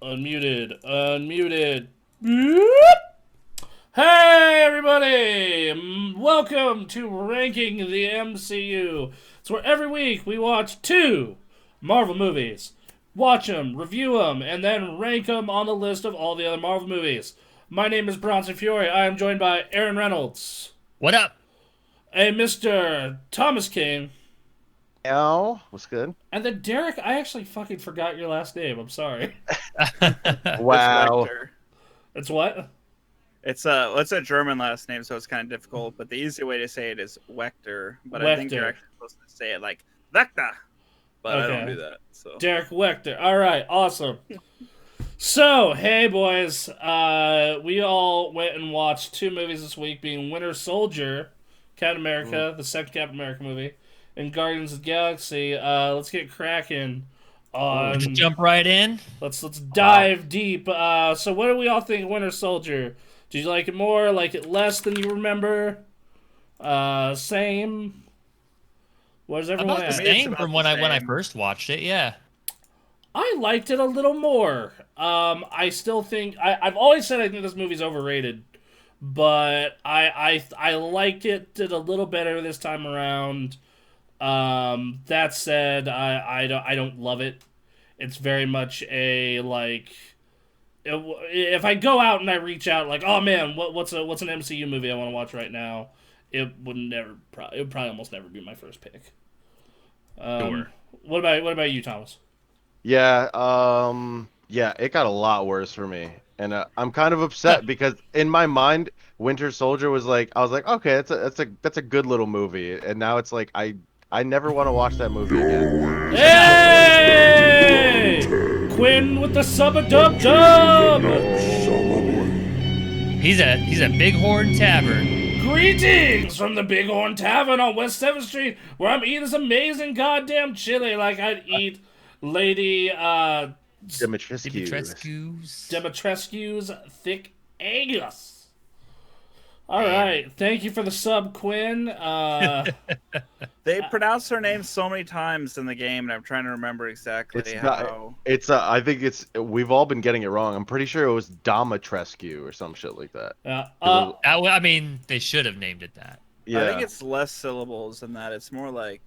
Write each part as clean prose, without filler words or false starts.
Unmuted. Unmuted. Boop. Hey, everybody! Welcome to Ranking the MCU. It's where every week we watch two Marvel movies, watch them, review them, and then rank them on the list of all the other Marvel movies. My name is Bronson Fury. I am joined by Aaron Reynolds, What up? a Mr. Thomas King, Al, what's good? and then Derek. I actually fucking forgot your last name. I'm sorry. It's Wow. Wechter. It's what? It's a German last name, so it's kind of difficult. But the easy way to say it is Wechter. But I think Wechter. you're actually supposed to say it like Vecta. But I Okay. don't do that. So Derek Wechter. All right, awesome. So, hey boys, we all went and watched two movies this week, being Winter Soldier, Captain America, the second Captain America movie, and Guardians of the Galaxy. Let's get cracking on. Just jump right in. Let's dive deep. So, what do we all think of Winter Soldier? Did you like it more? Like it less than you remember? Same. What does everyone About the ask? it's same about from the when I same. first watched it. Yeah. I liked it a little more. I still think I've always said I think this movie's overrated, but I like it did a little better this time around. That said, I don't love it. It's very much a like. If I go out and I reach out like, oh man, what's an MCU movie I want to watch right now? It would probably almost never be my first pick. Sure. What about you, Thomas? Yeah, it got a lot worse for me. And I'm kind of upset because in my mind, Winter Soldier was like, I was like, okay, that's a good little movie. And now it's like I never want to watch that movie again. Hey! Quinn with the sub-a-dub dub! He's a Bighorn Tavern. Greetings from the Bighorn Tavern on West 7th Street, where I'm eating this amazing goddamn chili like I'd eat Lady Dimitrescu. Dimitrescu's thick Angus. Alright, thank you for the sub, Quinn. they pronounce her name so many times in the game, and I'm trying to remember exactly It's how. not. It's. I think it's. We've all been getting it wrong. I'm pretty sure it was Dimitrescu or some shit like that. I mean, they should have named it that. Yeah. I think it's less syllables than that. It's more like.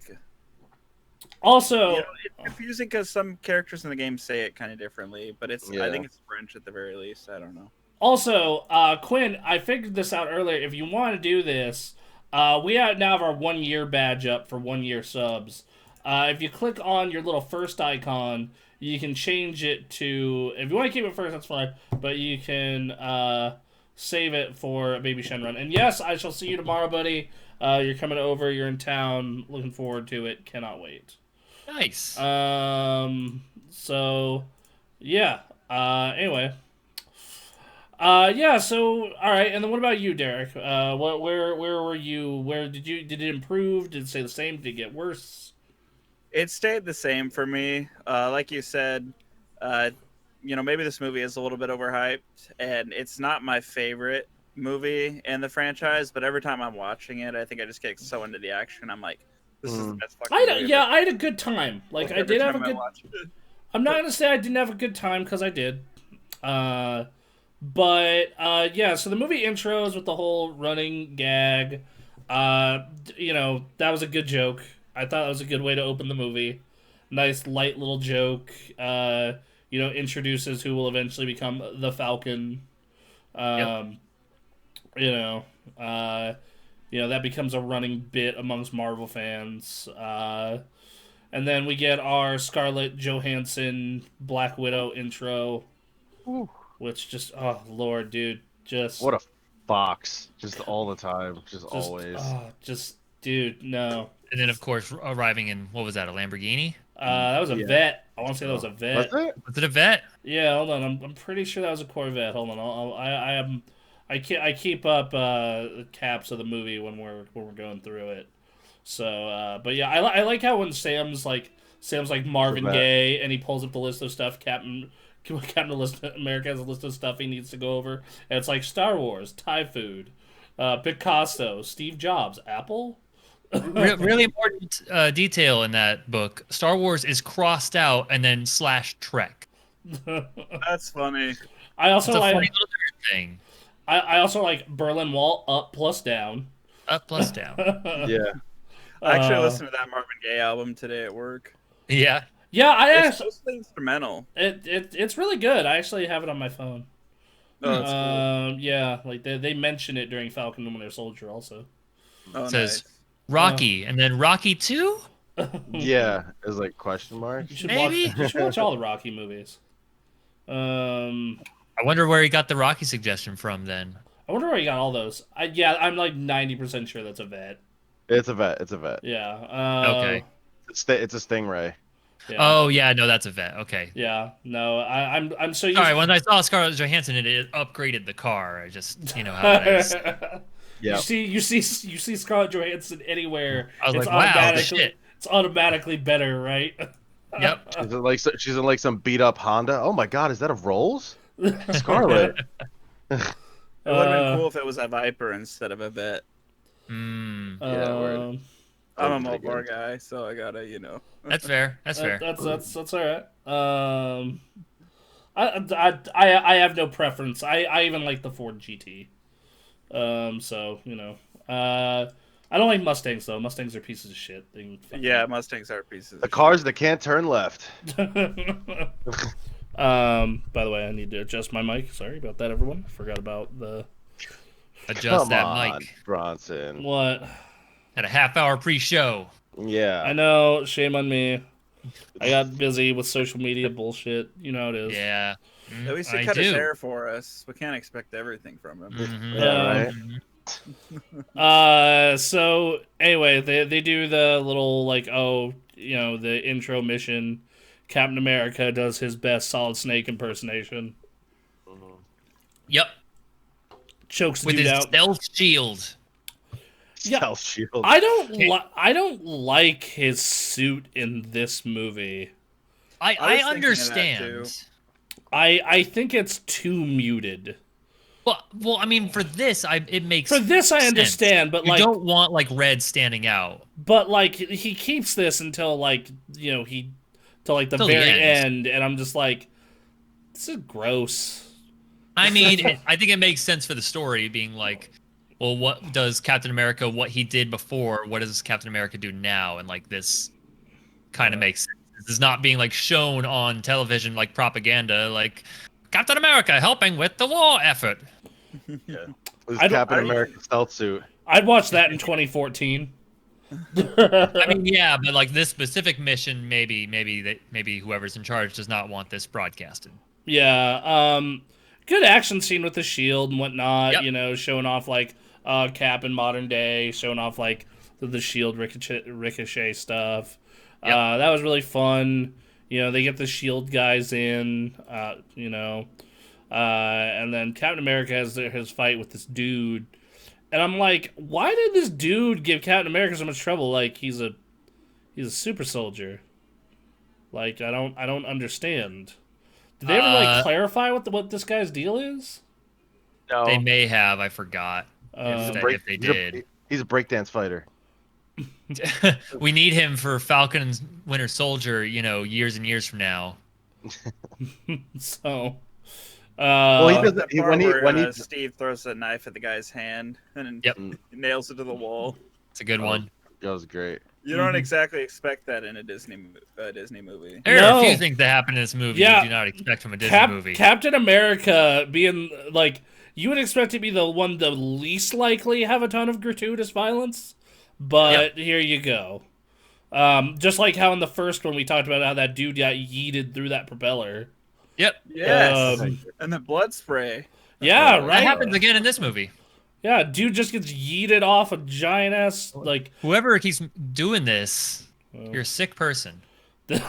also, It's confusing because some characters in the game say it kind of differently, but it's. Yeah. I think it's French at the very least. I don't know. Also, Quinn, I figured this out earlier. If you want to do this, we now have our 1 year badge up for 1 year subs. If you click on your little first icon, you can change it to. If you want to keep it first, that's fine. But you can save it for Baby Shenron. And yes, I shall see you tomorrow, buddy. You're coming over. You're in town. Looking forward to it. Cannot wait. Nice. So, yeah. Anyway. Yeah, so all right, and then what about you, Derek? Where were you? Where did it improve? Did it stay the same? Did it get worse? It stayed the same for me. Like you said, maybe this movie is a little bit overhyped, and it's not my favorite movie in the franchise. But every time I'm watching it, I think I just get so into the action. I'm like, this is the best fucking movie ever. I had a good time. Like I Every did have a time I good. watch it. I'm not gonna say I didn't have a good time because I did. But yeah. So the movie intros with the whole running gag. That was a good joke. I thought that was a good way to open the movie. Nice light little joke. Introduces who will eventually become the Falcon. Yep. That becomes a running bit amongst Marvel fans. And then we get our Scarlett Johansson Black Widow intro, Ooh. which just, oh Lord, dude, just What a fox. Just all the time. Just always. Dude, no. And then, of course, arriving in, what was that, a Lamborghini? That was a Yeah. vet. I want to say that was a vet. Was it? Was it a vet? Yeah, hold on. I'm pretty sure that was a Corvette. Hold on. I keep up caps of the movie when we're going through it. So, but yeah, I like how when Sam's like Marvin Corvette. Gaye and he pulls up the list of stuff Captain America has a list of stuff he needs to go over, and it's like Star Wars, Thai food, Picasso, Steve Jobs, Apple. Really important detail in that book. Star Wars is crossed out and then /Trek. That's funny. I It's also a funny like little thing. I also like Berlin Wall up plus down. Up plus down. Yeah. I actually Uh, listened to that Marvin Gaye album today at work. Yeah. yeah, I It's actually mostly instrumental. it's really good. I actually have it on my phone. Oh, that's cool. Yeah, like they mention it during Falcon and Winter Soldier also. Oh, It says nice. Rocky, and then Rocky 2? Yeah. It's like question mark. You should Maybe? watch. You should watch all the Rocky movies. I wonder where he got the Rocky suggestion from then. I wonder where you got all those. Yeah, I'm like 90% sure that's a vet. It's a vet. It's a vet. Yeah. Okay. It's a stingray. Yeah. Oh, yeah, no, that's a vet. Okay. Yeah. No, I'm so used. All right, when I saw Scarlett Johansson, it upgraded the car. I just, you know how that is. Yeah. You see Scarlett Johansson anywhere. I was it's like, wow, automatically shit. it's automatically better, right? Yep. She's in like some beat up Honda. Oh my God, is that a Rolls? Scarlett. It would have been cool if it was a Viper instead of a vet. Yeah, word. I'm a Pretty Mulbar good. guy, so I gotta, you know. That's fair. That's fair. That's all right. I have no preference. I even like the Ford GT. So you know, I don't like Mustangs though. Mustangs are pieces of shit. Yeah, Mustangs are pieces. The cars that can't turn left. By the way, I need to adjust my mic. Sorry about that, everyone. Forgot about the Adjust Come that on, mic. Bronson. what. At a half-hour pre-show. Yeah. I know. Shame on me. I got busy with social media bullshit. You know how it is. Yeah. At least he I cut his do. hair for us. We can't expect everything from him. Mhm. Yeah, right. So anyway, they do the little like the intro mission. Captain America does his best Solid Snake impersonation. Yep. Chokes the With dude his out. stealth shield. Yeah. Stealth shield. I don't like his suit in this movie. I was thinking of that, understand. too. I think it's too muted. Well, I mean, for this, it makes For this, I sense. understand, but You like, don't want like red standing out. but like he keeps this until like till like the Till the very end. end, and I'm just like, this is gross. I mean, I think it makes sense for the story being like, well, what does Captain America, what he did before, what does Captain America do now? And like this kind of makes sense. This is not being like shown on television like propaganda, like Captain America helping with the war effort. Yeah. This I don't- Captain America stealth suit. I'd watch that in 2014. I mean, yeah, but like this specific mission, maybe whoever's in charge does not want this broadcasted. Yeah, good action scene with the shield and whatnot. Yep. Showing off like Cap in modern day, showing off like the shield ricochet stuff. Yep. That was really fun. They get the shield guys in. And then Captain America has his fight with this dude, and I'm like, why did this dude give Captain America so much trouble? Like he's a super soldier. Like I don't understand. Did they ever like clarify what this guy's deal is? No. They may have. I forgot if they did. He's a breakdance fighter. We need him for Falcon and Winter Soldier, years and years from now. So, Well, he does That he, part where when he Steve throws a knife at the guy's hand and Yep. nails it to the wall. It's a good one. that was great. You don't exactly expect that in a Disney movie. There are a No. few things that happen in this movie Yeah. you do not expect from a Disney movie. Captain America being like, you would expect to be the one the least likely have a ton of gratuitous violence, but here you go. Just like how in the first one we talked about how that dude got yeeted through that propeller. Yep. Yes, Um, and the blood spray. Yeah, That right. happens again in this movie. Yeah, dude just gets yeeted off a giant ass like. Whoever keeps doing this, you're a sick person. I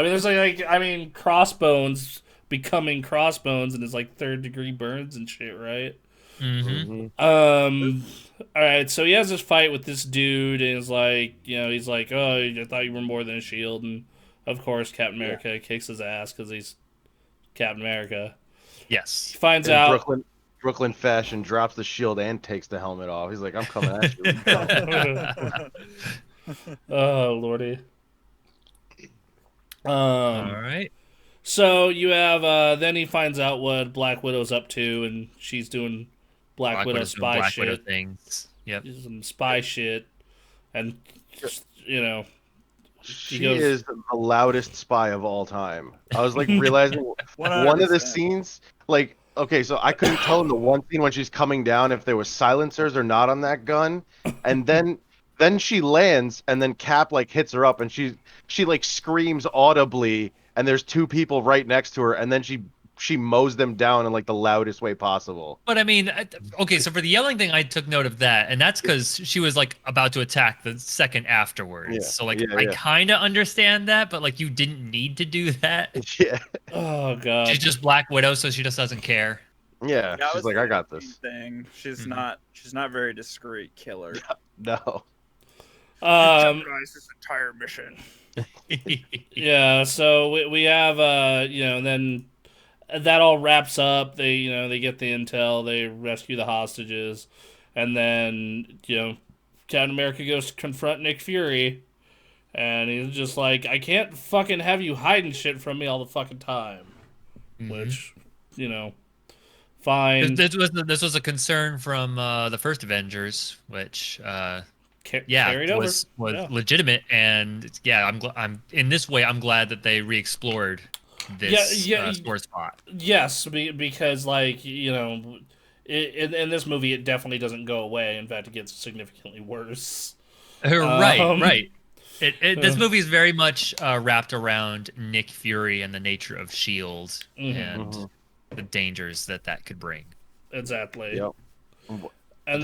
mean, there's Crossbones becoming Crossbones and it's like third-degree burns and shit, right? Mm-hmm. All right, so he has this fight with this dude, and he's like, oh, I thought you were more than a shield, and of course, Captain America kicks his ass because he's Captain America. Yes. He finds In out. Brooklyn fashion, drops the shield and takes the helmet off. He's like, I'm coming at you. Oh lordy. All right. So you have then he finds out what Black Widow's up to, and she's doing Black Widow Widow's doing spy Black Widow shit, things. Yep. some spy shit, and you know he She goes, is the loudest spy of all time. I was like realizing one of the 100%. scenes, like, okay, so I couldn't tell in the one scene when she's coming down if there was silencers or not on that gun, and then she lands, and then Cap like hits her up, and she like screams audibly, and there's two people right next to her, and then she mows them down in like the loudest way possible. But I mean, okay, so for the yelling thing, I took note of that, and that's because she was like about to attack the second afterwards. Yeah, So like, yeah, I yeah. kind of understand that, but like, you didn't need to do that. Yeah, oh god, She's just Black Widow, so she just doesn't care. yeah. Yeah, She's like, I got this. Thing. She's Mhm. not. She's not very discreet killer. No. Jeopardize this entire mission. yeah. So we have then that all wraps up. They get the intel, they rescue the hostages, and then Captain America goes to confront Nick Fury, and he's just like, I can't fucking have you hiding shit from me all the fucking time. Mhm. Which, fine. This was a concern from the first Avengers, which Carried over. was Yeah. legitimate, and yeah, I'm in this way I'm glad that they re-explored this sore spot. Yes, because in this movie it definitely doesn't go away. In fact, it gets significantly worse. Right. This movie is very much wrapped around Nick Fury and the nature of Shield and the dangers that could bring. Exactly. Yep. And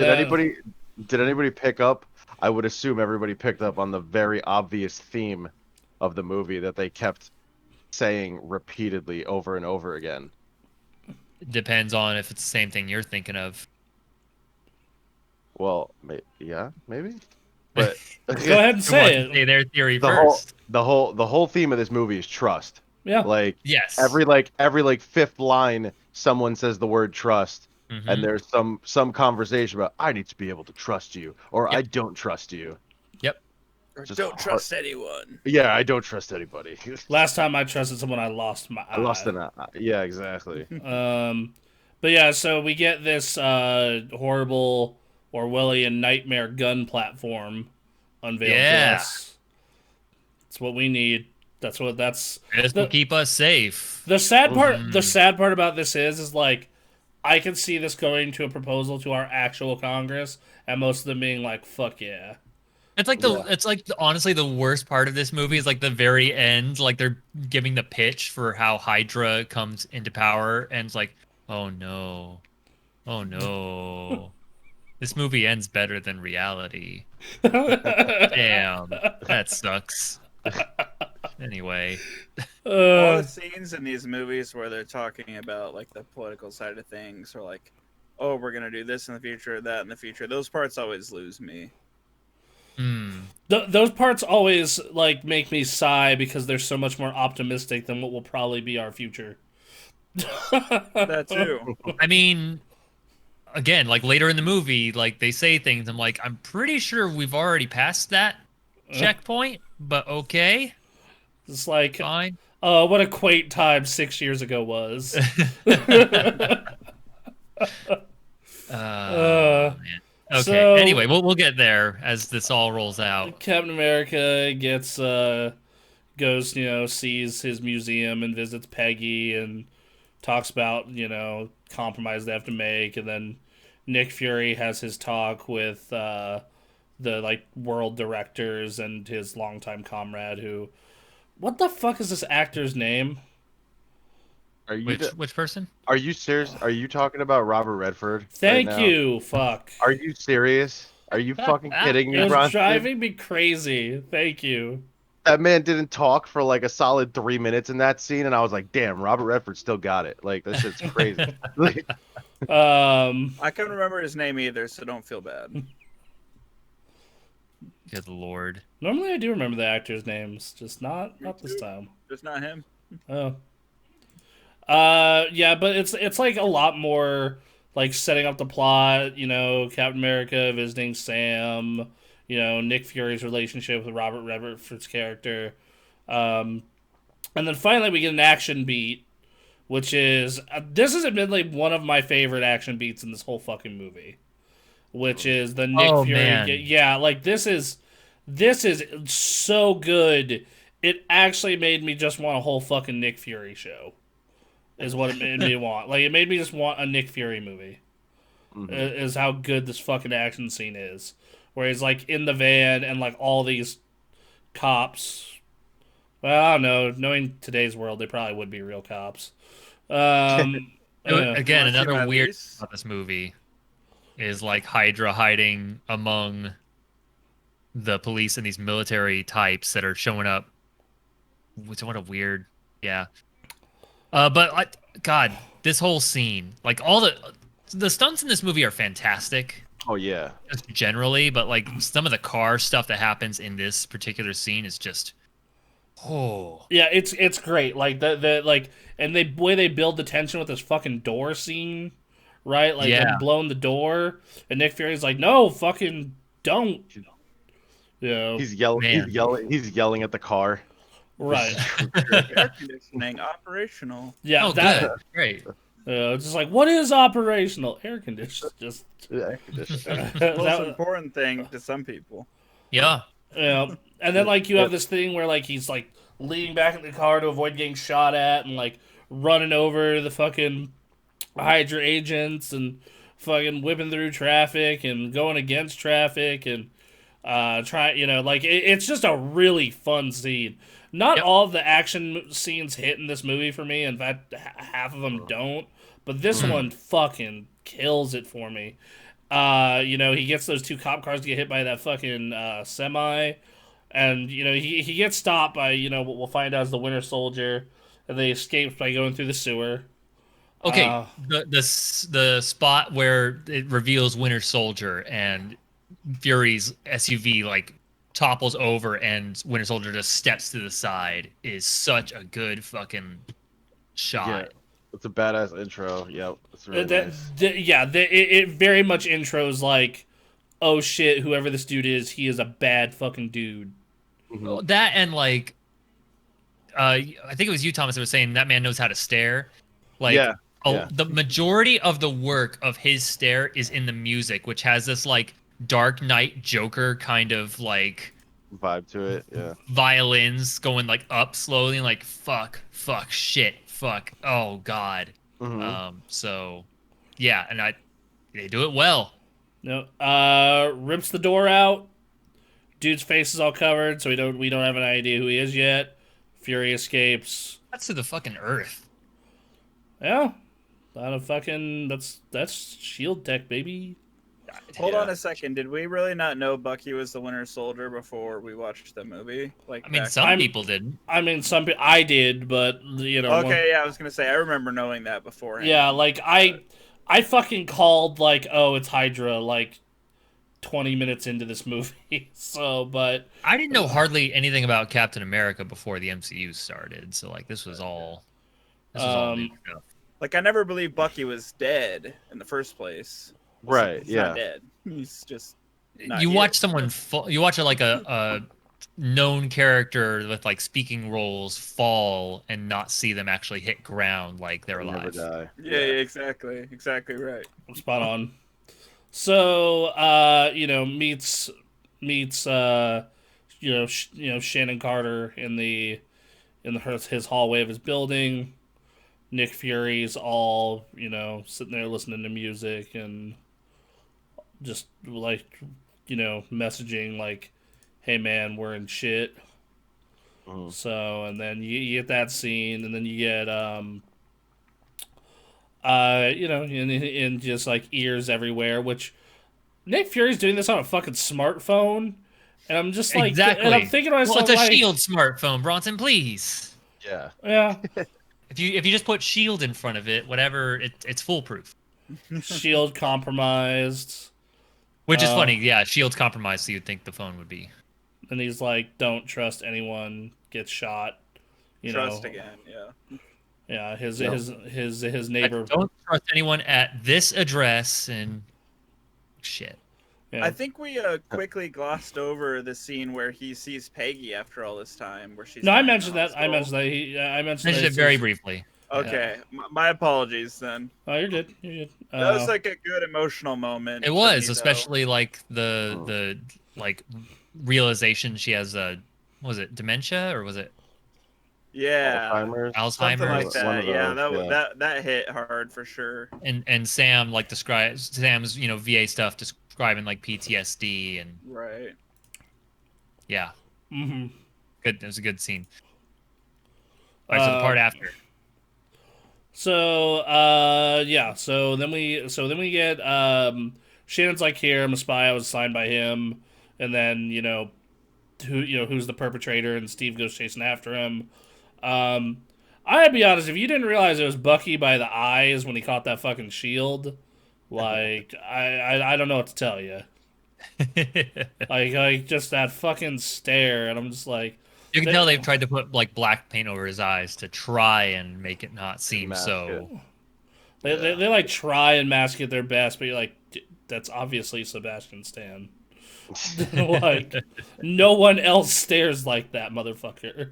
Did anybody pick up? I would assume everybody picked up on the very obvious theme of the movie that they kept saying repeatedly over and over again. It depends on if it's the same thing you're thinking of. Well, yeah, maybe. But go ahead and say it. Say their theory the first. whole theme of this movie is trust. Yeah. Like Yes. every fifth line, someone says the word trust, Mhm. and there's some conversation about I need to be able to trust you, or Yep. I don't trust you. Yep. Or Just don't hard- trust anyone. Yeah, I don't trust anybody. Last time I trusted someone, I lost my eye. I lost an eye. Yeah, exactly. But yeah, so we get this horrible Orwellian nightmare gun platform unveiled to Yeah. us. That's what we need. That's This will keep us safe. the sad part. The sad part about this is like I can see this going to a proposal to our actual Congress, and most of them being like, "Fuck yeah." It's like honestly the worst part of this movie is like the very end, like they're giving the pitch for how Hydra comes into power, and it's like, oh no, this movie ends better than reality. Damn, that sucks. Anyway, All the scenes in these movies where they're talking about like the political side of things, or like, oh, we're gonna do this in the future, that in the future. Those parts always lose me. Those parts always like make me sigh because they're so much more optimistic than what will probably be our future. That too. I mean, again, like later in the movie, like they say things. I'm like, I'm pretty sure we've already passed that checkpoint, but okay, It's like, fine. oh, what a quaint time 6 years ago was. Man. Okay. So- Anyway, we'll get there as this all rolls out. Captain America gets goes, sees his museum and visits Peggy and talks about, compromise they have to make, and then Nick Fury has his talk with the world directors and his longtime comrade who, what the fuck is this actor's name? Are you Which person? are you serious? Are you talking about Robert Redford? Thank right now? you. Fuck. Are you serious? Are you fucking kidding me, It was Bronson? driving me crazy. Thank you. That man didn't talk for like a solid 3 minutes in that scene, and I was like, "Damn, Robert Redford still got it." Like that shit's crazy. Like, I can't remember his name either, so don't feel bad. Good lord. Normally I do remember the actors' names, just not this time. Just not him. Oh. Yeah, but it's like a lot more like setting up the plot, Captain America visiting Sam, Nick Fury's relationship with Robert Redford's character. And then finally we get an action beat, which is this is admittedly one of my favorite action beats in this whole fucking movie, which is the Nick Oh, Fury. man. Yeah, like this is so good. It actually made me just want a whole fucking Nick Fury show. Is what it made me want. Like it made me just want a Nick Fury movie. Is how good this fucking action scene is, where he's like in the van and like all these cops. Well, I don't know. Knowing today's world, they probably would be real cops. Again, Wanna see another my weird lease? about this movie is like Hydra hiding among the police and these military types that are showing up. What a weird, yeah. But God, this whole scene, like all the stunts in this movie are fantastic, Oh yeah. just generally. But like some of the car stuff that happens in this particular scene is just, oh Yeah, it's great. Like the like, and the way they build the tension with this fucking door scene, right? Like Yeah. them blowing the door, and Nick Fury's like, "No, fucking don't." Yeah, He's yelling. Man. He's yelling at the car. right. Air conditioning operational. Yeah, oh that. good, great. It's just like, what is operational air conditioning? Just Air conditioning. Most that, important thing to some people. Yeah, and then like you have this thing where like he's like leaning back in the car to avoid getting shot at, and like running over the fucking Hydra agents and fucking whipping through traffic and going against traffic and like it's just a really fun scene. Not Yep. all of the action scenes hit in this movie for me. In fact, half of them don't. But this one fucking kills it for me. He gets those two cop cars to get hit by that fucking semi, and he gets stopped by what we'll find out is the Winter Soldier, and they escape by going through the sewer. okay. The spot where it reveals Winter Soldier and Fury's SUV like topples over and Winter Soldier just steps to the side is such a good fucking shot. Yeah. It's a badass intro. Yep. It's really nice. It very much intros like, oh shit, whoever this dude is, he is a bad fucking dude. Well, that and like, I think it was you, Thomas, that was saying that man knows how to stare. Like, Yeah, yeah. the majority of the work of his stare is in the music, which has this like Dark Knight Joker kind of like Vibe to it. Yeah. violins going like up slowly, and like fuck, shit, fuck, oh god. So yeah, and they do it well. Rips the door out. Dude's face is all covered, so we don't have an idea who he is yet. Fury escapes. That's to the fucking earth. Yeah, not a fucking that's shield tech, baby. Hold Yeah. on a second. Did we really not know Bucky was the Winter Soldier before we watched the movie? Like, I mean, back- some people didn't. I mean, I did, but Okay, yeah, I was gonna say I remember knowing that beforehand. yeah, like I fucking called like, oh, it's Hydra like 20 minutes into this movie. So, but I didn't know hardly anything about Captain America before the MCU started, so like this was all new stuff. Like I never believed Bucky was dead in the first place. Right. He's Yeah. not dead. He's just not You here. watch someone you watch a known character with like speaking roles fall and not see them actually hit ground like they're Never alive. die. Yeah, exactly right. spot on. So, meets Shannon Carter in his hallway of his building. Nick Fury's all, sitting there listening to music and just like, messaging like, "Hey man, we're in shit." So, and then you get that scene, and then you get and just like ears everywhere, which Nick Fury's doing this on a fucking smartphone, and I'm just like, Exactly. and I'm thinking to myself, Well, it's a like, Shield smartphone, Bronson, please. Yeah. yeah, If you just put Shield in front of it, whatever, it's foolproof. Shield compromised, Which is funny, yeah. Shield's compromised, so you'd think the phone would be. and he's like, "Don't trust anyone," gets shot. Trust again, yeah. Yeah, his neighbor. Don't trust anyone at this address and shit. Yeah. I think we quickly glossed over the scene where he sees Peggy after all this time, where she's No, I lying in the mentioned that. I hospital. mentioned that. I mentioned Mentioned that it very briefly. Okay, my apologies then. Oh, you're good. You're good. That was like a good emotional moment. It for was, me, especially like the like realization she has was it dementia or was it yeah, Alzheimer's, something like Alzheimer's? one of that. Yeah, those. that hit hard for sure. And Sam like describes Sam's VA stuff describing like PTSD and Right. yeah, Mm-hmm. good. It was a good scene. All right, so the part after. So yeah. So then we get Shannon's like, here, I'm a spy. I was assigned by him, and then who's the perpetrator, and Steve goes chasing after him. I'd be honest, if you didn't realize it was Bucky by the eyes when he caught that fucking shield, like I don't know what to tell you. like just that fucking stare, and I'm just like, You can tell they've tried to put like black paint over his eyes to try and make it not seem Mask so. they like try and mask it their best, but you're like, that's obviously Sebastian Stan. Like, no one else stares like that, motherfucker.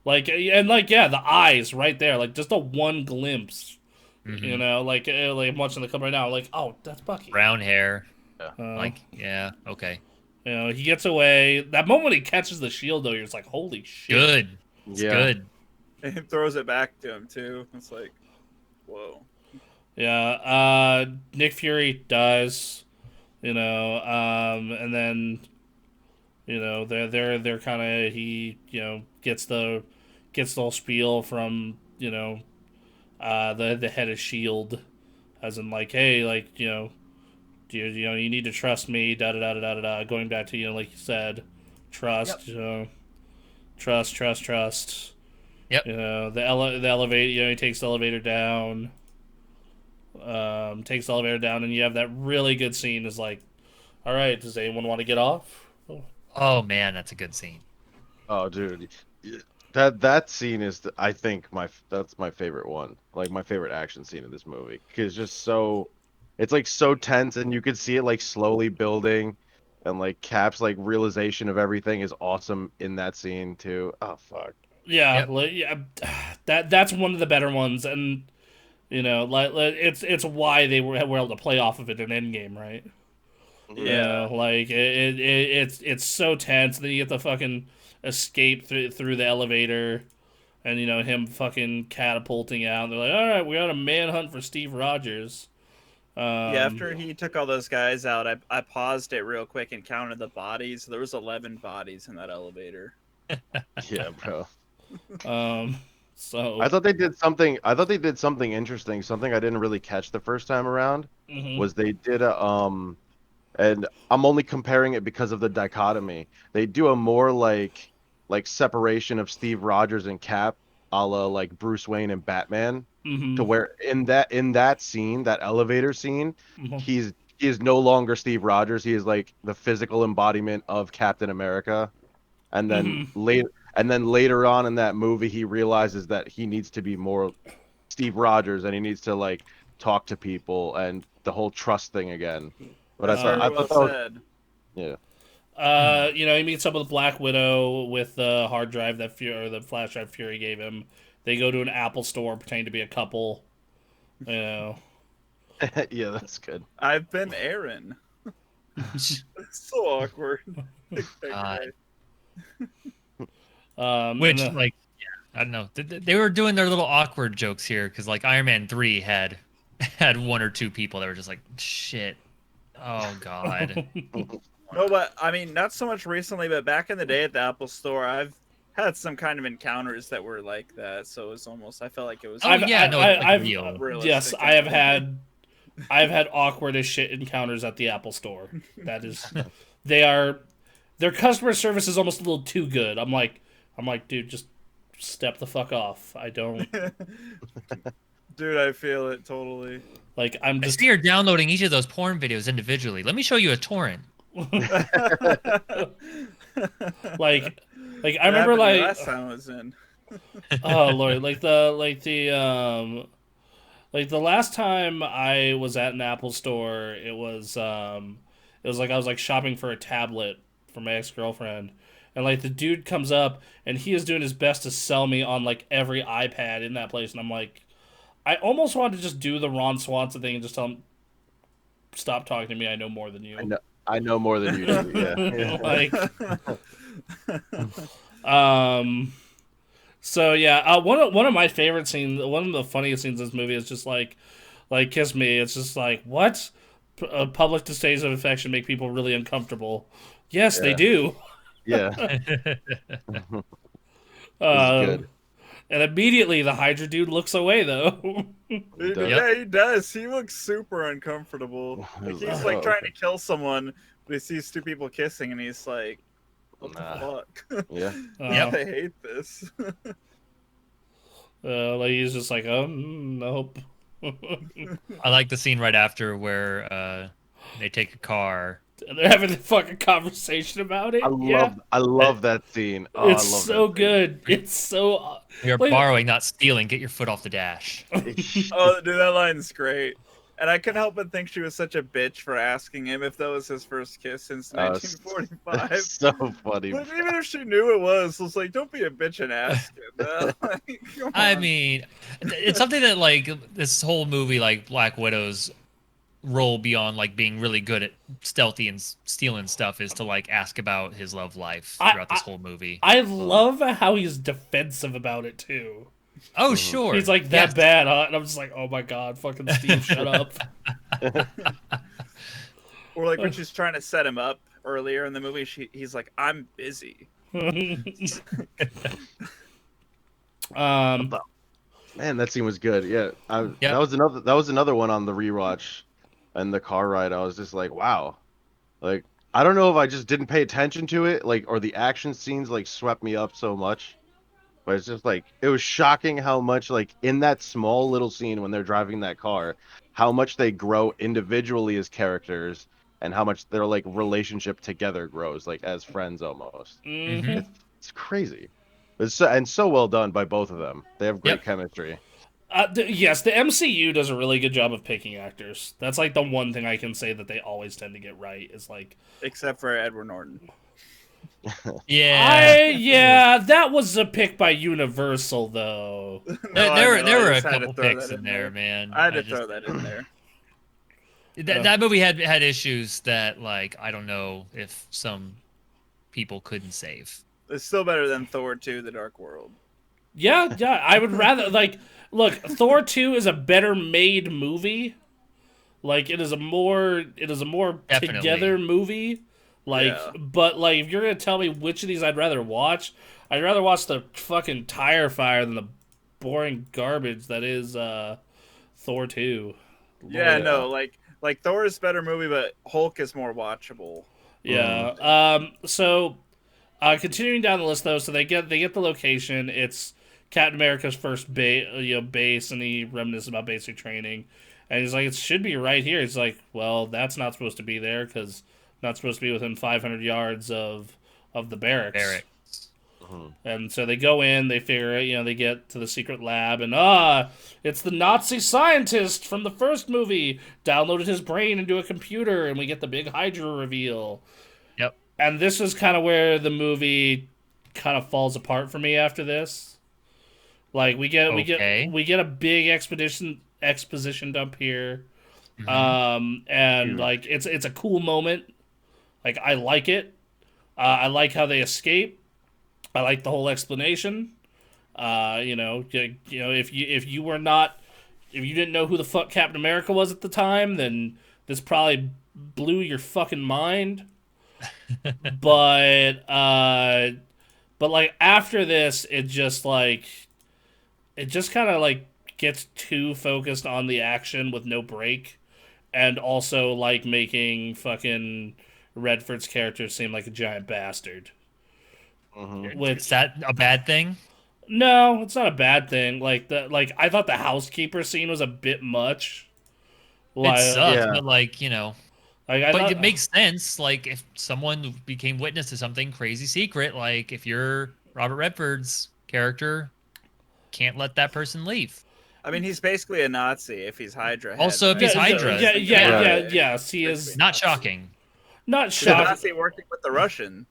Like, and like, yeah, the eyes right there, like just a one glimpse. Mhm. Like I'm watching the clip right now, like, oh, that's Bucky. Brown hair. Yeah. Like, yeah, okay. He gets away. That moment when he catches the shield, though, you're just like, holy shit. Good. It's good. And he throws it back to him too. It's like, whoa. Yeah. Nick Fury dies. And then they're kind of, he gets the whole spiel from the head of Shield, as in like, hey, like, you need to trust me, da da da da da da. Going back to like you said, trust, trust. Yep. The elevator. He takes the elevator down. And you have that really good scene. Is like, all right, does anyone want to get off? Oh man, that's a good scene. Oh, dude, that scene is, I think that's my favorite one. Like my favorite action scene in this movie, because it's just so, it's like so tense, and you could see it like slowly building, and like Cap's like realization of everything is awesome in that scene too. Oh fuck. Yeah, Yep. that's one of the better ones, and like it's why they were able to play off of it in Endgame, right? Yeah. Like it's so tense. Then you get the fucking escape through the elevator, and him fucking catapulting out. And they're like, all right, we got a manhunt for Steve Rogers. Yeah, after he took all those guys out, I paused it real quick and counted the bodies. There was 11 bodies in that elevator. Yeah, bro. So I thought they did something. I thought they did something interesting. Something I didn't really catch the first time around was they did and I'm only comparing it because of the dichotomy. They do a more like separation of Steve Rogers and Cap, a la like Bruce Wayne and Batman, to where in that scene, that elevator scene, he is no longer Steve Rogers. He is like the physical embodiment of Captain America. And then later on in that movie, he realizes that he needs to be more Steve Rogers, and he needs to like talk to people and the whole trust thing again. But I thought that was, yeah. He meets up with Black Widow with the hard drive or the flash drive Fury gave him. They go to an Apple store pretending to be a couple. Yeah, that's good. I've been Aaron. It's so awkward. Which, like, yeah, I don't know. They were doing their little awkward jokes here because, like, Iron Man 3 had one or two people that were just like, shit. Oh, God. No, but I mean, not so much recently, but back in the day at the Apple Store, I've had some kind of encounters that were like that. So it was almost, I felt like it was. Yes, I have had. I've had awkward as shit encounters at the Apple Store. That is, their customer service is almost a little too good. I'm like, dude, just step the fuck off. I don't. Dude, I feel it totally. Like, I see you're downloading each of those porn videos individually. Let me show you a torrent. like I remember like last time I was in. Oh Lord, like the Like the last time I was at an Apple store, it was like I was like shopping for a tablet for my ex girlfriend, and like the dude comes up and he is doing his best to sell me on like every iPad in that place, and I'm like, I almost wanted to just do the Ron Swanson thing and just tell him, stop talking to me. I know more than I you. know, I know more than you do. Yeah. Like, um. So yeah, one of my favorite scenes, one of the funniest scenes in this movie is just like Kiss Me. It's just like what public displays of affection make people really uncomfortable. Yes, they Yeah. do. Yeah. This is Uh, good. and immediately the Hydra dude looks away though. He does. Yeah, he does. He looks super uncomfortable. Like he's Oh, like trying okay. to kill someone, but he sees two people kissing, and he's like, "What Nah. the fuck? Yeah. Yep. I hate this." Like he's just like, oh nope. I like the scene right after where they take a car. They're having a fucking conversation about it. I love that scene. Oh, It's I love so that good. It's so. You're like, borrowing, not stealing. Get your foot off the dash. scene. Oh, dude, that line's great. And I couldn't help but think she was such a bitch for asking him if that was his first kiss since Oh, 1945. so funny. But even if she knew it was like, don't be a bitch and ask him. Like, come I on. mean, it's something that like this whole movie, like Black Widow's role beyond like being really good at stealthy and stealing stuff is to like ask about his love life throughout this whole movie. I love how he's defensive about it too. Oh, sure. He's like that Yes. bad, huh? And I'm just like, oh my god, fucking Steve, shut up. Or like when she's trying to set him up earlier in the movie, he's like, I'm busy. Um, Man, that scene was good. Yeah, Yep. that was another one on the rewatch, and the car ride. I was just like, wow, like I don't know if I just didn't pay attention to it, like, or the action scenes like swept me up so much, but it's just like it was shocking how much like in that small little scene when they're driving that car, how much they grow individually as characters, and how much their like relationship together grows like as friends almost. mhm. It's crazy. And so well done by both of them. They have great Yep. chemistry. Yes, the MCU does a really good job of picking actors. That's like the one thing I can say that they always tend to get right. Is like, Except for Edward Norton. Yeah. yeah, that was a pick by Universal though. No, There I were a just had to couple throw picks that in there, man. I had to just- throw that in there. That movie had issues that like I don't know if some people couldn't save. It's still better than Thor 2: The Dark World. Yeah, I would rather like look. Thor 2 is a better made movie. Like it is a more Definitely. together movie. Like, Yeah. but like if you're gonna tell me which of these I'd rather watch, I'd rather watch the fucking tire fire than the boring garbage that is Thor 2. Yeah, Lord. no, like Thor is a better movie, but Hulk is more watchable. Yeah. So, continuing down the list though, so they get the location. It's Captain America's first base, and he reminisces about basic training, and he's like, it should be right here. He's like, well, that's not supposed to be there because not supposed to be within 500 yards of the barracks. Barracks. And so they go in, they figure it, they get to the secret lab, and it's the Nazi scientist from the first movie downloaded his brain into a computer, and we get the big Hydra reveal. Yep. And this is kind of where the movie kind of falls apart for me after this. Like we get a big exposition dump here. And like it's a cool moment. Like I like it. I like how they escape. I like the whole explanation. If you didn't know who the fuck Captain America was at the time, then this probably blew your fucking mind. but like after this, it just kind of like gets too focused on the action with no break, and also like making fucking Redford's character seem like a giant bastard. Is that a bad thing? No, it's not a bad thing. Like I thought the housekeeper scene was a bit much. It sucks, yeah. but like I but thought, it makes sense. Like if someone became witness to something crazy secret, like if you're Robert Redford's character, can't let that person leave. I mean, he's basically a Nazi if he's Hydra. Head, Also, if right? he's Hydra, Yes, he is not shocking. not He's a shocking. Nazi working with the Russian.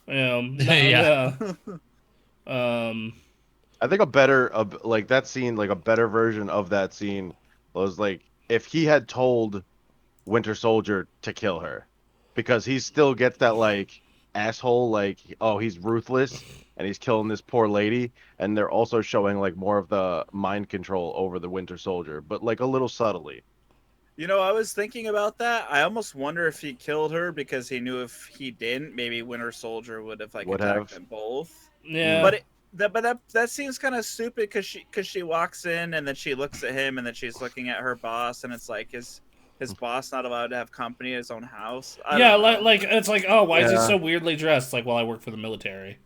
Yeah. I think a better like that scene, like a better version of that scene was like if he had told Winter Soldier to kill her, because he still gets that like asshole, like, oh, he's ruthless and he's killing this poor lady, and they're also showing like more of the mind control over the Winter Soldier, but like a little subtly. You know, I was thinking about that. I almost wonder if he killed her because he knew if he didn't, maybe Winter Soldier would have like Would attacked have. them both. Yeah. But that seems kind of stupid because she walks in and then she looks at him and then she's looking at her boss and it's like his boss not allowed to have company at his own house. I don't know. like it's like, oh, why is he Yeah. so weirdly dressed? Like, well, I work for the military.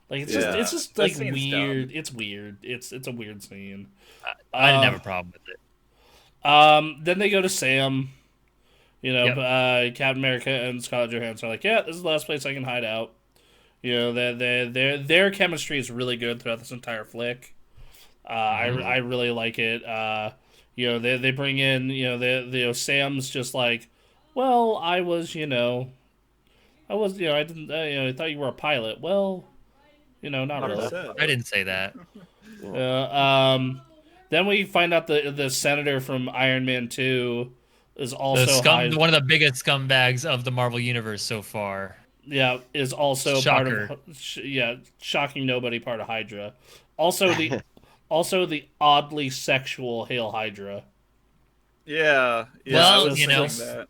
Like, it's just That like scene's weird. dumb. It's weird. It's a weird scene. I didn't have a problem with it. Then they go to Sam. You know, Yep. Captain America and Scarlett Johansson are like, yeah, this is the last place I can hide out. You know, their chemistry is really good throughout this entire flick. I really like it. You know, they bring in, you know, Sam's just like, well, I was, you know, I didn't, you know, I thought you were a pilot. Well, you know, not really. I didn't say that. Then we find out the senator from Iron Man 2 is The also one of the biggest scumbags of the Marvel universe so far. Yeah, is also Shocker. part of shocking nobody part of Hydra. Also the oddly sexual Hail Hydra. Yeah. Well, I was you know, thinking that.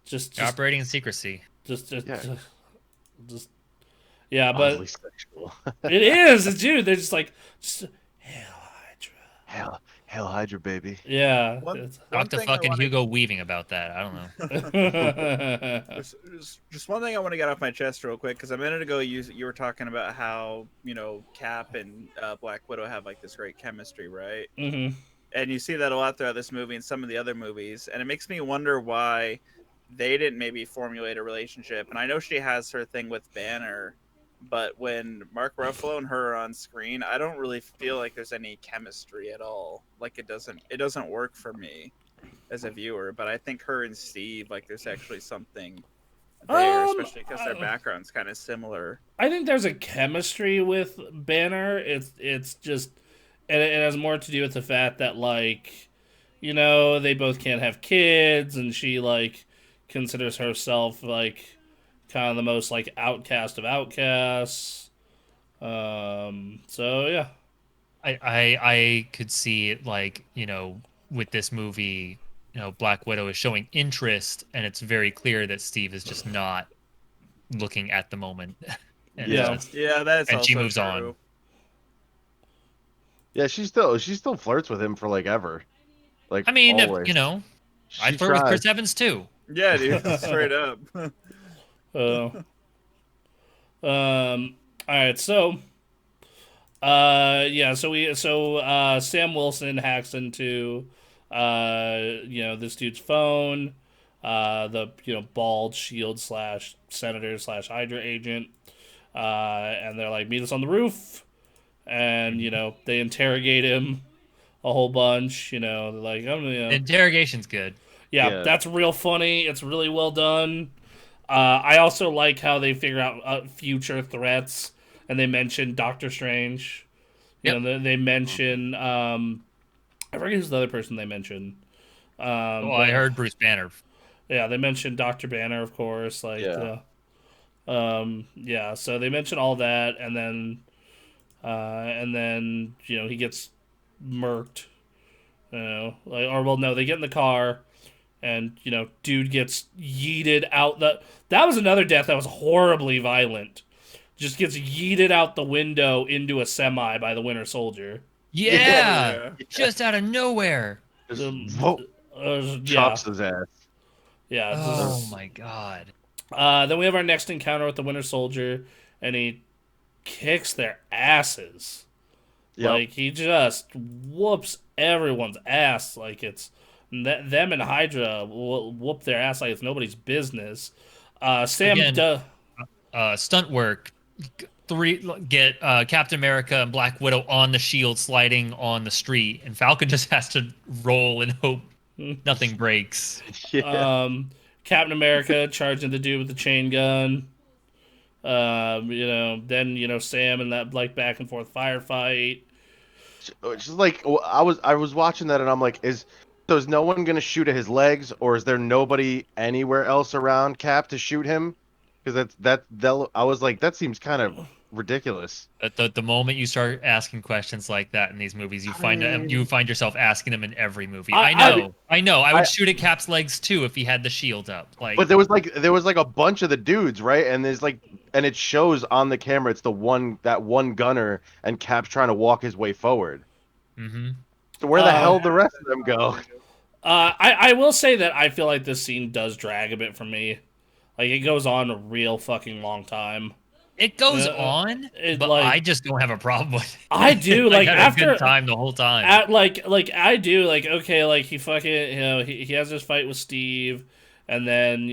Just Operating in secrecy. Yeah. Yeah, but Oddly sexual. it is, dude. They're just like Hail Hydra. Hell Hydra, baby. Yeah. One Talk to thing I fucking wanna- Hugo Weaving about that. I don't know. Just one thing I want to get off my chest real quick because a minute ago you were talking about how Cap and Black Widow have like this great chemistry, right? Mm-hmm. And you see that a lot throughout this movie and some of the other movies, and it makes me wonder why they didn't maybe formulate a relationship. And I know she has her thing with Banner, but when Mark Ruffalo and her are on screen, I don't really feel like there's any chemistry at all. Like it doesn't work for me as a viewer. But I think her and Steve, like there's actually something there, especially because their background's kind of similar. I think there's a chemistry with Banner. It's just it has more to do with the fact that like, you know, they both can't have kids and she like considers herself like kind of the most like outcast of outcasts. So yeah. I could see it like, you know, with this movie, you know, Black Widow is showing interest and it's very clear that Steve is just not looking at the moment. And Yeah. That's and also she moves true. on. Yeah, she still flirts with him for like ever. Like, I mean, always. you know, She I'd flirt with tries. Chris Evans too. Yeah, dude, straight up. All right, so Sam Wilson hacks into this dude's phone, the bald shield / senator / Hydra agent, and they're like, meet us on the roof, and they interrogate him a whole bunch. They're like, The interrogation's good. Yeah. that's real funny. It's really well done. I also like how they figure out future threats, and they mention Doctor Strange. They mention I forget who's the other person they mentioned. I heard Bruce Banner. Yeah, they mentioned Dr. Banner, of course. Like, Yeah. so they mention all that, and then he gets murked. No, they get in the car. And, dude gets yeeted out. That was another death that was horribly violent. Just gets yeeted out the window into a semi by the Winter Soldier. Yeah, just out of nowhere. Just Yeah. chops his ass. Yeah. Oh my god. Then we have our next encounter with the Winter Soldier, and he kicks their asses. Yep. Like, he just whoops everyone's ass like it's... Them and Hydra will whoop their ass like it's nobody's business. Sam Again, Stunt Work get Captain America and Black Widow on the shield sliding on the street, and Falcon just has to roll and hope nothing breaks. Yeah. Captain America charging the dude with the chain gun. Then Sam and that like back and forth firefight. It's just like I was watching that and I'm like, is no one gonna shoot at his legs, or is there nobody anywhere else around Cap to shoot him? Because I was like, that seems kind of ridiculous. At the moment you start asking questions like that in these movies, you find yourself asking them in every movie. I know. I would shoot at Cap's legs too if he had the shield up. Like, but there was like a bunch of the dudes, right? And and it shows on the camera it's that one gunner, and Cap's trying to walk his way forward. mm-hmm. So where the hell did the rest of them go? I will say that I feel like this scene does drag a bit for me. Like, it goes on a real fucking long time. It goes on, but like, I just don't have a problem with it. I do. Like, I had after a good time the whole time. I do. Like, okay, like he fucking he has this fight with Steve, and then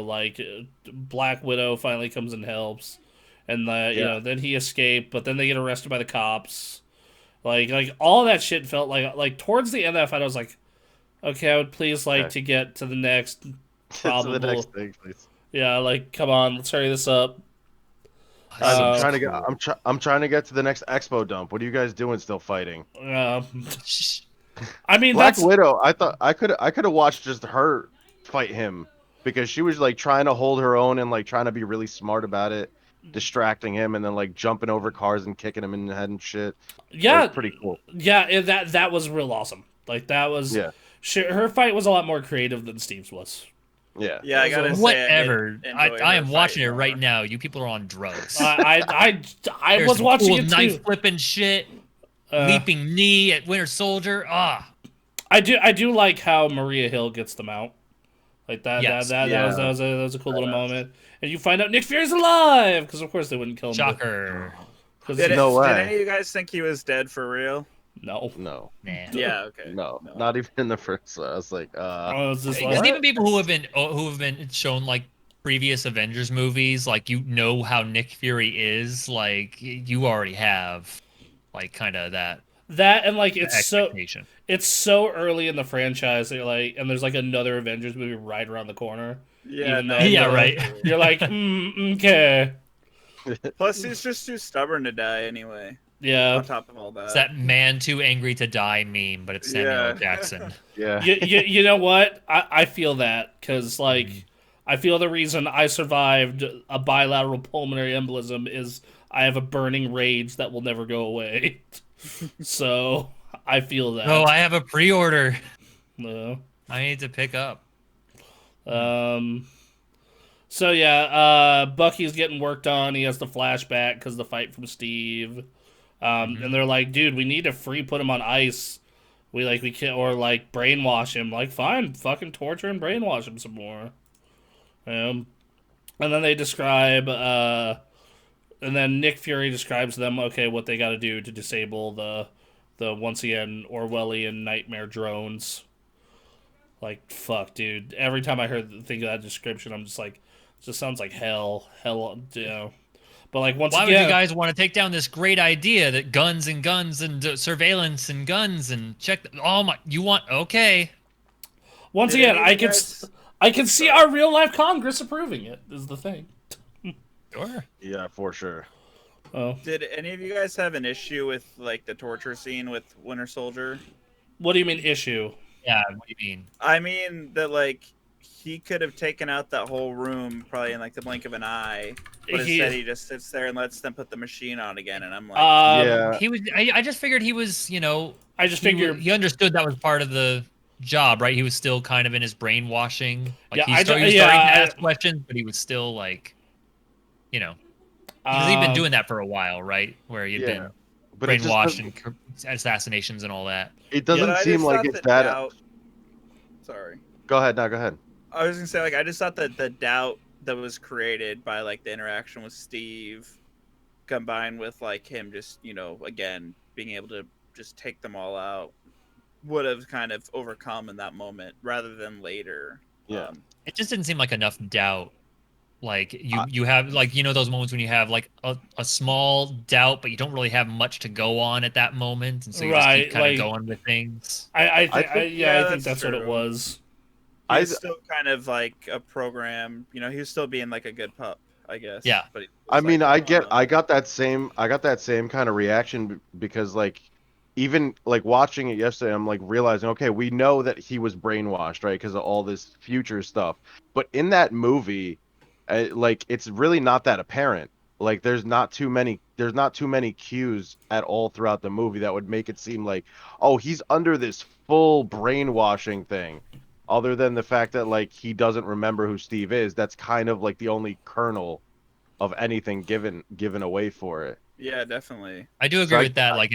like Black Widow finally comes and helps, and then he escaped, but then they get arrested by the cops. Like all that shit felt like towards the end of that fight, I was like, okay, I would please like to get to the next probable. To the next thing, please. Yeah, like come on, let's hurry this up. I'm trying to get to the next expo dump. What are you guys doing? Still fighting? I mean, Black Widow. I thought I could have watched just her fight him, because she was like trying to hold her own and like trying to be really smart about it, distracting him, and then like jumping over cars and kicking him in the head and shit. Yeah, it was pretty cool. Yeah, that was real awesome. Like that was. Yeah. Her fight was a lot more creative than Steve's was. Yeah. Yeah, I gotta say, whatever. I am watching it right now. You people are on drugs. I was watching cool it too. Knife flipping shit, leaping knee at Winter Soldier. I do like how Maria Hill gets them out. Like that. Yes. That was a cool little moment. And you find out Nick Fury's alive, because of course they wouldn't kill him. Shocker. Did any of you guys think he was dead for real? No. Nah. Yeah. Okay. No, not even in the first. I was like, Because even people who have been shown like previous Avengers movies, like how Nick Fury is, like you already have, like kind of that and like it's so early in the franchise that you're like, and there's like another Avengers movie right around the corner. Yeah. Right. You're like, okay. Plus, he's just too stubborn to die anyway. Yeah. On top of all that, it's that man too angry to die meme, but it's Samuel L. Jackson. Yeah. You know what? I feel that, because like I feel the reason I survived a bilateral pulmonary embolism is I have a burning rage that will never go away. So I feel that. Oh, I have a pre-order. No. I need to pick up. So yeah, Bucky's getting worked on. He has the flashback because the fight from Steve. And they're like, dude, we need to put him on ice. We can't, or like brainwash him. Like, fine, fucking torture and brainwash him some more. And then they describe, and then Nick Fury describes to them, okay, what they got to do to disable the once again Orwellian nightmare drones. Like, fuck, dude. Every time I think of that description, I'm just like, it just sounds like hell, But like why would you guys want to take down this great idea that guns and surveillance and guns and check? Okay. Once again, I can see our real life Congress approving it. Is the thing. Sure. Yeah, for sure. Oh. Did any of you guys have an issue with like the torture scene with Winter Soldier? What do you mean issue? Yeah, what do you mean? I mean that like he could have taken out that whole room probably in like the blink of an eye, but instead he just sits there and lets them put the machine on again, and I'm like, yeah. He was. I just figured he was. I just figured he understood that was part of the job, right? He was still kind of in his brainwashing. Like, he was starting to ask questions, but he was still like, because he'd been doing that for a while, right? Where he'd been brainwashed and assassinations and all that. It doesn't seem like it's that. Sorry. Go ahead. No, go ahead. I was gonna say, like, I just thought that the doubt that was created by like the interaction with Steve, combined with like him just again being able to just take them all out, would have kind of overcome in that moment rather than later. Yeah. It just didn't seem like enough doubt Like you have like those moments when you have like a small doubt, but you don't really have much to go on at that moment, and so you just keep Right, kind of like going with things. I think I Yeah, think that's that's what it true. was. He I was still kind of like a program. He was still being like a good pup, I Yeah. guess. But he I was like, mean, come I on. got that same kind of reaction because like even like watching it yesterday, I'm like realizing, okay, we know that he was brainwashed, right? Because of all this future stuff. But in that movie, like it's really not that apparent. Like there's not too many cues at all throughout the movie that would make it seem like, oh, he's under this full brainwashing thing. Other than the fact that like he doesn't remember who Steve is, that's kind of like the only kernel of anything given away for it. Yeah, definitely. I do So agree with that. Like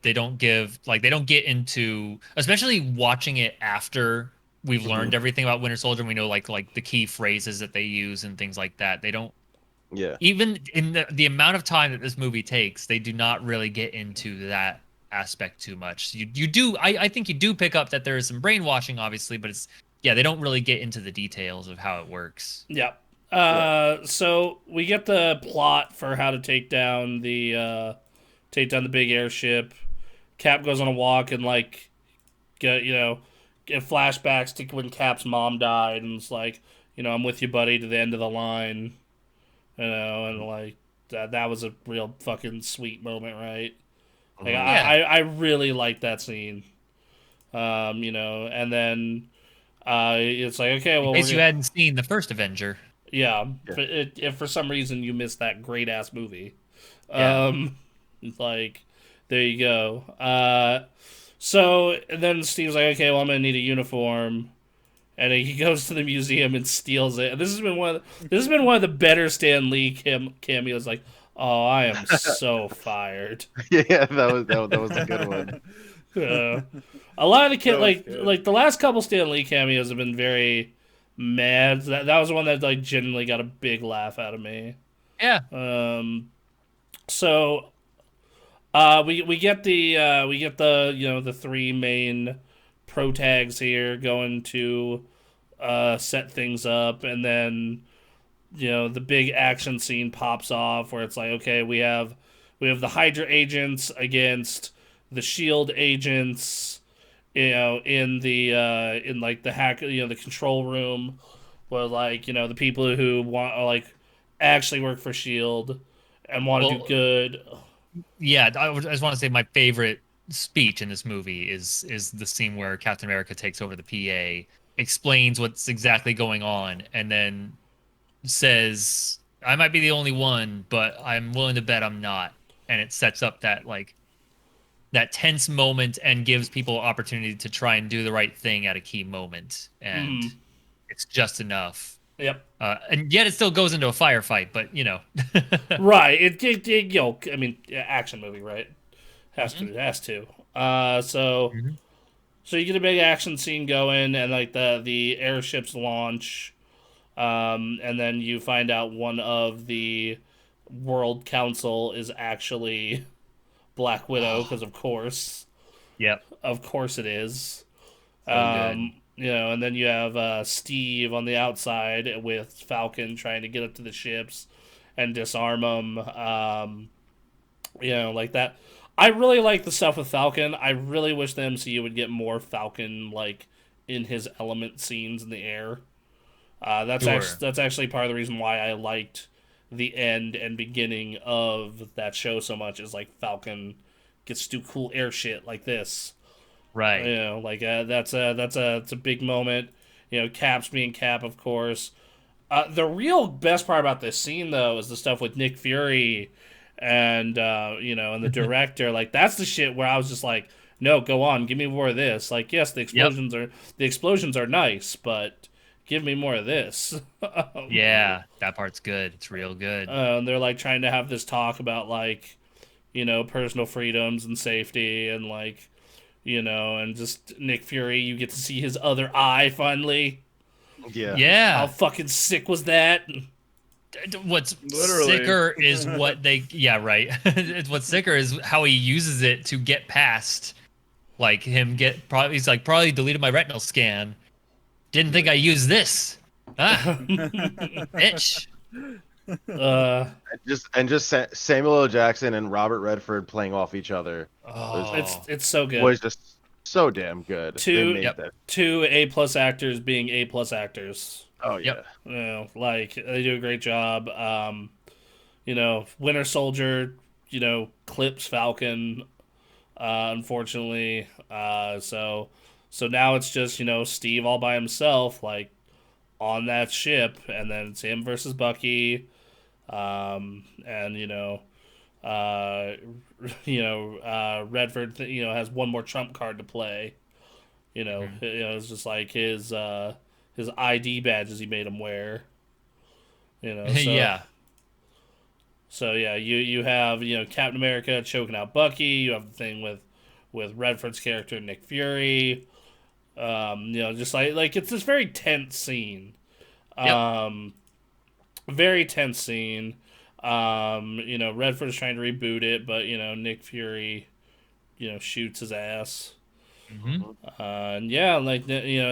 they don't get into, especially watching it after we've Mhm. learned everything about Winter Soldier and we know like the key phrases that they use and things like that. They don't, Yeah. even in the amount of time that this movie takes, they do not really get into that aspect too much. You do, I think you do pick up that there is some brainwashing, obviously, but it's, yeah, they don't really get into the details of how it works. Yeah. Yeah. So we get the plot for how to take down the big airship. Cap goes on a walk and like get get flashbacks to when Cap's mom died, and it's like, I'm with you, buddy, to the end of the line. And like that was a real fucking sweet moment, right? Like Mhm. Yeah, I really like that scene. And then it's like, okay, in well, case you hadn't seen the first Avenger. yeah, Yeah. if for some reason you missed that great ass movie, Yeah. it's like, there you go. So and then Steve's like, okay, well, I'm gonna need a uniform, and he goes to the museum and steals it. And this has been one of the better Stan Lee cameos. Like, oh, I am so fired. Yeah, that was a good one. Uh, a lot of the That kid was good. like the last couple Stan Lee cameos have been very mad. That was the one that like genuinely got a big laugh out of me. Yeah. Um, so we get the the three main pro tags here going to set things up, and then the big action scene pops off where it's like, okay, we have the Hydra agents against the Shield agents, in like the hack, the control room, where like the people who want like actually work for Shield and want to do Well, good. yeah, I just want to say my favorite speech in this movie is the scene where Captain America takes over the PA, explains what's exactly going on, and then says, "I might be the only one, but I'm willing to bet I'm not." And it sets up that like that tense moment and gives people opportunity to try and do the right thing at a key moment, and Mm, it's just enough. yep. And yet it still goes into a firefight, but Right. I mean, action movie, right? Has to. Mhm. It has to. So you get a big action scene going, and like the airships launch, and then you find out one of the World Council is actually Black Widow, because Yep, of course it is. so good. And then you have Steve on the outside with Falcon trying to get up to the ships and disarm them. Like that. I really like the stuff with Falcon. I really wish the MCU would get more Falcon like in his element scenes in the air. Sure. That's actually part of the reason why I liked the end and beginning of that show so much. Is like Falcon gets to do cool air shit like this. Right. Like it's a big moment. Cap's being Cap, of course. The real best part about this scene, though, is the stuff with Nick Fury and and the director. Like that's the shit where I was just like, no, go on, give me more of this. Like, yes, Yep. the explosions are nice, but give me more of this. Yeah, that part's good. It's real good. And they're like trying to have this talk about like personal freedoms and safety, and like and just Nick Fury, you get to see his other eye finally. Yeah. How Yeah. fucking sick was that? What's Literally. sicker is what they, yeah, right. It's what's sicker is how he uses it to get past, like him get probably, he's like, probably deleted my retinal scan. Didn't think I used this. Ah, bitch. Uh, Samuel L. Jackson and Robert Redford playing off each other Oh, it's so good. was just so damn good. They Two made yep, that. two A+ actors being A+ actors. Oh yep. yeah. You know, like they do a great job. Winter Soldier, clips Falcon, unfortunately. So now it's just Steve all by himself, like on that ship, and then it's him versus Bucky, and uh, Redford, has one more trump card to play. Hmm. It's just like his ID badges he made him wear. You know, so Yeah. So yeah, you have Captain America choking out Bucky. You have the thing with Redford's character Nick Fury. Just like it's this very tense scene. Yep. Um, Very tense scene. Redford's trying to reboot it, but Nick Fury shoots his ass. Hmm. And yeah, and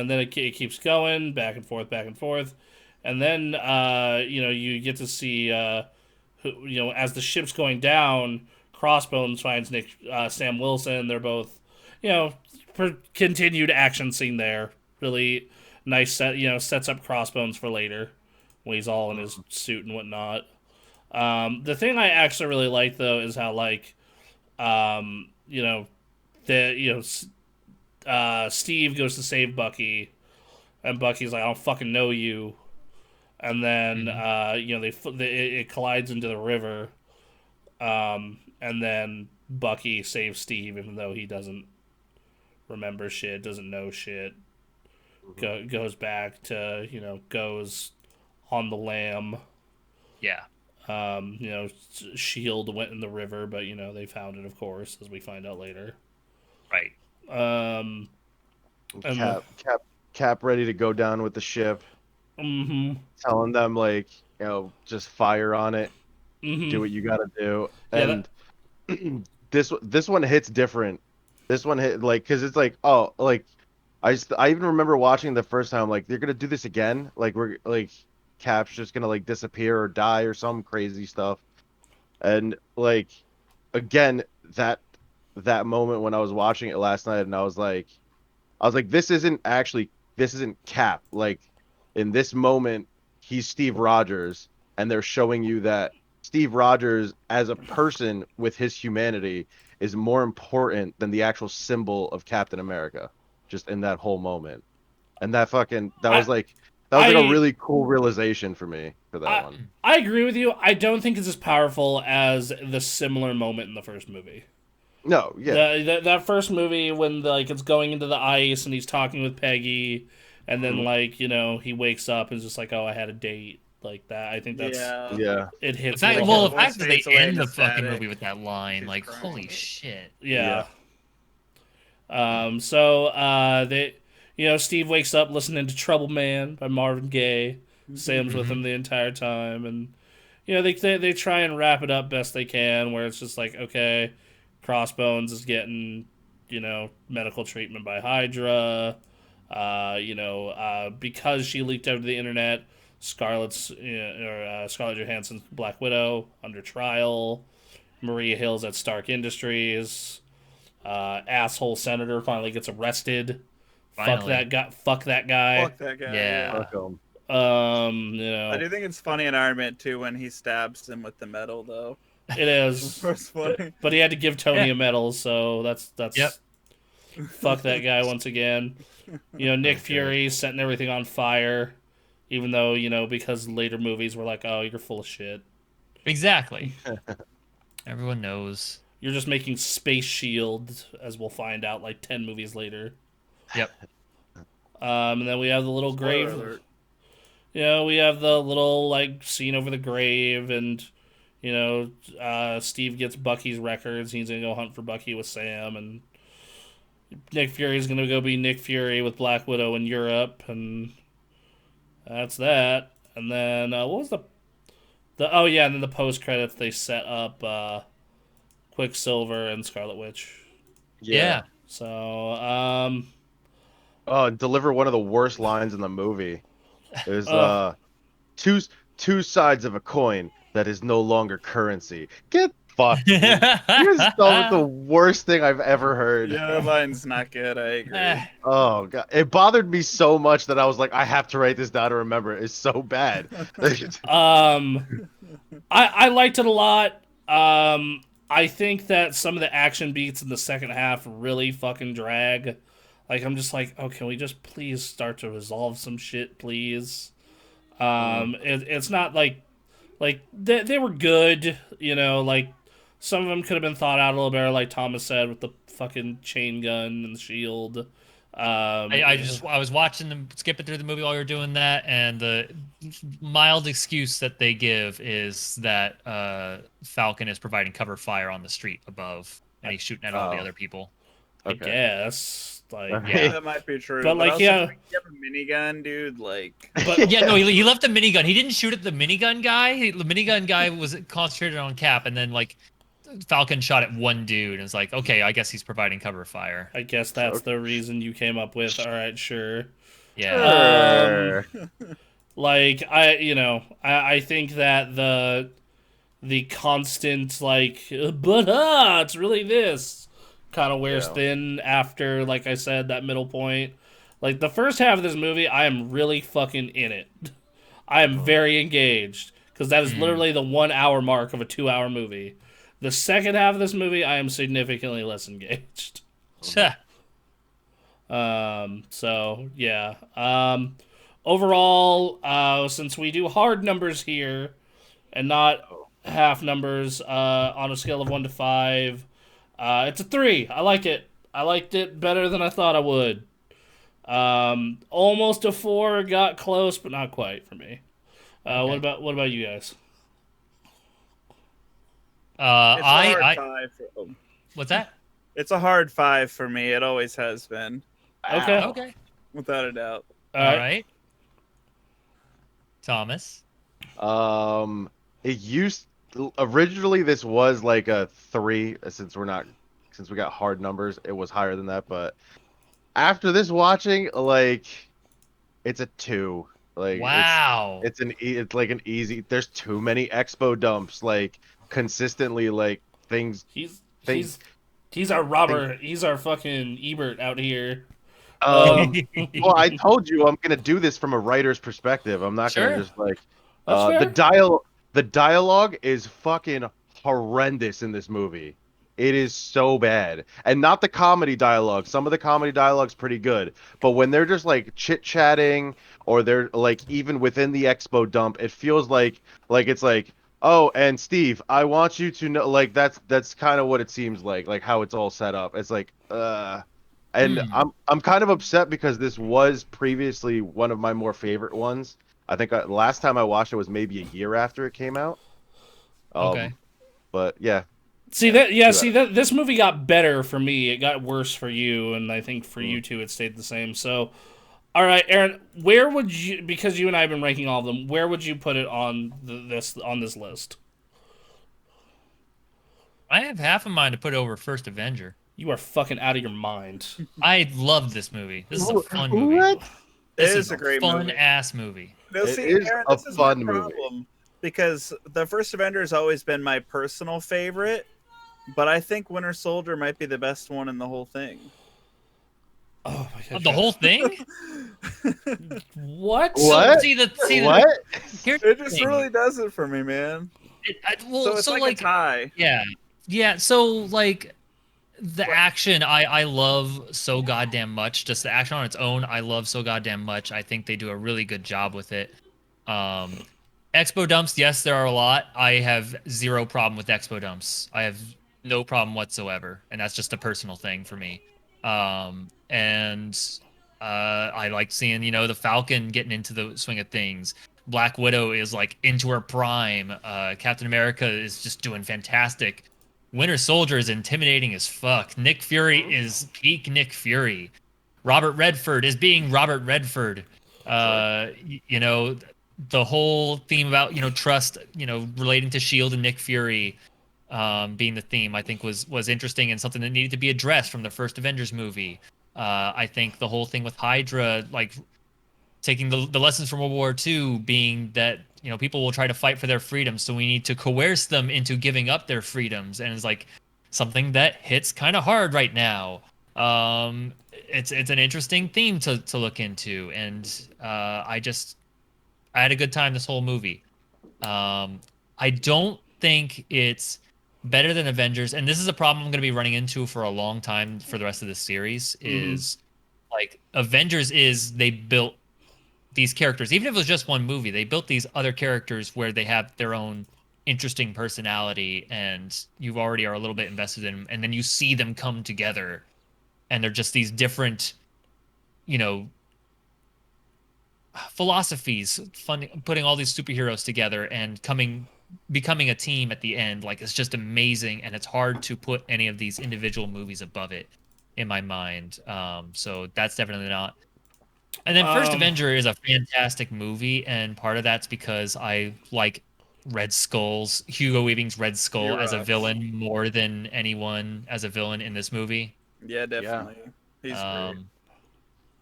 then it keeps going back and forth, and then you get to see as the ship's going down, Crossbones finds Sam Wilson. They're both, continued action scene there. Really nice set. Sets up Crossbones for later when he's all in his suit and whatnot. The thing I actually really like though is how um, you know the Steve goes to save Bucky, and Bucky's like, I don't fucking know you. And then Hmm. it collides into the river, and then Bucky saves Steve, even though he doesn't remember shit, doesn't know shit. Goes back to goes on the lam. Yeah. Shield went in the river, but they found it, of course, as we find out later. Right. Um, and the, Cap ready to go down with the ship, mm-hmm, telling them like, just fire on it, do mm-hmm, what you gotta do. yeah, that, And this one hits different. This one hit like because it's like, oh, like I even remember watching the first time, like they're gonna do this again, like we're like Cap's just gonna like disappear or die or some crazy stuff. And like again, that moment when I was watching it last night, and I was like, this isn't Cap. Like in this moment, he's Steve Rogers, and they're showing you that Steve Rogers as a person with his humanity is more important than the actual symbol of Captain America. Just in that whole moment, and I that was like a I really cool realization for me for that I one. I agree with you. I don't think it's as powerful as the similar moment in the first movie. No, yeah. That first movie when it's going into the ice and he's talking with Peggy, and then Mhm. he wakes up and is just like, oh, I had a date, like that. I think that's Yeah. Yeah, it The hits a fact, little well, hard. the Voice fact that they fades away end into the fucking static. movie with that line, She's like, crying. holy shit. Yeah. yeah. So Steve wakes up listening to Trouble Man by Marvin Gaye. Sam's with Hmm. him the entire time, and they try and wrap it up best they can, where it's just like, okay, Crossbones is getting medical treatment by Hydra. Because she leaked out to the internet, Scarlett Johansson's Black Widow under trial. Maria Hill's at Stark Industries. Asshole senator finally gets arrested. Fuck Finally. that guy. Fuck that guy. Fuck that guy. Yeah. Yeah. Fuck 'em. I do think it's funny in Iron Man 2 when he stabs him with the metal, though. It is, It's funny. but he had to give Tony Yeah. a medal, so Yep. that's fuck that guy once again. Nick Okay. Fury setting everything on fire, even though because later movies were like, oh, you're full of shit. Exactly. Everyone knows. You're just making Space Shield, as we'll find out like 10 movies later. Yep. And then we have the little Spoiler grave. alert. We have the little scene over the grave, and Steve gets Bucky's records. He's gonna go hunt for Bucky with Sam, and Nick Fury's gonna go be Nick Fury with Black Widow in Europe, and that's that. And then what was the oh yeah, and then the post credits they set up Quicksilver and Scarlet Witch. Yeah. So Oh, and deliver one of the worst lines in the movie. It was uh, two two sides of a coin that is no longer currency. Get fucked. You just told me the worst thing I've ever heard. Yeah, that line's not good. I agree. Oh god, it bothered me so much that I was like, I have to write this down to remember it. It's so bad. I liked it a lot. I think that some of the action beats in the second half really fucking drag. Like, I'm just like, oh, can we just please start to resolve some shit, please? It's not like they were good, you know, like some of them could have been thought out a little better, like Thomas said, with the fucking chain gun and the shield. I was watching them skipping through the movie while you were doing that, and the mild excuse that they give is that Falcon is providing cover fire on the street above, and he's shooting at all the other people. I guess. Like, Yeah, that might be true. But, like, also, yeah. like, you have a minigun, dude. Like, But Yeah, no, he left the minigun. He didn't shoot at the minigun guy. The minigun guy was concentrated on Cap, and then like Falcon shot at one dude, and it's like, okay, I guess he's providing cover fire. I guess that's the reason you came up with. All right, sure. Yeah. Like, I think that the constant like, but it's really this kind of wears thin after, like I said, that middle point. Like, the first half of this movie, I am really fucking in it. I am very engaged because that is literally the 1 hour mark of a 2 hour movie. The second half of this movie, I am significantly less engaged. So yeah. Overall, since we do hard numbers here and not half numbers, on a scale of 1 to 5, it's a 3. I like it. I liked it better than I thought I would. Almost a 4, got close, but not quite for me. Okay. What about you guys? it's a hard I 5 what's that? It's a hard 5 for me. It always has been, Okay. Okay. without a doubt. All right. Thomas. It used originally this was like a 3 since we got hard numbers. It was higher than that, but after this watching, like, it's a 2. Like, Wow. it's like an easy. There's too many expo dumps. Like, consistently, like things. He's our Robert. He's our fucking Ebert out here. Well, I told you I'm gonna do this from a writer's perspective. I'm not gonna just like. The dialogue is fucking horrendous in this movie. It is so bad, and not the comedy dialogue. Some of the comedy dialogue's pretty good, but when they're just like chit chatting, or they're like even within the expo dump, it feels like it's like, oh, and Steve, I want you to know, like that's kind of what it seems like how it's all set up. It's like, and I'm kind of upset because this was previously one of my more favorite ones. I think last time I watched it was maybe a year after it came out. Okay. But yeah. This movie got better for me. It got worse for you, and I think for you two it stayed the same. So, all right, Aaron, where would you, because you and I have been ranking all of them, where would you put it on this list? I have half a mind to put it over First Avenger. You are fucking out of your mind. I love this movie. This is a fun movie. What? This It is is a great fun movie. ass movie. No, It see, is Aaron, a this is fun my movie. problem, because the first Avenger has always been my personal favorite, but I think Winter Soldier might be the best one in the whole thing. Oh my god. The whole thing? What? What? What? Here's the It just thing. really does it for me, man. So it's like a tie. Yeah. So like the action, I love so goddamn much. Just the action on its own, I love so goddamn much. I think they do a really good job with it. Expo dumps, yes, there are a lot. I have zero problem with expo dumps. I have no problem whatsoever, and that's just a personal thing for me. I like seeing, the Falcon getting into the swing of things. Black Widow is like into her prime. Captain America is just doing fantastic. Winter Soldier is intimidating as fuck. Nick Fury is peak Nick Fury. Robert Redford is being Robert Redford. The whole theme about, trust, relating to Shield and Nick Fury, being the theme, I think was interesting and something that needed to be addressed from the first Avengers movie. I think the whole thing with Hydra, like taking the lessons from World War II being that, people will try to fight for their freedoms, so we need to coerce them into giving up their freedoms, and it's like something that hits kind of hard right now. It's an interesting theme to look into, and I had a good time this whole movie. I don't think it's better than Avengers, and this is a problem I'm going to be running into for a long time for the rest of the series. Is like Avengers is they built these characters, even if it was just one movie, they built these other characters where they have their own interesting personality, and you already are a little bit invested in them, and then you see them come together, and they're just these different, philosophies, putting all these superheroes together and becoming a team at the end. Like, it's just amazing, and it's hard to put any of these individual movies above it in my mind. So that's definitely not. And then First Avenger is a fantastic movie, and part of that's because I like Hugo Weaving's Red Skull as a villain more than anyone as a villain in this movie. Yeah, definitely. He's great.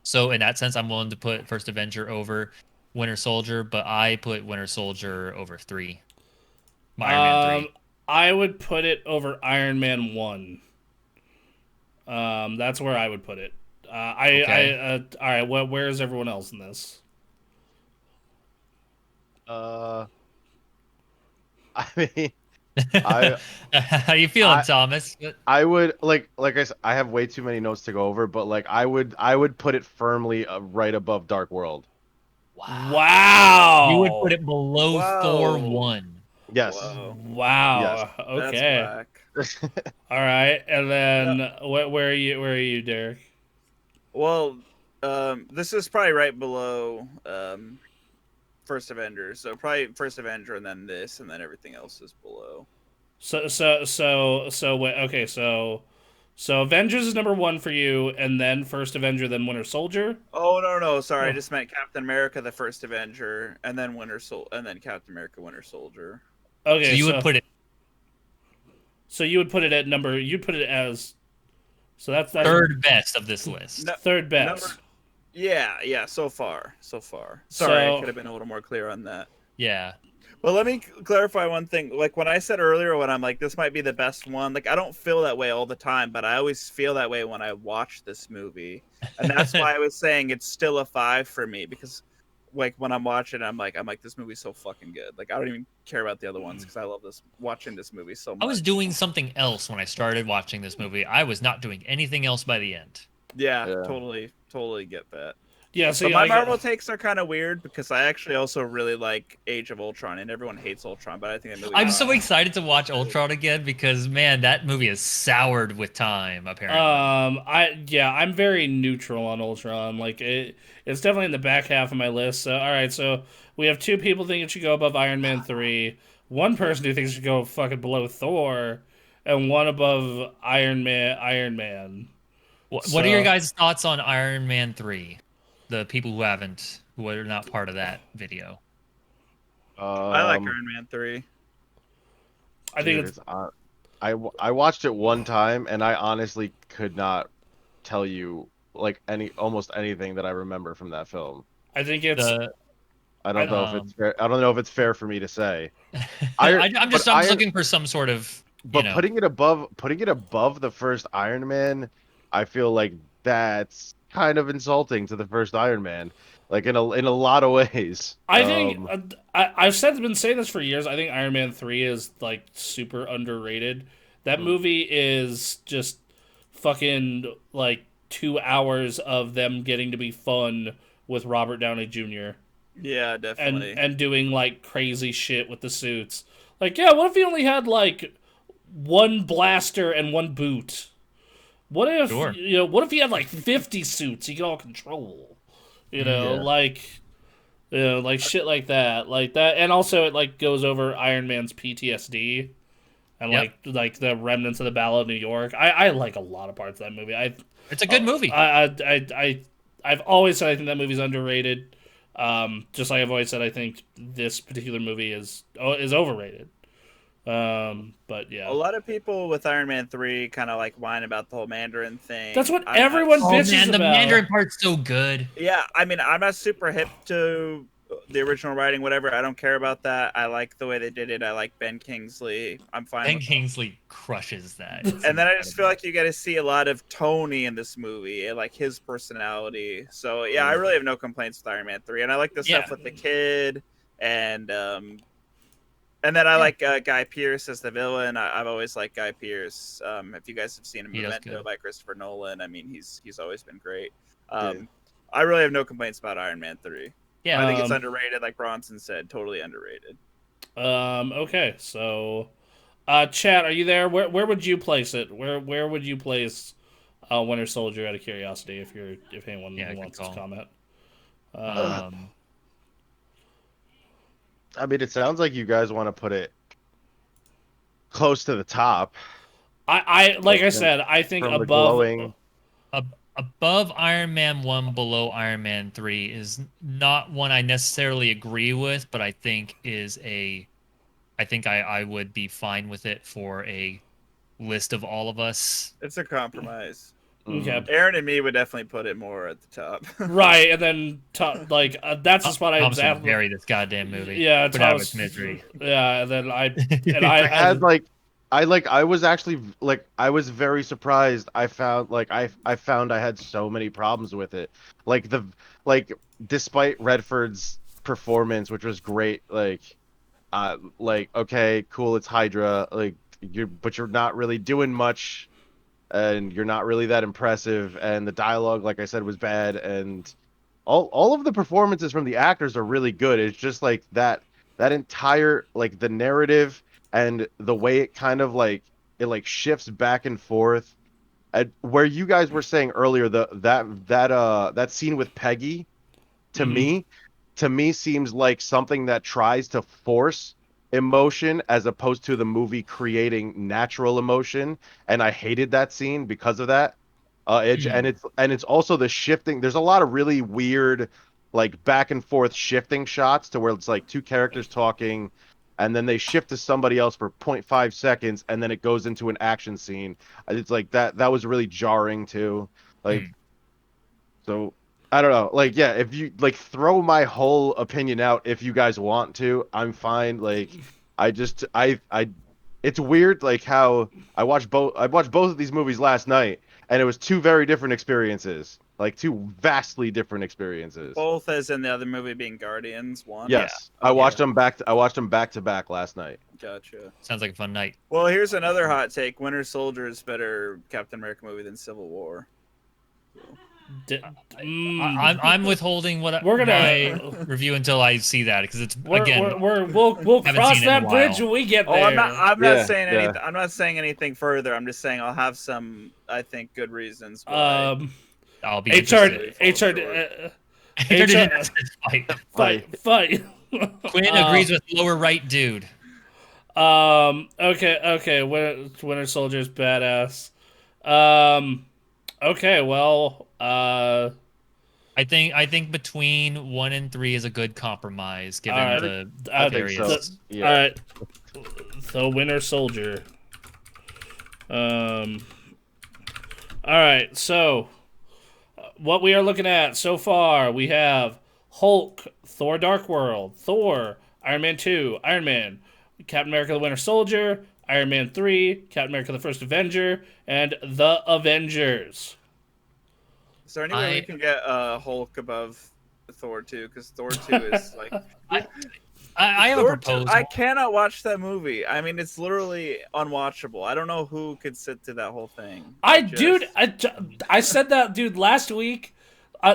So in that sense, I'm willing to put First Avenger over Winter Soldier, but I put Winter Soldier over 3. Iron Man 3. I would put it over Iron Man 1. That's where I would put it. All right. Where is everyone else in this? I mean, how you feeling, Thomas? I would like I said, I have way too many notes to go over, but like I would put it firmly right above Dark World. Wow. You would put it below Thor 1. Yes. Wow. Yes. Okay. All right, and then where are you, Derek? Well, this is probably right below First Avenger. So probably First Avenger, and then this, and then everything else is below. So Avengers is number 1 for you, and then First Avenger, then Winter Soldier. Oh no, sorry, I just meant Captain America, the First Avenger, and then and then Captain America, Winter Soldier. Okay, so you would put it. So you would put it at number. You'd put it as. So that's third best of this list. Third best. Yeah. So far. Sorry, I could have been a little more clear on that. Yeah. Well, let me clarify one thing. Like when I said earlier, when I'm like, this might be the best one. Like I don't feel that way all the time, but I always feel that way when I watch this movie, and that's why I was saying it's still a 5 for me, because. Like when I'm watching, I'm like, this movie's so fucking good. Like I don't even care about the other ones because I love watching this movie so much. I was doing something else when I started watching this movie. I was not doing anything else by the end. Yeah. Totally get that. Yeah, so but my Marvel takes are kind of weird because I actually also really like Age of Ultron, and everyone hates Ultron, but I think that movie. I'm so excited to watch Ultron again because man, that movie is soured with time. Apparently, I'm very neutral on Ultron. Like it's definitely in the back half of my list. So all right, so we have 2 people think it should go above Iron Man 3, 1 person who thinks it should go fucking below Thor, and 1 above Iron Man. What are your guys' thoughts on Iron Man 3? The people who are not part of that video. I like Iron Man 3. I think it's. I watched it one time, and I honestly could not tell you like almost anything that I remember from that film. I think it's. I don't know if it's fair. I don't know if it's fair for me to say. I'm just looking for some sort of. But putting it above the first Iron Man, I feel like that's kind of insulting to the first Iron Man, like in a lot of ways. I think I've been saying this for years. I think Iron Man 3 is like super underrated. That movie is just fucking like 2 hours of them getting to be fun with Robert Downey Jr. Yeah, definitely. And doing like crazy shit with the suits. Like, yeah, what if he only had like 1 blaster and 1 boot? What if what if he had like 50 suits he could all control? Like shit like that. And also it like goes over Iron Man's PTSD and like the remnants of the Battle of New York. I like a lot of parts of that movie. It's a good movie. I've always said I think that movie's underrated. Just like I've always said I think this particular movie is overrated. But yeah, A lot of people with Iron Man 3 kind of like whine about the whole Mandarin thing. that's what I'm not- everyone Oh bitches man, the about. Mandarin part's so good. Yeah, I mean, I'm not super hip to the original writing, whatever. I don't care about that. I like the way they did it. I like Ben Kingsley. I'm fine Ben with Kingsley crushes that. It's And then I just feel incredible. like you get to see a lot of Tony in this movie and like his personality. So yeah, I really have no complaints with Iron Man 3, and I like the stuff Yeah. with the kid, and then I like Guy Pearce as the villain. I've always liked Guy Pearce. If you guys have seen He does Memento good. by Christopher Nolan, I mean he's always been great. I really have no complaints about Iron Man 3. Yeah, I think it's Um, underrated, like Bronson said, totally underrated. Okay, so, Chad, are you there? Where would you place it? Where would you place Winter Soldier? Out of curiosity, if anyone Yeah, good wants call. to comment. um, I mean, it sounds like you guys want to put it close to the top. Like I said, I think From the above. glowing. above Iron Man 1, below Iron Man 3 is not one I necessarily agree with, but I think I would be fine with it for a list of all of us. It's a compromise. Okay. Aaron and me would definitely put it more at the top. Right, and then that's the spot I Thomas would exactly. bury this goddamn movie. Yeah, Put out Thomas. its misery. Yeah, and then I I had like I was actually like I was very surprised. I found like I found I had so many problems with it. Like like despite Redford's performance, which was great, like okay, cool, it's Hydra, like you're not really doing much, and you're not really that impressive, and the dialogue, like I said, was bad, and all of the performances from the actors are really good. It's just like that entire like the narrative and the way it kind of like it like shifts back and forth. Where you guys were saying earlier, that scene with Peggy, to Mhm. me to me seems like something that tries to force emotion as opposed to the movie creating natural emotion, and I hated that scene because of that. And it's also the shifting. There's a lot of really weird like back and forth shifting shots to where it's like two characters talking, and then they shift to somebody else for zero point 0.5 seconds, and then it goes into an action scene. It's like that was really jarring too. Like, Hmm. so I don't know. Like, yeah, if you like throw my whole opinion out if you guys want to, I'm fine. Like, I it's weird like how I watched both of these movies last night, and it was two very different experiences. Like two vastly different experiences. Both as in the other movie being Guardians 1. Yes. Yeah. I watched them back to back last night. Gotcha. Sounds like a fun night. Well, here's another hot take. Winter Soldier is better Captain America movie than Civil War. I'm withholding We're gonna- my review until I see that, because it's we'll haven't cross seen it in a that bridge while. when we get Oh, there. I'm not Yeah, saying yeah. anything. I'm not saying anything further. I'm just saying I'll have some, I think, good reasons why. I'll be HR interested. fight. Quinn agrees with lower right dude. Okay. Winter Soldier's badass. Okay. Well. I think between 1 and 3 is a good compromise, given Alright. the I think so. various. Yeah. All right. So Winter Soldier. All right. So what we are looking at so far, we have Hulk, Thor: Dark World, Thor, Iron Man 2, Iron Man, Captain America: The Winter Soldier, Iron Man 3, Captain America: The First Avenger, and The Avengers. Is there any way we can get Hulk above Thor 2? Because Thor 2 is like. I have a Thor 2, proposal. I cannot watch that movie. I mean, it's literally unwatchable. I don't know who could sit through that whole thing. I said that, dude, last week.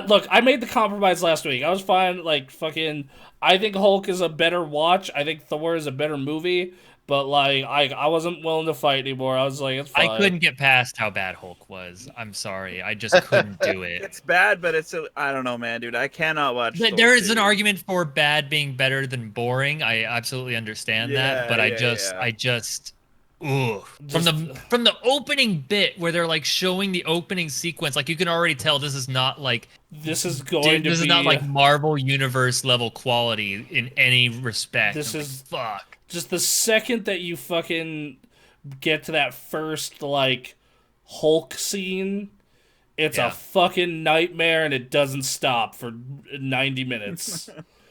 Look, I made the compromise last week. I was fine. Like, fucking, I think Hulk is a better watch. I think Thor is a better movie. But, like, I wasn't willing to fight anymore. I was like, it's fine. I couldn't get past how bad Hulk was. I'm sorry. I just couldn't do it. It's bad, but I don't know, man, dude. I cannot watch. Thor There is 2. an argument for bad being better than boring. I absolutely understand that, but I just ugh. From the opening bit where they're like showing the opening sequence, like you can already tell this is not like This is going to this be. is not like Marvel Universe level quality in any respect. This I'm is- like, fuck. just the second that you fucking get to that first like Hulk scene, it's a fucking nightmare, and it doesn't stop for 90 minutes.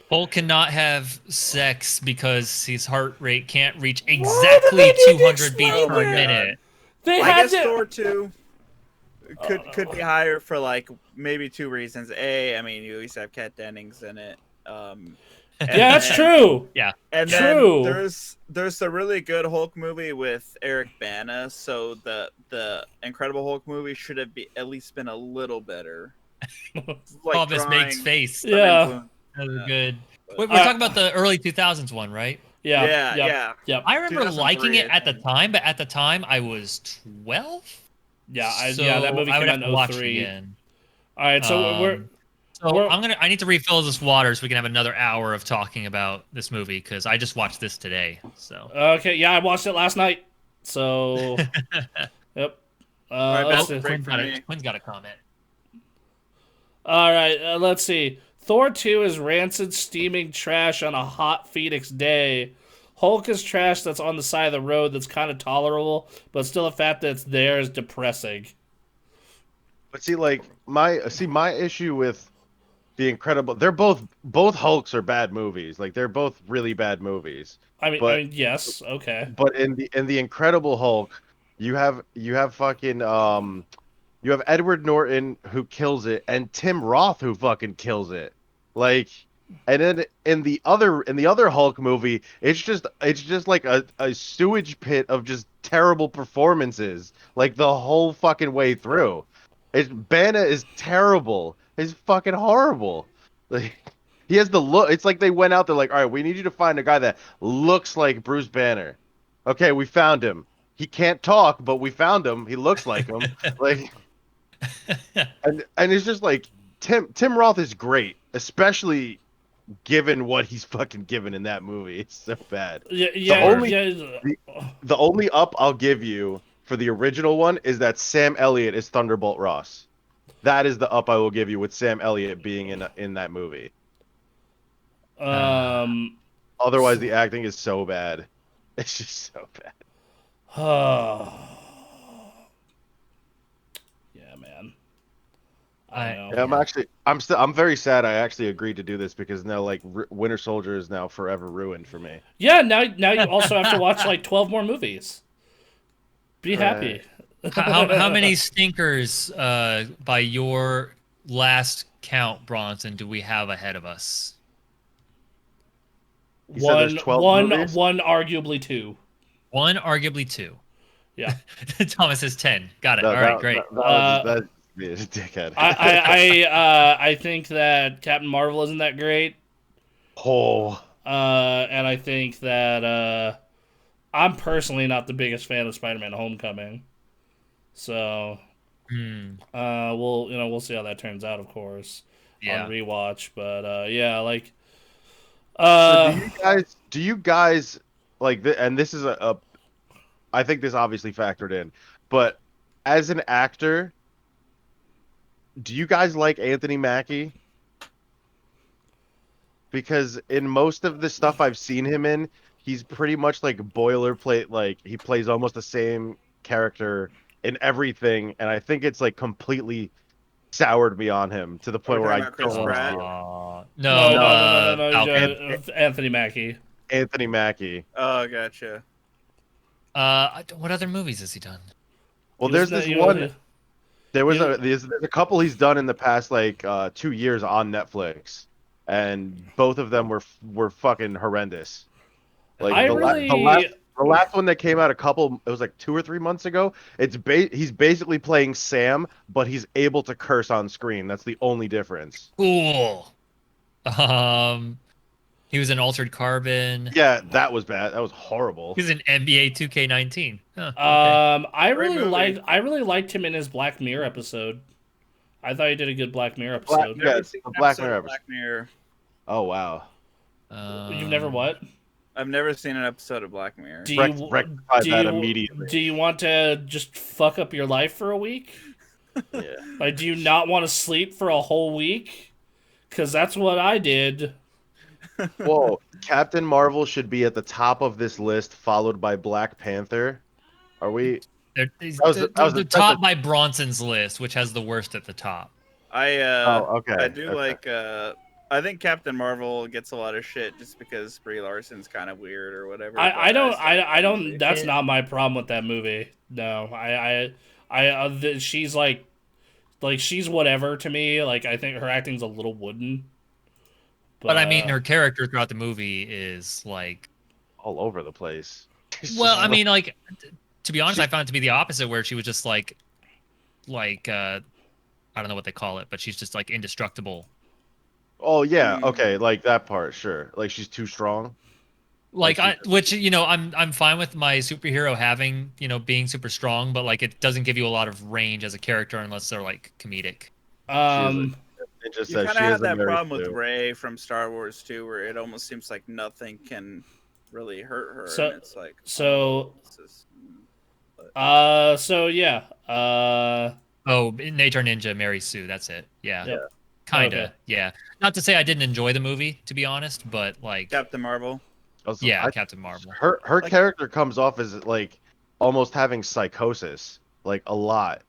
Hulk cannot have sex because his heart rate can't reach exactly 200 beats per minute. I guess Thor 2 could be higher for like maybe two reasons. A, I mean, you at least have Kat Dennings in it. Yeah, that's true. Yeah, and true. Then there's the really good Hulk movie with Eric Bana. So the Incredible Hulk movie should have at least been a little better. Like this makes face. Yeah, that was good. We're talking about the early 2000s one, right? Yeah. I remember liking it at the time, but at the time I was 12. Yeah, that movie came out in 03. Again. All right, so I need to refill this water so we can have another hour of talking about this movie because I just watched this today. So okay, yeah, I watched it last night. So yep. Quinn's got a comment. All right, let's see. Thor 2 is rancid, steaming trash on a hot Phoenix day. Hulk is trash that's on the side of the road that's kind of tolerable, but still the fact that it's there is depressing. But see, like my issue with the Incredible, they're both Hulks are bad movies. Like they're both really bad movies. I mean, yes, okay. But in the Incredible Hulk, you have fucking you have Edward Norton who kills it, and Tim Roth who fucking kills it. Like, and then in the other Hulk movie, it's just like a sewage pit of just terrible performances, like the whole fucking way through. Banner is terrible. He's fucking horrible. Like, he has the look. It's like they went out there like, all right, we need you to find a guy that looks like Bruce Banner. Okay, we found him. He can't talk, but we found him. He looks like him. Like. And it's just like Tim Roth is great, especially given what he's fucking given in that movie. It's so bad. The only up I'll give you for the original one is that Sam Elliott is Thunderbolt Ross. That is the up I will give you with Sam Elliott being in that movie. Otherwise, the acting is so bad. It's just so bad. I'm very sad I actually agreed to do this because now like Winter Soldier is now forever ruined for me. Yeah, now you also have to watch like 12 more movies. Be happy. How many stinkers by your last count, Bronson, do we have ahead of us? One, arguably two. One, arguably two. Yeah. Thomas says 10. Got it. All right, great. That's a dickhead. I think that Captain Marvel isn't that great. Oh. And I think that I'm personally not the biggest fan of Spider-Man: Homecoming. So we'll see how that turns out, of course. On rewatch, but yeah, like. So do you guys like? And this is I think this obviously factored in, but as an actor, do you guys like Anthony Mackie? Because in most of the stuff I've seen him in, he's pretty much like boilerplate. Like he plays almost the same character in everything, and I think it's like completely soured me on him to the point where I don't. No. Anthony Mackie. Anthony Mackie. Oh, gotcha. What other movies has he done? Well, there's this one. There's a couple he's done in the past like 2 years on Netflix, and both of them were fucking horrendous. Like the last one that came out it was like 2 or 3 months ago. He's basically playing Sam, but he's able to curse on screen. That's the only difference. Cool. He was in Altered Carbon. Yeah, that was bad. That was horrible. He was in NBA 2K19. Huh, okay. I really liked him in his Black Mirror episode. I thought he did a good Black Mirror episode. Black Mirror. Oh wow. You've never what? I've never seen an episode of Black Mirror. Rectify that immediately. Do you want to just fuck up your life for a week? Yeah. Like, do you not want to sleep for a whole week? Because that's what I did. Whoa, Captain Marvel should be at the top of this list, followed by Black Panther. Are we? They're top by Bronson's list, which has the worst at the top. Oh, okay. I do Okay. like I think Captain Marvel gets a lot of shit just because Brie Larson's kind of weird or whatever. I don't still like the don't. movie. That's not my problem with that movie. No, she's like she's whatever to me. Like I think her acting's a little wooden. But I mean, her character throughout the movie is like All over the place. well, I mean, like to be honest, I found it to be the opposite, where she was just like I don't know what they call it, but she's just like indestructible. Oh yeah, okay, like that part, sure. Like she's too strong. Which I'm fine with my superhero having being super strong, but like it doesn't give you a lot of range as a character unless they're like comedic. It just You says kind she of is have a that Mary problem with Sue. Rey from Star Wars too, where it almost seems like nothing can really hurt her. So- and it's like so yeah. Oh, Nature Ninja, Mary Sue, that's it. Yeah. Yep. Kinda. Okay. Yeah. Not to say I didn't enjoy the movie, to be honest, but like Captain Marvel. Also, yeah, Captain Marvel. Her character comes off as like almost having psychosis, like a lot,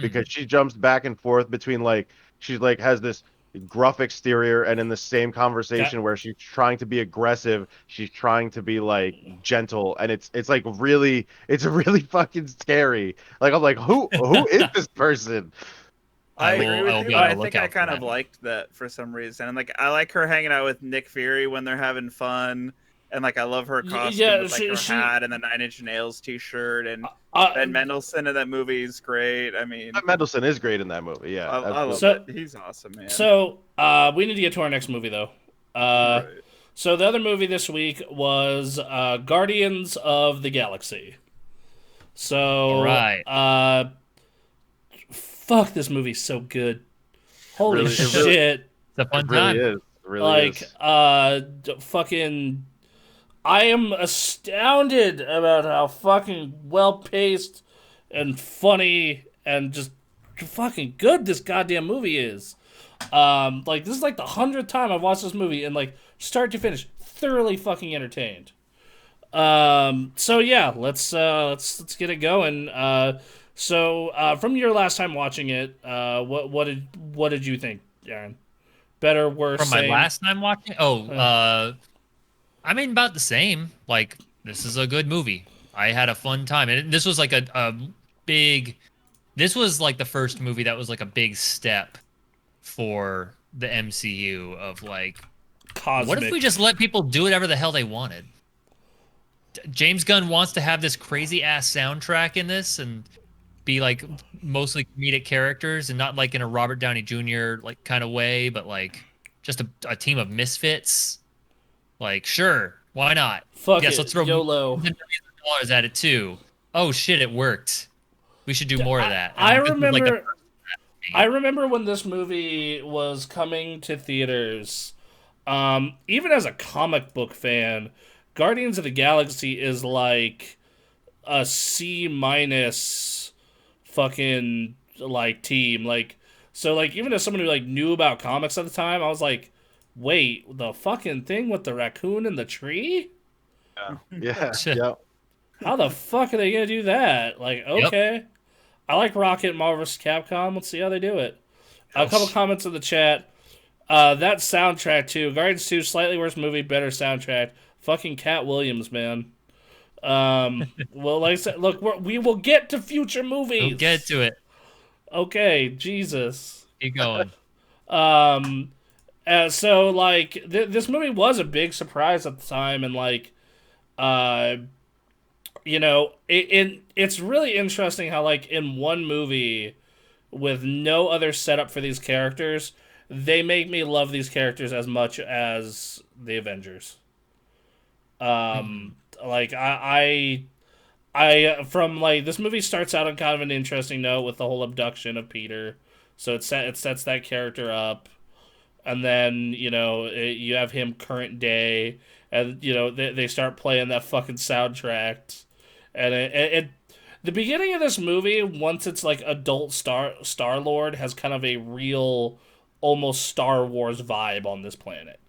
because she jumps back and forth between like she's like has this gruff exterior, and in the same conversation where she's trying to be aggressive, she's trying to be like gentle, and it's like really fucking scary. Like I'm like, who is this person? I will- agree I will with be you. on I the think I lookout for kind of that. liked that for some reason, and like I like her hanging out with Nick Fury when they're having fun, and like I love her costume Yeah, with like her she- hat and the Nine Inch Nails T-shirt, and Uh, Ben Mendelsohn in that movie is great. I mean, Matt Mendelsohn is great in that movie. Yeah, I love absolutely. it. He's awesome, man. So we need to get to our next movie though. Right. So the other movie this week was Guardians of the Galaxy. So All right. fuck, this movie's so good. Holy Really- it shit! really- It's a fun It really time. is. It really is. Fucking, I am astounded about how fucking well paced and funny and just fucking good this goddamn movie is. Like this is like the 100th time I've watched this movie, and like start to finish, thoroughly fucking entertained. So yeah, let's get it going. So from your last time watching it, what did you think, Aaron? Better, worse, From my same? last time watching? I mean about the same. Like this is a good movie. I had a fun time. And this was like a big this was like the first movie that was like a big step for the MCU of like Cosmic. what if we just let people do whatever the hell they wanted? James Gunn wants to have this crazy ass soundtrack in this and be like mostly comedic characters and not like in a Robert Downey Jr. like kind of way, but like just a team of misfits. Like, sure, why not? Fuck yes, it, let's throw YOLO. millions of dollars at it too. Oh shit, it worked. We should do more of that. I And this was, like, the remember. first- I remember when this movie was coming to theaters. Even as a comic book fan, Guardians of the Galaxy is like a C minus fucking like team. Like so like even as someone who like knew about comics at the time, I was like, wait, the fucking thing with the raccoon in the tree? Yeah. Yeah. How the fuck are they gonna do that? Like, okay. I like Rocket, Marvel vs. Capcom. Let's see how they do it. A couple comments in the chat. That soundtrack too. Guardians 2, slightly worse movie, better soundtrack. Fucking Cat Williams, man. Well, like I said, look, we will get to future movies. We'll get to it. Okay, Jesus. Keep going. So like this movie was a big surprise at the time, and like, you know, it's really interesting how like in one movie with no other setup for these characters, they make me love these characters as much as the Avengers. Like I from like this movie starts out on kind of an interesting note with the whole abduction of Peter, so it sets that character up, and then you know you have him current day, and you know they start playing that fucking soundtrack, and it the beginning of this movie, once it's like adult Star-Lord, has kind of a real almost Star Wars vibe on this planet.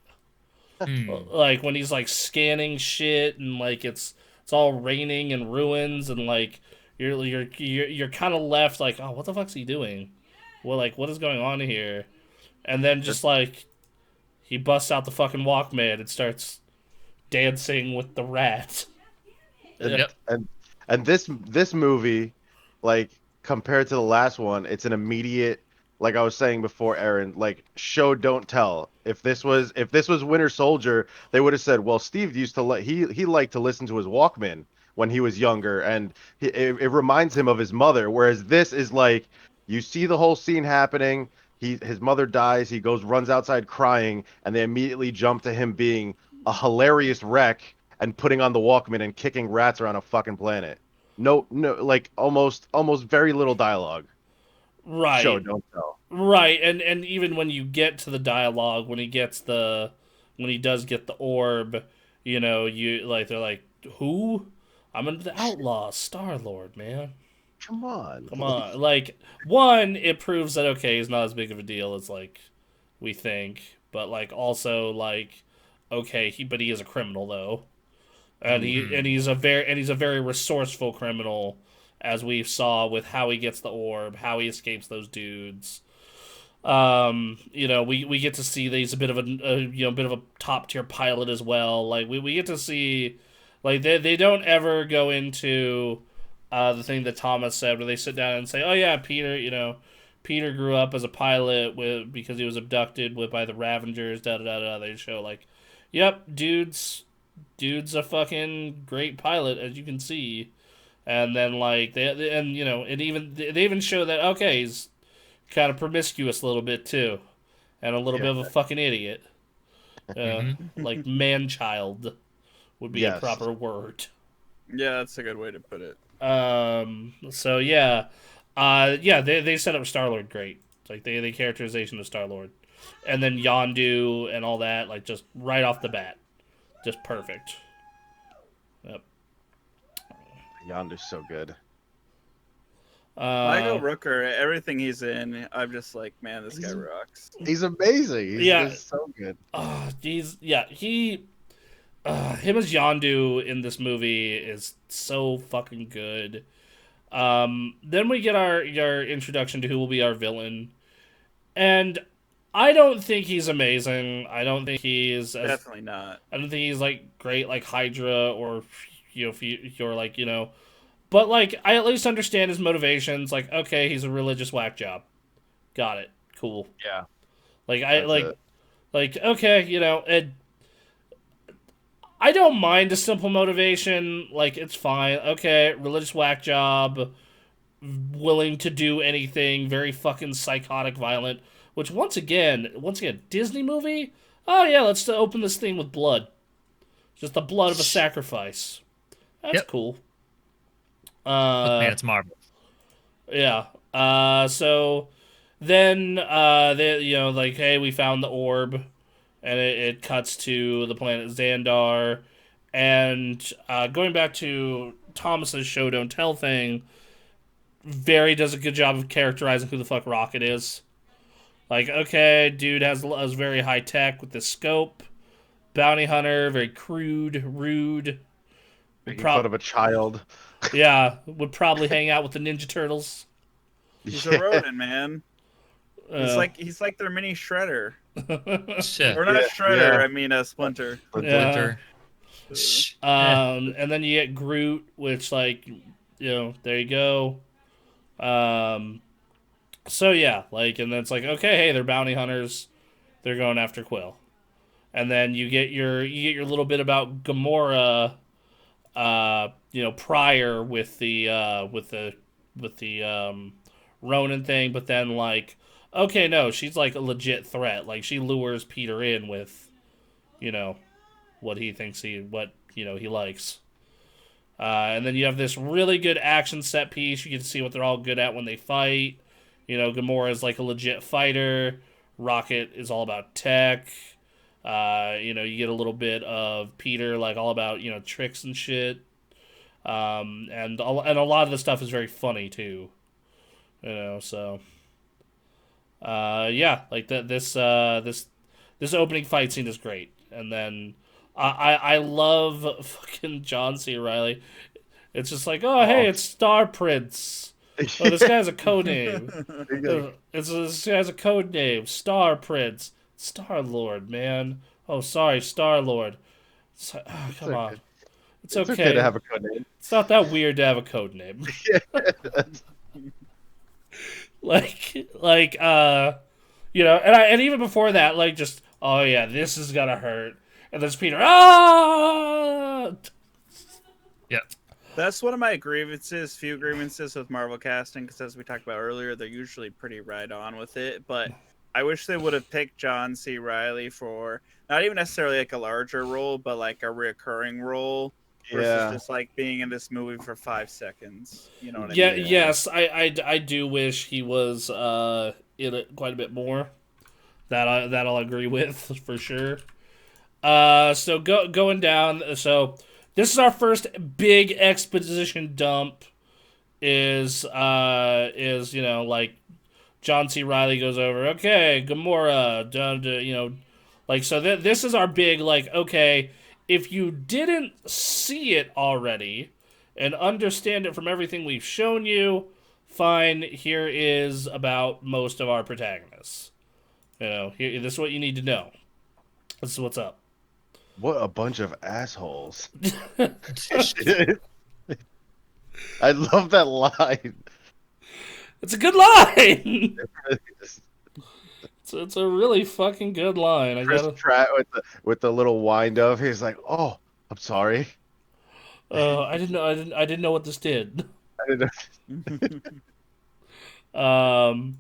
Like when he's like scanning shit and like it's all raining and ruins and like you're kind of left like, oh, what the fuck's he doing? Well, like what is going on here? And then just like he busts out the fucking Walkman and starts dancing with the rat. And Yep. and this movie, like compared to the last one, it's an immediate, like I was saying before, Aaron, like show don't tell. If this was Winter Soldier, they would have said, well, Steve used to he liked to listen to his Walkman when he was younger, and it reminds him of his mother. Whereas this is like you see the whole scene happening. His mother dies. He goes runs outside crying, and they immediately jump to him being a hilarious wreck and putting on the Walkman and kicking rats around a fucking planet. No, no, like almost very little dialogue. Show Right. don't tell. Right. And even when you get to the dialogue, when he does get the orb, you know, you like they're like, "Who? I'm the outlaw, Star-Lord, man. Come on. Come on." Like one, it proves that okay, he's not as big of a deal as like we think, but like also like okay, he is a criminal though. He's a very resourceful criminal, as we saw with how he gets the orb, how he escapes those dudes. You know, we get to see that he's a bit of bit of a top tier pilot as well. Like we get to see, like they don't ever go into the thing that Thomas said where they sit down and say, oh yeah, Peter, you know, Peter grew up as a pilot because he was abducted by the Ravengers. Da da da da. They show like, yep, dude's a fucking great pilot, as you can see. And then like and you know they even show that okay, he's kind of promiscuous a little bit too, and a little bit of a fucking idiot. Like man child would be a Yes. proper word. Yeah, that's a good way to put it. So yeah, they set up Star-Lord great. Like the characterization of Star-Lord, and then Yondu and all that, like just right off the bat, just perfect. Yep. Yondu's so good. Michael Rooker, everything he's in, I'm just like, man, this guy rocks. He's amazing. He's just so good. Him as Yondu in this movie is so fucking good. Then we get our introduction to who will be our villain, and I don't think he's amazing. I don't think he is Definitely not. I don't think he's like great like Hydra or you're like but like I at least understand his motivations. Like okay, he's a religious whack job. Got it. Cool. Yeah. Like That's it. okay, I don't mind a simple motivation. Like it's fine. Okay, religious whack job, willing to do anything, very fucking psychotic, violent. Which once again, Disney movie. Oh yeah, let's open this thing with blood. Just the blood of a sacrifice. That's cool. Man, it's Marvel. Yeah. So then they like, hey, we found the orb, and it cuts to the planet Xandar, and going back to Thomas's show don't tell thing, Very does a good job of characterizing who the fuck Rocket is. Like, okay, dude has very high tech with this scope, bounty hunter, very crude, rude. Making fun of a child. Yeah, would probably hang out with the Ninja Turtles. He's a rodent, man. He's like their mini Shredder. Shit. Or not Shredder, yeah. I mean Splinter. Splinter. And then you get Groot, which like, there you go. So yeah, like, and then it's like, okay, hey, they're bounty hunters, they're going after Quill, and then you get your little bit about Gamora, prior with the Ronin thing, but then like, okay, no, she's like a legit threat. Like she lures Peter in with, what he thinks he likes. And then you have this really good action set piece. You get to see what they're all good at when they fight. Gamora is like a legit fighter. Rocket is all about tech. You get a little bit of Peter, like all about tricks and shit. And a lot of the stuff is very funny too. So yeah, like this opening fight scene is great. And then I love fucking John C. Reilly. It's just like, oh, hey, it's Star Prince. Oh, this guy's a code name. This guy's a code name. Star Prince. Star Lord, man. Oh, sorry, Star Lord. Oh, come on. It's okay to have a code name. It's not that weird to have a code name. And even before that, like, just, oh yeah, this is gonna hurt. And there's Peter, Yeah. That's one of my few grievances with Marvel casting, because as we talked about earlier, they're usually pretty right on with it. But I wish they would have picked John C. Reilly for not even necessarily like a larger role, but like a reoccurring role versus just like being in this movie for 5 seconds. You know what I mean? Yes, I do wish he was in it quite a bit more. That I'll agree with for sure. So going down. So this is our first big exposition dump. Is like John C. Reilly goes over. Okay, Gamora down to like so. This is our big like. Okay, if you didn't see it already and understand it from everything we've shown you, fine. Here is about most of our protagonists. This is what you need to know. This is what's up. What a bunch of assholes. I love that line. It's a good line. It's a really fucking good line. I gotta... Pratt with the little wind up. He's like, "Oh, I'm sorry. I didn't know what this did." I didn't know.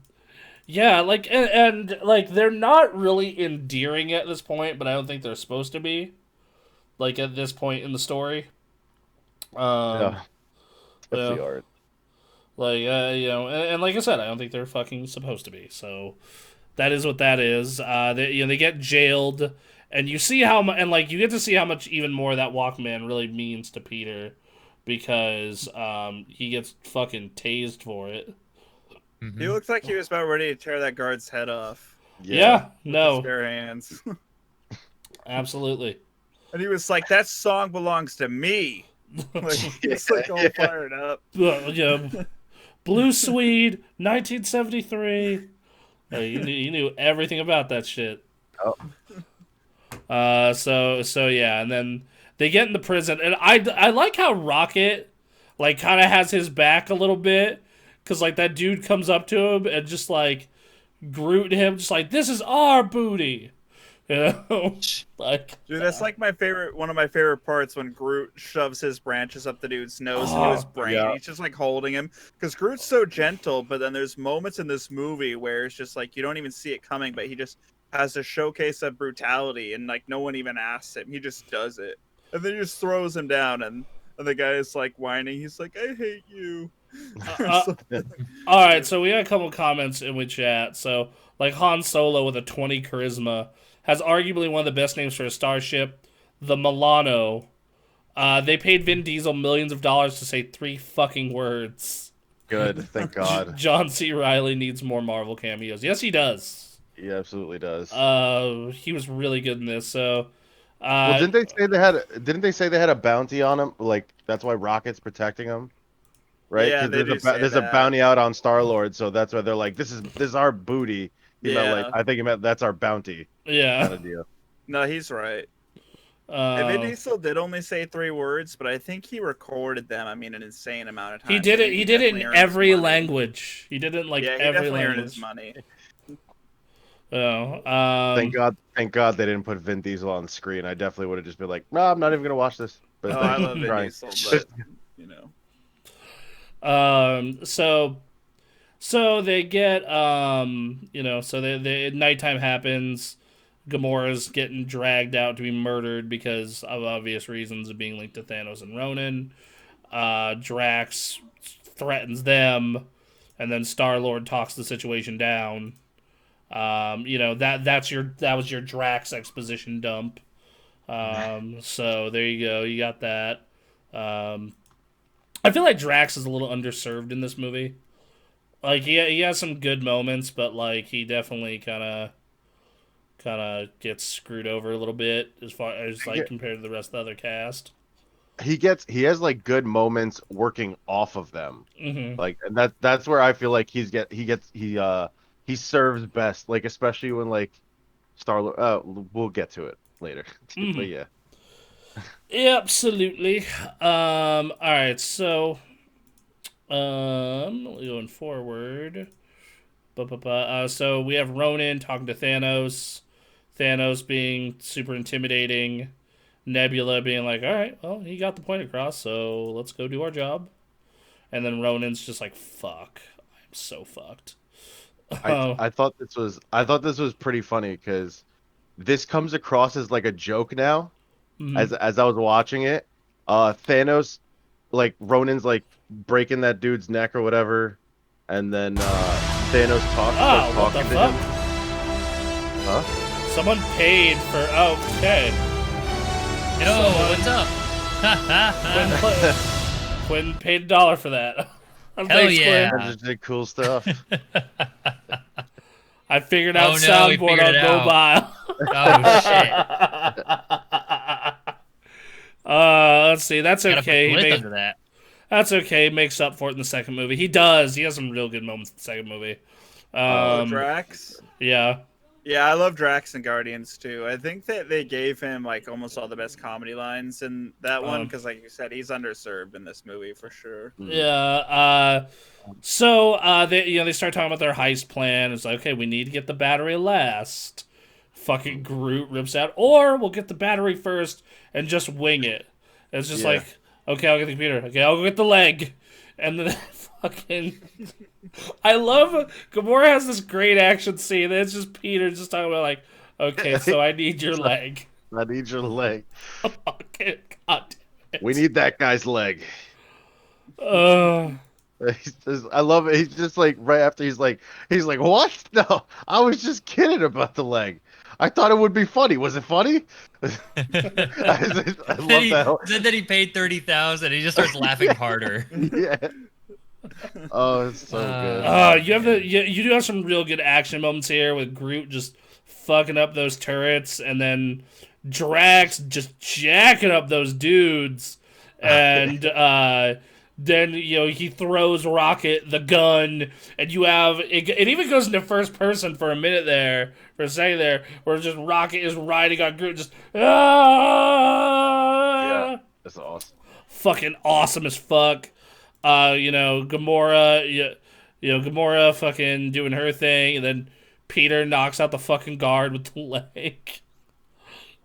Yeah, like and like they're not really endearing at this point, but I don't think they're supposed to be. Like at this point in the story. Yeah, that's the art. Like and like I said, I don't think they're fucking supposed to be. So that is what that is. They get jailed, and you see how much, and like you get to see how much even more that Walkman really means to Peter, because he gets fucking tased for it. Mm-hmm. He looked like he was about ready to tear that guard's head off. Yeah, no, with his bare hands. Absolutely. And he was like, "That song belongs to me." Like, he's like all fired up. Blue Swede, 1973. You knew everything about that shit. Oh. So yeah, and then they get in the prison, and I like how Rocket like kind of has his back a little bit, because like that dude comes up to him and just like Groot him, just like, "This is our booty." Like, dude, that's like one of my favorite parts, when Groot shoves his branches up the dude's nose into his brain. Yeah. He's just like holding him, because Groot's so gentle, but then there's moments in this movie where it's just like you don't even see it coming, but he just has a showcase of brutality, and like no one even asks him, he just does it, and then he just throws him down, and the guy is like whining. He's like, "I hate you." All right, so we got a couple comments in the chat. So like Han Solo with a 20 charisma has arguably one of the best names for a starship, the Milano. They paid Vin Diesel millions of dollars to say 3 fucking words. Good, thank God. John C. Reilly needs more Marvel cameos. Yes, he does. He absolutely does. He was really good in this. So, well, didn't they say they had a bounty on him? Like that's why Rocket's protecting him, right? Yeah, there's a bounty out on Star-Lord, so that's why they're like, this is our booty. I think he meant that's our bounty. Yeah. Kind of deal. No, he's right. Vin Diesel did only say 3 words, but I think he recorded them. I mean, an insane amount of time. He did it. He did it in every language. He did it in like every language. Earned his money. Oh, thank God they didn't put Vin Diesel on the screen. I definitely would have just been like, no, I'm not even gonna watch this. But I love Vin Diesel, but So they get, so they nighttime happens. Gamora's getting dragged out to be murdered because of obvious reasons of being linked to Thanos and Ronan. Drax threatens them, and then Star-Lord talks the situation down. That was your Drax exposition dump. So there you go. You got that. I feel like Drax is a little underserved in this movie. Like, he has some good moments, but, like, he definitely kind of, kind of gets screwed over a little bit as far as like Yeah. compared to the rest of the other cast. He has like good moments working off of them. Mm-hmm. Like, and that's where I feel like he serves best, like especially when like Star we'll get to it later. But yeah. Absolutely. All right. So, going forward. So we have Ronan talking to Thanos. Thanos being super intimidating. Nebula being like, "All right, well, he got the point across, so let's go do our job." And then Ronan's just like, "Fuck, I'm so fucked." Oh. I thought this was pretty funny because this comes across as like a joke now. Mhm. As I was watching it, Thanos, like Ronan's like breaking that dude's neck or whatever, and then Thanos starts Oh, what the talking to fuck? him. Huh? Someone paid for. Oh, okay. Yo, what's up? Quinn paid $1 for that. Hell Thanks, yeah. Quinn. That just did cool stuff. I figured out Oh, no, we soundboard figured on it out. mobile. Oh shit! Let's see. That's Gotta okay. put Blith under that. That's okay. He makes up for it in the second movie. He does. He has some real good moments in the second movie. Drax. Yeah. Yeah, I love Drax and Guardians too. I think that they gave him like almost all the best comedy lines in that one because, like you said, he's underserved in this movie for sure. Yeah. They start talking about their heist plan. It's like, okay, we need to get the battery last. Fucking Groot rips out, or we'll get the battery first and just wing it. It's just like, okay, I'll get the computer. Okay, I'll go get the leg, and then fucking. I love Gamora has this great action scene. It's just Peter just talking about like, okay, so I need your leg. I need your leg. Okay, God damn it. We need that guy's leg. Uh, I love it. He's just like right after he's like what? No, I was just kidding about the leg. I thought it would be funny. Was it funny? I love that. Then he paid 30,000. He just starts laughing harder. Yeah. Oh, it's so good. you do have some real good action moments here with Groot just fucking up those turrets, and then Drax just jacking up those dudes, and then he throws Rocket the gun, and you have it even goes into first person for a minute there, for a second there, where just Rocket is riding on Groot, just Yeah, that's awesome. fucking awesome as fuck. Gamora, Gamora fucking doing her thing, and then Peter knocks out the fucking guard with the leg.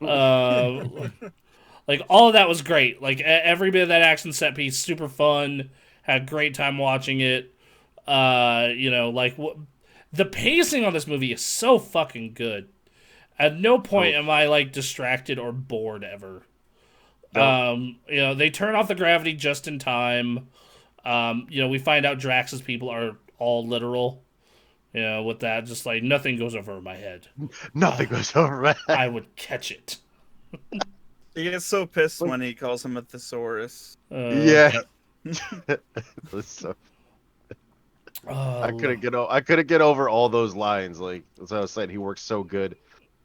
Like, all of that was great. Like, every bit of that action set piece, super fun. Had a great time watching it. The pacing on this movie is so fucking good. At no point am I, like, distracted or bored ever. No. They turn off the gravity just in time. We find out Drax's people are all literal. With that, just like nothing goes over my head. Nothing goes over my head. I would catch it. He gets so pissed when he calls him a thesaurus. Yeah. That's so... Oh, I couldn't get over all those lines. Like as I was saying, he works so good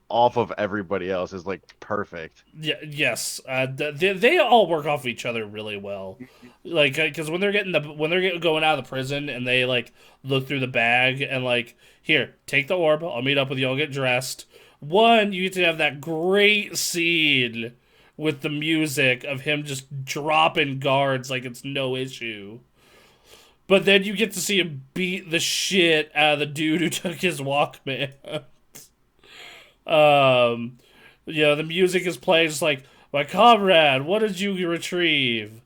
off of everybody else. Is like perfect. yeah, yes. They all work off of each other really well. Like, because when they're going out of the prison and they like look through the bag and like, here, take the orb. I'll meet up with you. I'll get dressed. One, you get to have that great scene with the music of him just dropping guards like it's no issue. But then you get to see him beat the shit out of the dude who took his Walkman. The music is playing just like, my comrade, what did you retrieve?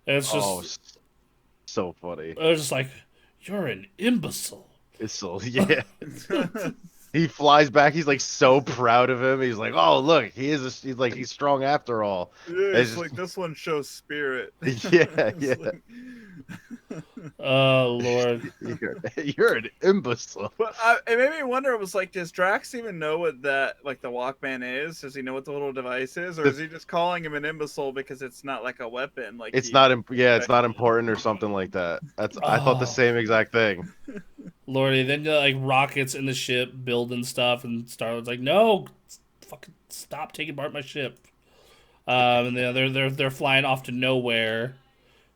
And it's just so funny. It was just like, you're an imbecile. It's so yeah. He flies back. He's like so proud of him. He's like, oh look, he's strong after all. Yeah, it's like this one shows spirit. Yeah, yeah. Oh Lord, you're an imbecile. But it made me wonder. It was like, does Drax even know what that like the Walkman is? Does he know what the little device is, or is he just calling him an imbecile because it's not like a weapon? Like it's not important or something like that. I thought the same exact thing. Lordy. Then like Rocket's in the ship building stuff, and Star-Lord's like, no, fucking stop taking apart my ship. And they're flying off to nowhere.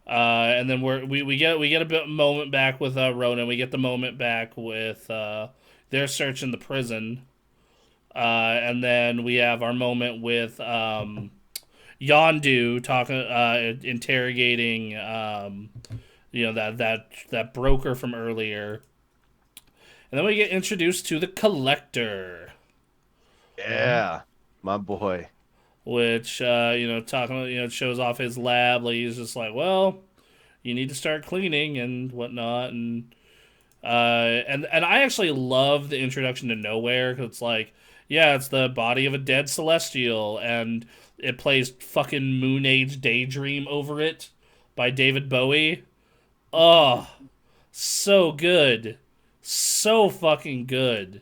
And then we get a bit moment back with Ronan. We get the moment back with they're searching the prison. And then we have our moment with Yondu talking, interrogating, that broker from earlier. And then we get introduced to the Collector. Yeah, my boy. Which shows off his lab. Like he's just like, well, you need to start cleaning and whatnot, and I actually love the introduction to Nowhere, because it's like, yeah, it's the body of a dead celestial, and it plays fucking Moon Age Daydream over it by David Bowie. Oh, so good, so fucking good.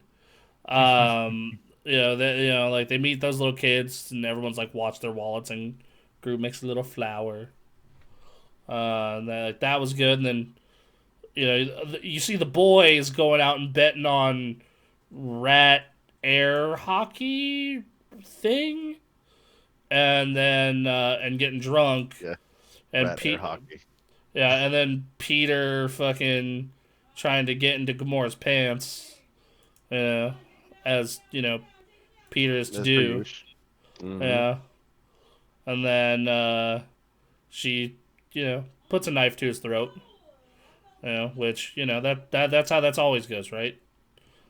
Like they meet those little kids, and everyone's like, watch their wallets, and Groot makes a little flower. That was good, and then you see the boys going out and betting on rat air hockey thing, and then and getting drunk. Yeah, and rat air hockey. Yeah, and then Peter fucking trying to get into Gamora's pants. As Peter is to do. Mm-hmm. Yeah. And then she, puts a knife to his throat. Which, that's how that's always goes, right?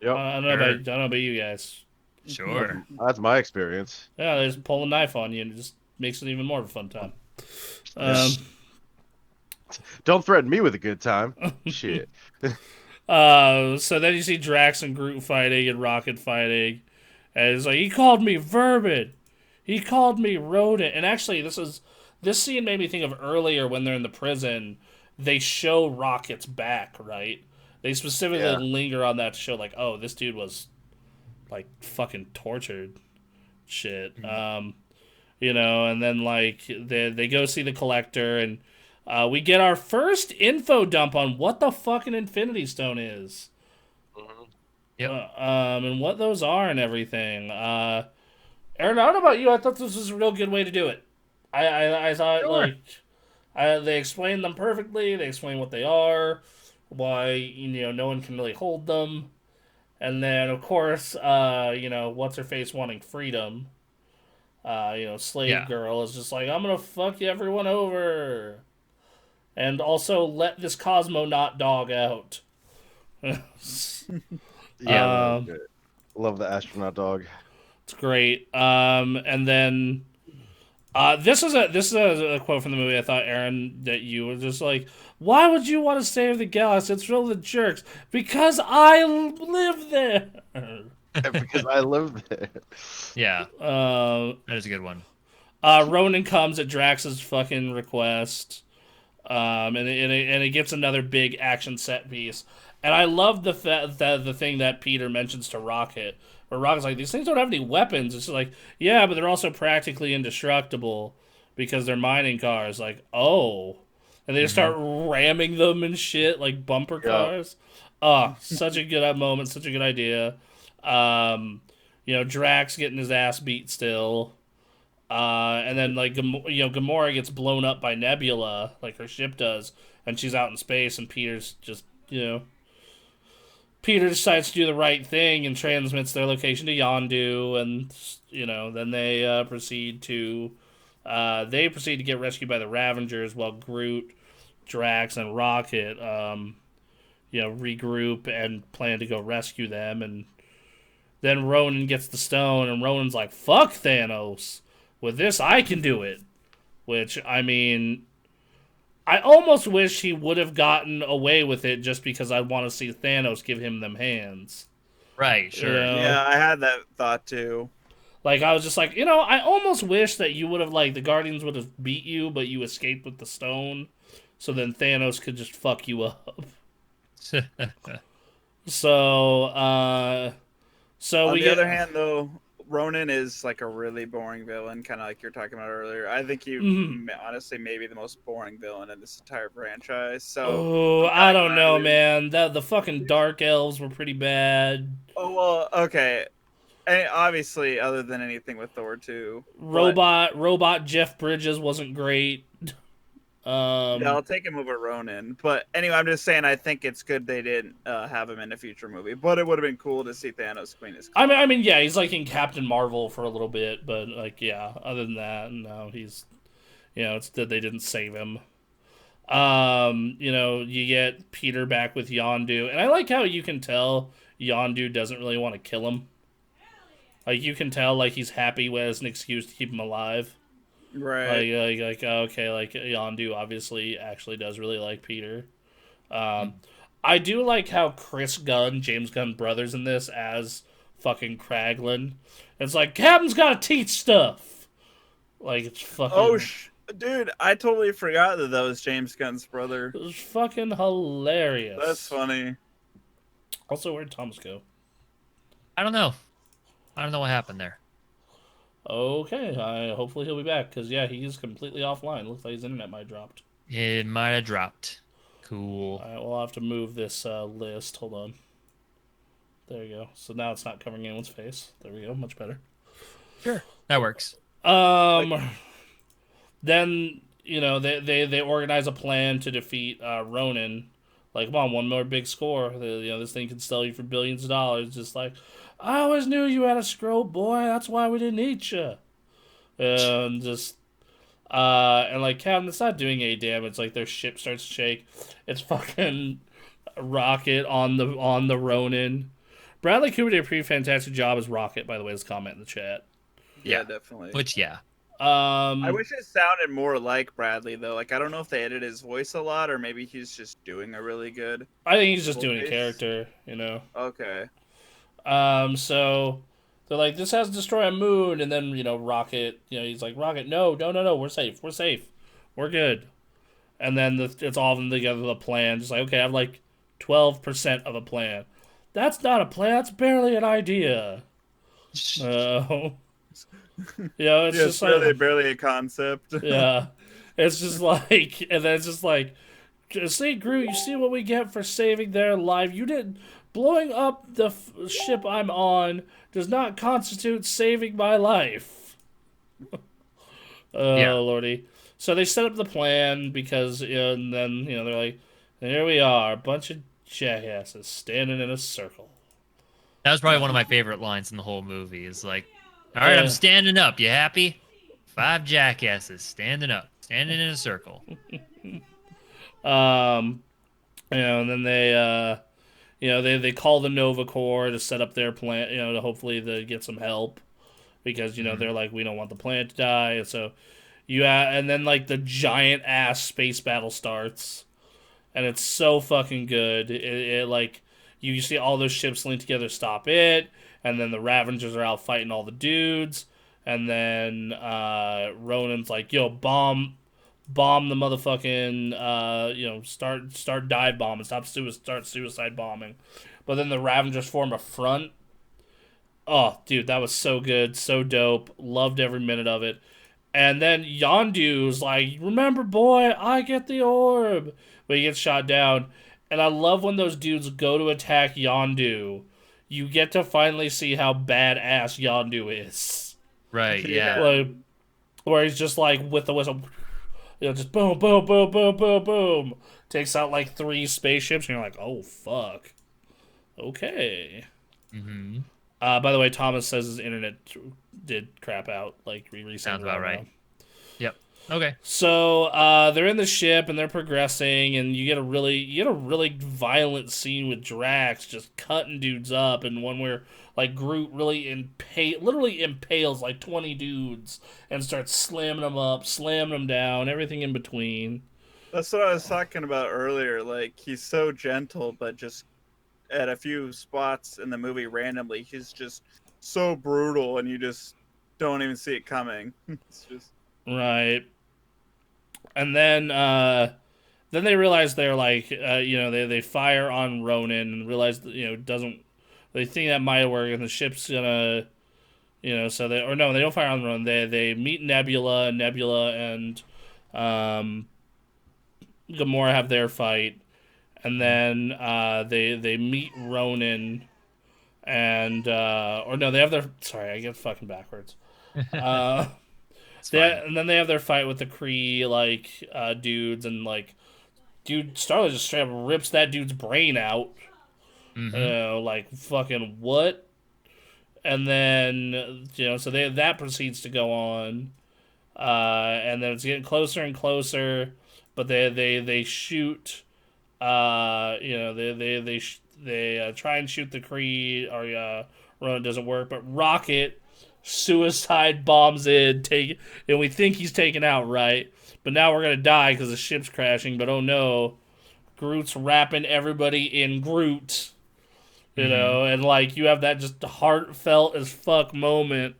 Yep. I don't know about you guys. Sure. That's my experience. Yeah, they just pull a knife on you, and it just makes it even more of a fun time. Don't threaten me with a good time. Shit. So then you see Drax and Groot fighting and Rocket fighting, and it's like, he called me vermin, he called me rodent. And actually, this scene made me think of earlier when they're in the prison. They show Rocket's back, right? They specifically linger on that to show, like, oh, this dude was like fucking tortured, shit. And then like they go see the Collector, and we get our first info dump on what the fucking Infinity Stone is. Mm-hmm. Yep. And what those are and everything. Aaron, I don't know about you. I thought this was a real good way to do it. I thought, sure. they explained them perfectly. They explain what they are, why, no one can really hold them. And then, of course, what's-her-face wanting freedom. Slave Girl is just like, I'm gonna fuck everyone over. And also let this Cosmonaut dog out. Yeah, love the astronaut dog. It's great. And then this is a quote from the movie. I thought, Aaron, that you were just like, why would you want to save the galaxy? It's filled with jerks. Because I live there. Because I live there. Yeah. That is a good one. Ronan comes at Drax's fucking request. And it gets another big action set piece. And I love the thing that Peter mentions to Rocket, where Rocket's like, these things don't have any weapons. It's like, yeah, but they're also practically indestructible because they're mining cars. Like, oh. And they just start ramming them and shit, like bumper cars. Oh, such a good moment, such a good idea. Drax getting his ass beat still. And then, like, Gamora gets blown up by Nebula, like her ship does, and she's out in space, and Peter's just, Peter decides to do the right thing and transmits their location to Yondu, and, then they proceed to get rescued by the Ravengers, while Groot, Drax, and Rocket, regroup and plan to go rescue them, and then Ronan gets the stone, and Ronan's like, fuck Thanos. With this, I can do it. Which, I mean, I almost wish he would have gotten away with it just because I want to see Thanos give him them hands. Right, sure. Yeah, I had that thought too. Like, I was just like, I almost wish that you would have, like, the Guardians would have beat you, but you escaped with the stone, so then Thanos could just fuck you up. So On the other hand, though, Ronan is like a really boring villain, kind of like you're talking about earlier. I think honestly maybe the most boring villain in this entire franchise. So Oh, I'm I kind of don't glad know, we. man. The fucking dark elves were pretty bad. Oh well, okay. And obviously, other than anything with Thor 2, but Robot Jeff Bridges wasn't great. yeah, I'll take him over Ronan. But anyway, I'm just saying I think it's good they didn't have him in a future movie. But it would have been cool to see Thanos clean his I clock. mean, yeah, he's like in Captain Marvel for a little bit, but like, yeah. Other than that, no, he's, it's that they didn't save him. You get Peter back with Yondu, and I like how you can tell Yondu doesn't really want to kill him. Like you can tell, like he's happy as an excuse to keep him alive. Right. Okay, like Yondu obviously actually does really like Peter. I do like how Chris Gunn, James Gunn brothers in this as fucking Kraglin. It's like Captain's got to teach stuff. Like it's fucking. Oh, dude, I totally forgot that was James Gunn's brother. It was fucking hilarious. That's funny. Also, where'd Thomas go? I don't know. I don't know what happened there. Okay, hopefully he'll be back, because, yeah, he's completely offline. Looks like his internet might have dropped. It might have dropped. Cool. Alright, we'll have to move this list. Hold on. There you go. So now it's not covering anyone's face. There we go. Much better. Sure. That works. Then, they organize a plan to defeat Ronan. Like, come on, one more big score. This thing can sell you for billions of dollars. Just like, I always knew you had a scroll, boy. That's why we didn't eat you. And like, Captain, it's not doing any damage. Like, their ship starts to shake. It's fucking Rocket on the Ronin. Bradley Cooper did a pretty fantastic job as Rocket, by the way, as comment in the chat. Yeah, definitely. Which, yeah. I wish it sounded more like Bradley, though. Like, I don't know if they edited his voice a lot, or maybe he's just doing a really good I think he's just voice. doing a character, Okay. So they're like, this has to destroy a moon, and then, Rocket, he's like, Rocket, no, we're safe, we're good. And then it's all of them together, the plan, just like, okay, I have like 12% of a plan. That's not a plan, that's barely an idea. It's just like barely a concept. Yeah. It's just like, and then it's just like, see, Groot, you see what we get for saving their life? You didn't, blowing up the ship I'm on does not constitute saving my life. Lordy. So they set up the plan because, and then, they're like, here we are, a bunch of jackasses standing in a circle. That was probably one of my favorite lines in the whole movie. Is like, all right, I'm standing up. You happy? 5 jackasses standing up, standing in a circle. And then they call the Nova Corps to set up their plan, to hopefully they get some help because, they're like, we don't want the planet to die. And so and then like the giant ass space battle starts and it's so fucking good. It like, you see all those ships linked together, stop it. And then the Ravengers are out fighting all the dudes. And then Ronan's like, yo, bomb the motherfucking, start dive bombing. Start suicide bombing. But then the Ravengers form a front. Oh, dude, that was so good. So dope. Loved every minute of it. And then Yondu's like, remember, boy, I get the orb. But he gets shot down. And I love when those dudes go to attack Yondu. You get to finally see how badass Yondu is. Right, yeah. Like, where he's just like, with the whistle, just boom, boom, boom, boom, boom, boom. Takes out like 3 spaceships, and you're like, oh, fuck. Okay. Mm-hmm. By the way, Thomas says his internet did crap out, like, recently. Sounds about right. Yep. Okay. So they're in the ship and they're progressing, and you get a really violent scene with Drax just cutting dudes up, and one where like Groot really literally impales like 20 dudes and starts slamming them up, slamming them down, everything in between. That's what I was talking about earlier. Like, he's so gentle, but just at a few spots in the movie randomly, he's just so brutal, and you just don't even see it coming. It's just right. And then they realize they're like, they fire on Ronan and realize that, doesn't, they think that might work, and the ship's gonna, So they don't fight on their own. They meet Nebula, and Gamora have their fight, and then they meet Ronan, and they have their I get fucking backwards. And then they have their fight with the Kree dudes, and Starlet just straight up rips that dude's brain out. Fucking what? And then so that proceeds to go on, and then it's getting closer and closer, but they shoot, they try and shoot the Kree, or Ronan doesn't work, but Rocket suicide bombs in, and we think he's taken out, right? But now we're gonna die because the ship's crashing. But oh no, Groot's wrapping everybody in Groot. And you have that just heartfelt as fuck moment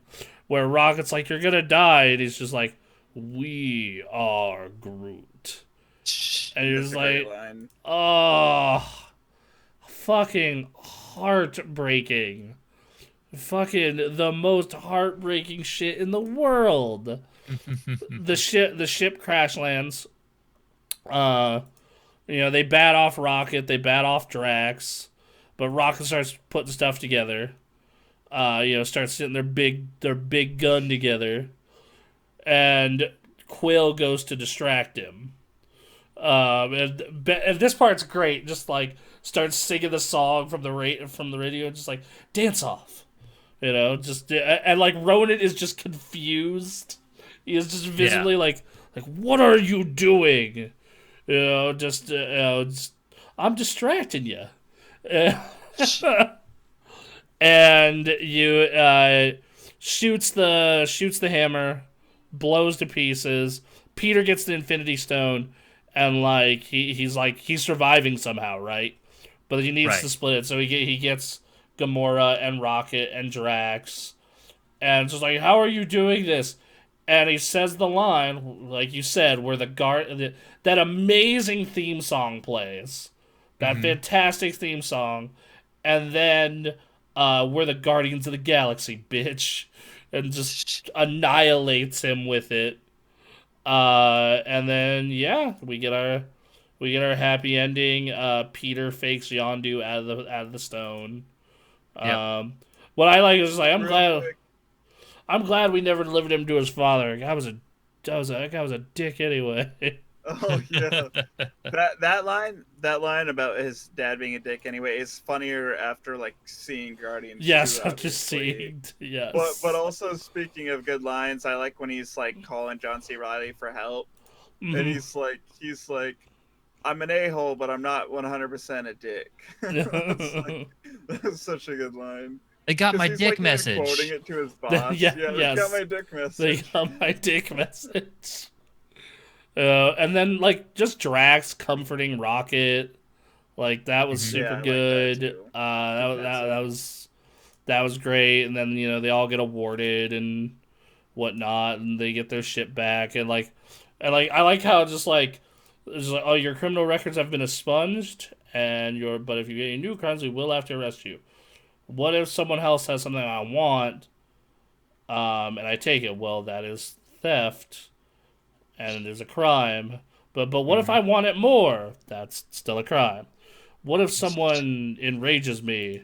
where Rocket's like, "You're gonna die," and he's just like, "We are Groot," and you're just like, "Oh, fucking heartbreaking." Fucking the most heartbreaking shit in the world. The ship crash lands. They bat off Rocket, they bat off Drax, but Rocket starts putting stuff together. Starts sitting their big gun together, and Quill goes to distract him. And this part's great. Just starts singing the song from the radio, just dance off. And Ronan is just confused. He is just visibly what are you doing? I'm distracting you. And you shoots the hammer, blows to pieces. Peter gets the Infinity Stone, and he's surviving somehow, right? But he needs to split it, so he gets Gamora and Rocket and Drax, and it's just how are you doing this? And he says the line, like you said, where that amazing theme song plays, that fantastic theme song, and then we're the Guardians of the Galaxy, bitch, and just annihilates him with it. And then we get our happy ending. Peter fakes Yondu out of the stone. Yep. What I like is I'm glad we never delivered him to his father. That guy was a dick anyway. Oh yeah, that line about his dad being a dick anyway is funnier after seeing Guardians. Yes, after seeing yes. But also speaking of good lines, I like when he's calling John C. Reilly for help, and he's like, I'm an a-hole, but I'm not 100% a dick. That's such a good line. They got my dick message. Quoting it to his boss. Yes. They got my dick message. They got my dick message. And then just Drax comforting Rocket, that was super good. That was great. And then they all get awarded and whatnot, and they get their shit back, and I like how it's oh, your criminal records have been expunged, but if you get any new crimes, we will have to arrest you. What if someone else has something I want, and I take it? Well, that is theft, and it is a crime. But what if I want it more? That's still a crime. What if someone enrages me,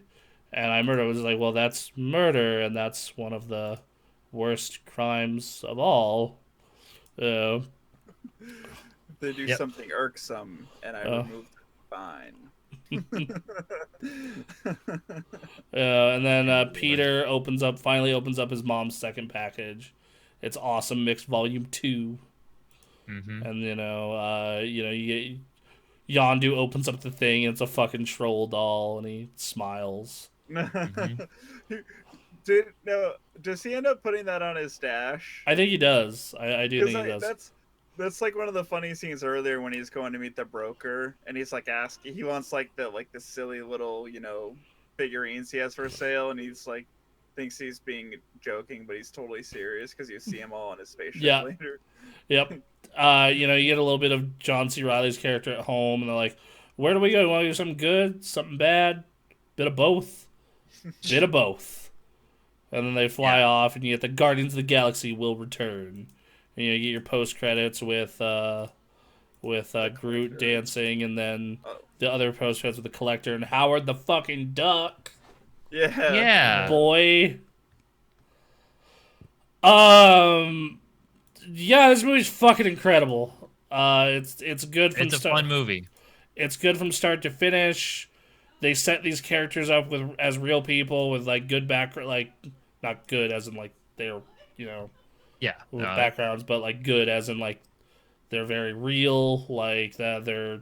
and I murder? It was well, that's murder, and that's one of the worst crimes of all. They do something irksome, and I remove the fine. And then Peter finally opens up his mom's second package. It's Awesome Mix Volume 2. And you get Yondu opens up the thing, and it's a fucking troll doll, and he smiles. Does he end up putting that on his dash? I think he does. I do think he does. That's one of the funny scenes earlier when he's going to meet the broker, and he's asking, he wants the silly little figurines he has for sale, and he's thinks he's being joking, but he's totally serious because you see him all on his spaceship later. Yep. You get a little bit of John C. Reilly's character at home, and they're like, "Where do we go? You want to do something good, something bad, bit of both, bit of both." and then they fly off, and you get the Guardians of the Galaxy will return, and you get your post credits with Groot dancing, and then the other post credits with the Collector and Howard the fucking Duck. Yeah. Boy. Yeah, this movie's fucking incredible. It's good from It's a fun movie. It's good from start to finish. They set these characters up as real people with like good background, like not good as in like they're with backgrounds, but like good as in like they're very real, like that they're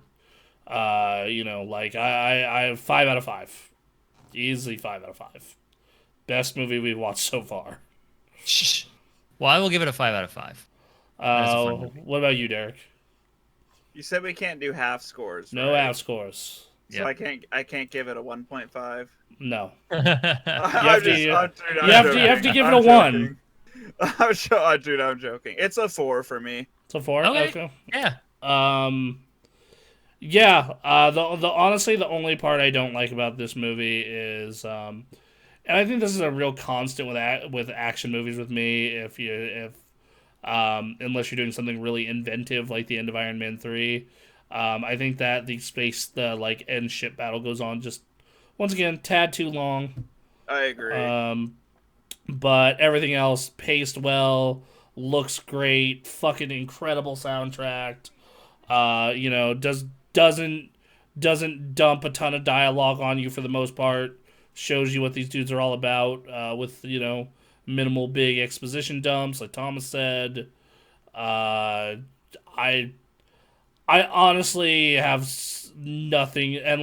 like I have 5 out of 5, easily 5 out of 5. Best movie we've watched so far. Well, I will give it a 5 out of 5. What about you, Derek? You said we can't do half scores. No right? half scores. So I can't give it a 1.5. No. You have to give it a 1. Dude, I'm joking. It's a 4 for me. It's a 4. Okay. Yeah. Yeah. The honestly, the only part I don't like about this movie is, and I think this is a real constant with action movies with me. Unless you're doing something really inventive like the end of Iron Man 3, I think that the end ship battle goes on just once again tad too long. I agree. But everything else paced well, looks great, fucking incredible soundtrack. Doesn't dump a ton of dialogue on you for the most part. Shows you what these dudes are all about, with minimal big exposition dumps, like Thomas said. I honestly have nothing, and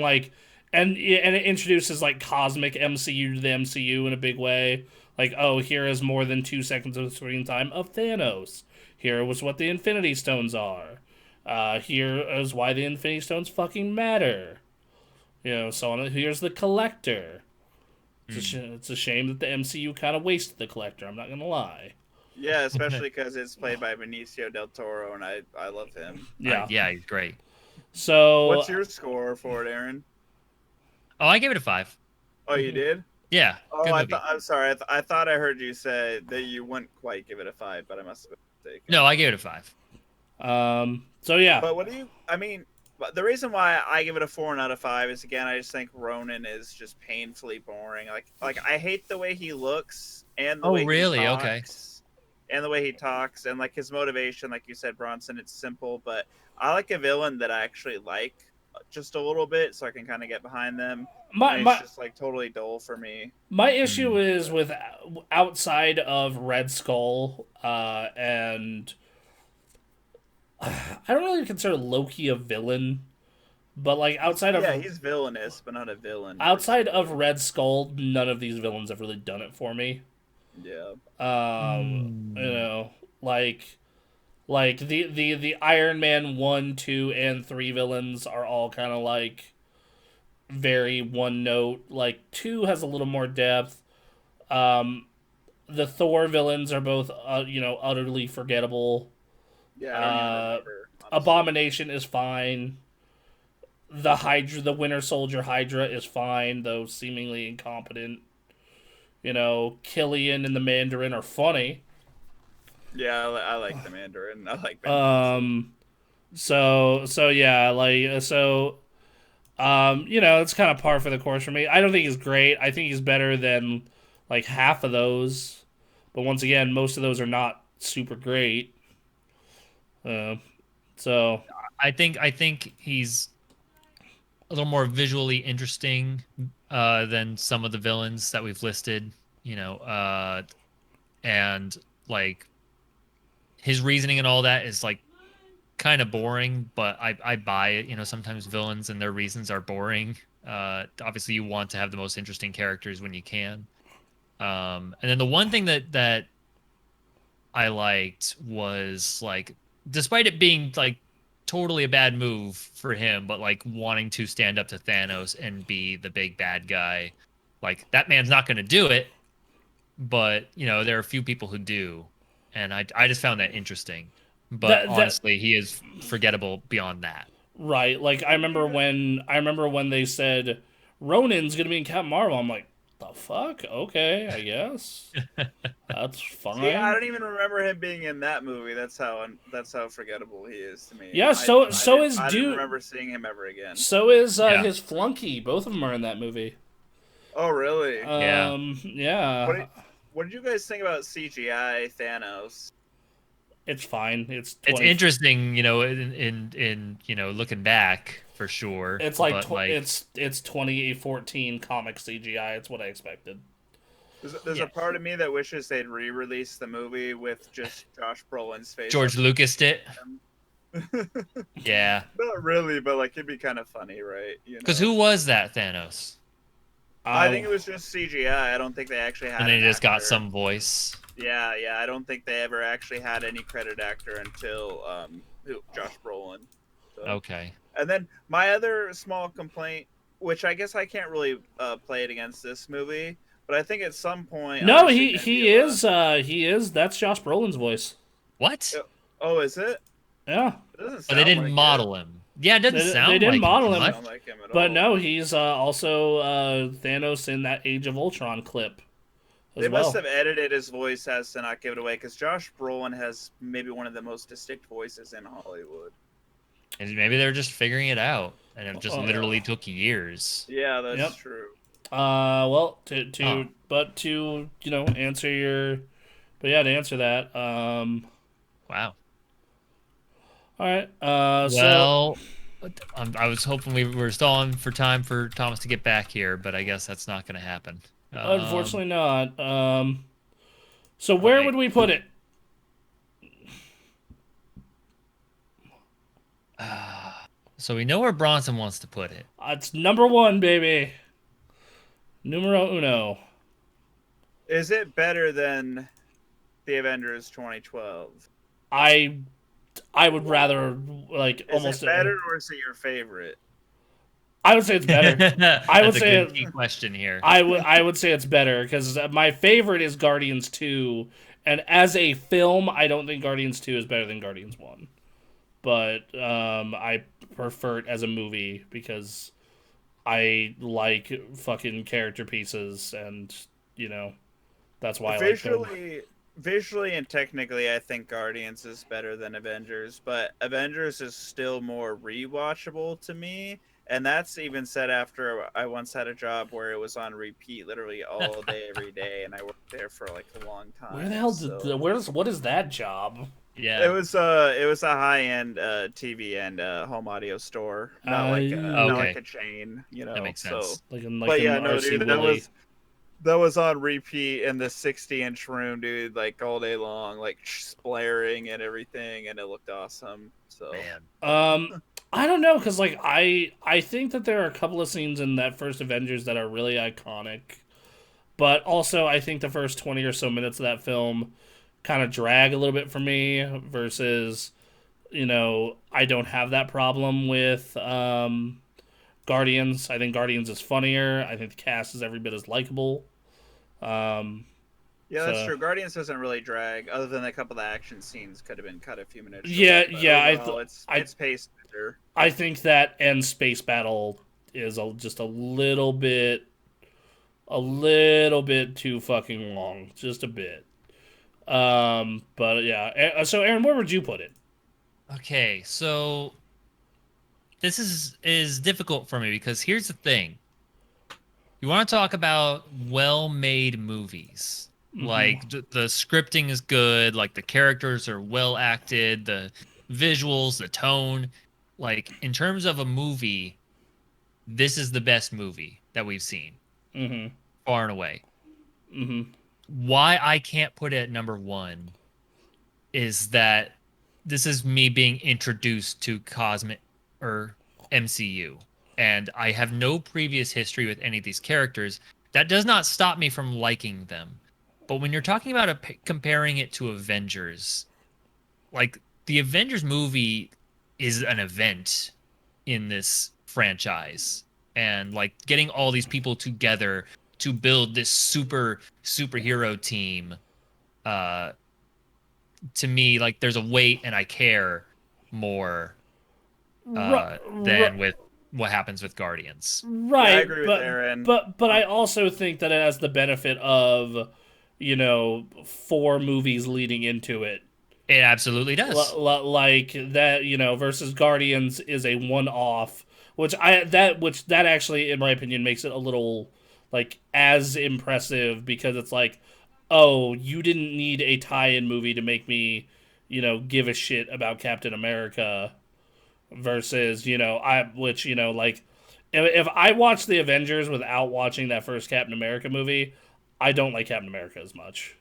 it introduces like cosmic MCU to the MCU in a big way. Like, oh, here is more than 2 seconds of screen time of Thanos. Here was what the Infinity Stones are. Here is why the Infinity Stones fucking matter. So on. Here's the Collector. It's a shame that the MCU kind of wasted the Collector. I'm not gonna lie. Yeah, especially because it's played by Benicio del Toro, and I love him. Yeah, he's great. So, what's your score for it, Aaron? Oh, I gave it a 5. Oh, you did? Yeah. Oh, I'm sorry. I thought I heard you say that you wouldn't quite give it a 5, but I must have been mistaken. No, I gave it a 5. So yeah. But the reason why I give it a 4 out of 5 is, again, I just think Ronan is just painfully boring. Like I hate the way he looks and the way he talks. Okay. And the way he talks and like his motivation, like you said, Bronson, it's simple, but I like a villain that I actually like just a little bit, so I can kind of get behind them. It's just like totally dull for me. My issue is with outside of Red Skull, and I don't really consider Loki a villain, but like outside of he's villainous, but not a villain. Outside of Red Skull, none of these villains have really done it for me. Yeah. Like the Iron Man 1, 2, and 3 villains are all kind of like very one note. Like 2 has a little more depth. The Thor villains are both utterly forgettable. Yeah, I don't even remember, Abomination is fine. The Winter Soldier Hydra is fine, though seemingly incompetent. Killian and the Mandarin are funny. Yeah, I like the Mandarin. I like it's kind of par for the course for me. I don't think he's great. I think he's better than like half of those, but once again, most of those are not super great. So I think he's a little more visually interesting than some of the villains that we've listed, and like his reasoning and all that is like kind of boring, but I buy it. Sometimes villains and their reasons are boring. Obviously, you want to have the most interesting characters when you can. And then the one thing that I liked was like, despite it being like totally a bad move for him, but like wanting to stand up to Thanos and be the big bad guy, like that man's not going to do it, but there are a few people who do, and I just found that interesting. But honestly, he is forgettable beyond that. Right, like I remember when they said Ronan's going to be in Captain Marvel. I'm like, The fuck? Okay, I guess. That's fine. See, I don't even remember him being in that movie. That's how forgettable he is to me. Yeah, I didn't remember seeing him ever again. So is his flunky. Both of them are in that movie. Oh, really? Yeah. What did you guys think about CGI Thanos? It's fine. It's interesting, in looking back for sure. It's like it's 2014 comic CGI. It's what I expected. There's a part of me that wishes they'd re-release the movie with just Josh Brolin's face. George Lucas did. Yeah. Not really, but like it'd be kind of funny, right? Because who was that Thanos? I think it was just CGI. I don't think they actually had. And they just got some voice. Yeah. I don't think they ever actually had any credit actor until Josh Brolin. So. Okay. And then my other small complaint, which I guess I can't really play it against this movie, but I think at some point. No, he is. That's Josh Brolin's voice. What? Oh, is it? Yeah. It doesn't sound but they didn't model him. Yeah, it doesn't sound they didn't like model him. him. But no, he's also Thanos in that Age of Ultron clip. They must have edited his voice as to not give it away, because Josh Brolin has maybe one of the most distinct voices in Hollywood. And maybe they're just figuring it out, and it just literally took years. Yeah, that's true. Well, to answer your, to answer that, Wow. All right. Well, I was hoping we were stalling for time for Thomas to get back here, but I guess that's not going to happen. Unfortunately not. So where would we put it? So we know where Bronson wants to put it. It's number 1, baby. Numero uno. Is it better than the Avengers 2012? I would rather almost. Is it better, or is it your favorite? I would say it's better. I would say a key question here. I would say it's better because my favorite is Guardians 2, and as a film, I don't think Guardians 2 is better than Guardians 1. But I prefer it as a movie because I like fucking character pieces, and that's why I like them. Visually and technically, I think Guardians is better than Avengers, but Avengers is still more rewatchable to me. And that's even said after I once had a job where it was on repeat literally all day, every day, and I worked there for like a long time. Where the hell what is that job? Yeah, it was a high-end TV and home audio store, not like a chain, That makes sense. So, dude, that was on repeat in the 60-inch room, dude, like all day long, like blaring and everything, and it looked awesome. So, I don't know, because I think that there are a couple of scenes in that first Avengers that are really iconic, but also I think the first 20 or so minutes of that film kind of drag a little bit for me versus, I don't have that problem with Guardians. I think Guardians is funnier. I think the cast is every bit as likable. Yeah, that's true. Guardians doesn't really drag, other than a couple of action scenes could have been cut a few minutes. It's paced better. I think that end space battle is just a little bit too fucking long, just a bit. But yeah. So Aaron, where would you put it? Okay, so this is difficult for me because here's the thing. You want to talk about well-made movies. Mm-hmm. Like, the scripting is good, like, the characters are well acted, the visuals, the tone. Like, in terms of a movie, this is the best movie that we've seen. Mm-hmm. Far and away. Mm-hmm. Why I can't put it at number 1 is that this is me being introduced to Cosmic or MCU. And I have no previous history with any of these characters. That does not stop me from liking them. But when you're talking about comparing it to Avengers, like, the Avengers movie is an event in this franchise. And, like, getting all these people together to build this superhero team, to me, like, there's a weight and I care more than with what happens with Guardians. Right, Yeah, I agree with Aaron. but I also think that it has the benefit of, 4 movies leading into it. It absolutely does. Like that, versus Guardians is a one-off, which actually, in my opinion, makes it a little like as impressive because it's like, oh, you didn't need a tie-in movie to make me, give a shit about Captain America. Versus, like, if I watch the Avengers without watching that first Captain America movie, I don't like Captain America as much.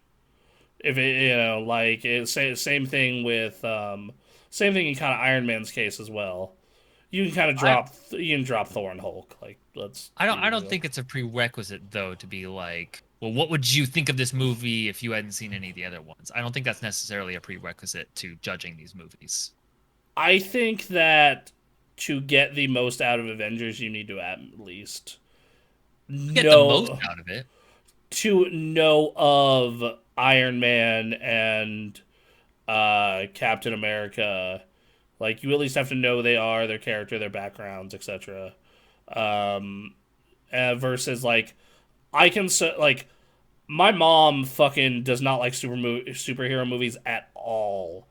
If it, like, same thing with, same thing in kind of Iron Man's case as well. You can kind of drop Thor and Hulk. Like, I don't think it's a prerequisite though to be like, well, what would you think of this movie if you hadn't seen any of the other ones? I don't think that's necessarily a prerequisite to judging these movies. I think that to get the most out of Avengers, you need to at least Get the most out of it. To know of Iron Man and Captain America. Like, you at least have to know who they are, their character, their backgrounds, etc. Versus, like, like, my mom fucking does not like superhero movies at all.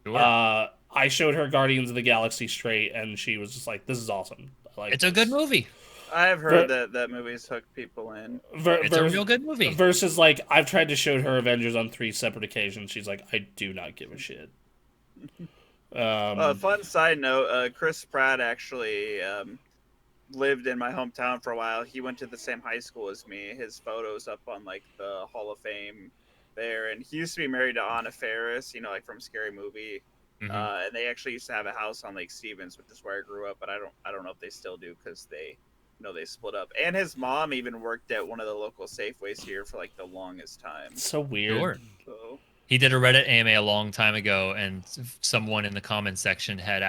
Sure. I showed her Guardians of the Galaxy straight, and she was just like, "This is awesome." It's a good movie. I've heard that movie's hooked people in. It's a real good movie. Versus, like, I've tried to show her Avengers on 3 separate occasions. She's like, "I do not give a shit." Fun side note: Chris Pratt actually lived in my hometown for a while. He went to the same high school as me. His photos up on like the Hall of Fame there, and he used to be married to Anna Faris, like from Scary Movie. Mm-hmm. And they actually used to have a house on Lake Stevens, which is where I grew up. But I don't know if they still do because they split up. And his mom even worked at one of the local Safeways here for like the longest time. So weird. Sure. So, He did a Reddit AMA a long time ago, and someone in the comments section had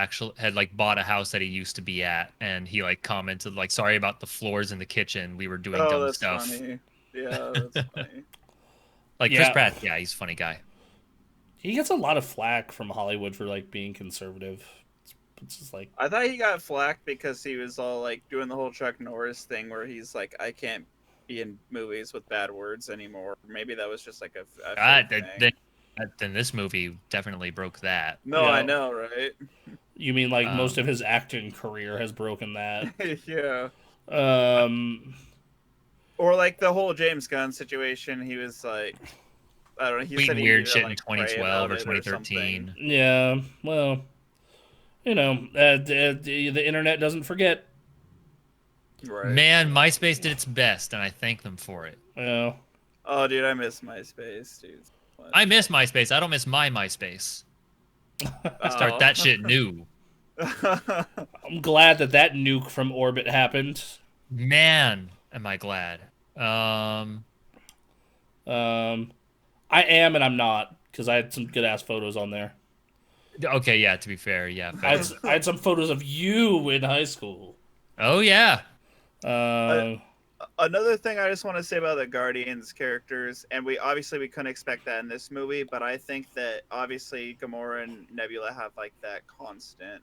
like bought a house that he used to be at, and he like commented like, "Sorry about the floors in the kitchen. We were doing dumb that's stuff." Funny. Yeah, that's funny. Like Chris Pratt, yeah, he's a funny guy. He gets a lot of flack from Hollywood for like being conservative. It's just like, I thought he got flack because he was all like doing the whole Chuck Norris thing where he's like, I can't be in movies with bad words anymore. Maybe that was just like a thing. Then this movie definitely broke that. No, I know, right? You mean like most of his acting career has broken that? Yeah. Or like the whole James Gunn situation. He was like, I don't know. He said weird shit like, in 2012 or 2013. Yeah, well, the internet doesn't forget. Right. Man, MySpace did its best, and I thank them for it. Yeah. Oh, dude, I miss MySpace, dude. I miss MySpace. I don't miss my MySpace. Start that shit new. I'm glad that nuke from orbit happened. Man, am I glad. I am and I'm not, because I had some good ass photos on there. Okay, yeah. To be fair, yeah. I had some photos of you in high school. Oh yeah. Another thing I just want to say about the Guardians characters, and we couldn't expect that in this movie, but I think that obviously Gamora and Nebula have like that constant,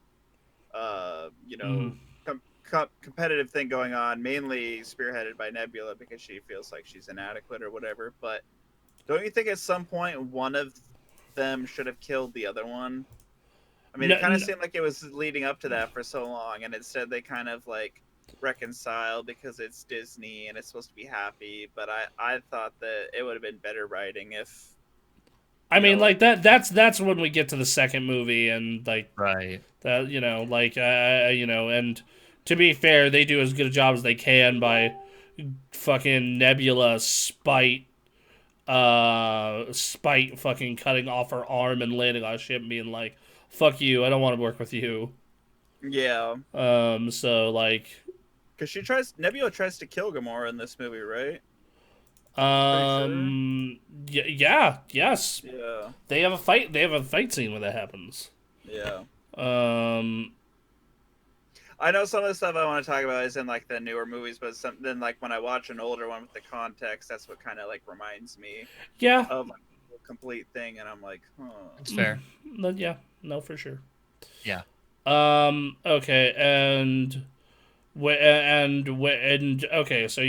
competitive thing going on, mainly spearheaded by Nebula because she feels like she's inadequate or whatever. But don't you think at some point one of them should have killed the other one? I mean, it kind of seemed like it was leading up to that for so long, and instead they kind of like reconcile because it's Disney and it's supposed to be happy. But I thought that it would have been better writing if. I mean, like that's when we get to the second movie and like right that and to be fair, they do as good a job as they can by fucking Nebula spite fucking cutting off her arm and landing on a ship and being like, fuck you, I don't want to work with you. Yeah. So like, because Nebula tries to kill Gamora in this movie, right? Yeah, yes. Yeah. They have a fight scene where that happens. Yeah. I know some of the stuff I want to talk about is in like the newer movies, but then like when I watch an older one with the context, that's what kind of like reminds me. Yeah. Of like, the complete thing, and I'm like, huh. It's fair. Yeah. No, for sure. Yeah. Okay, and And okay, so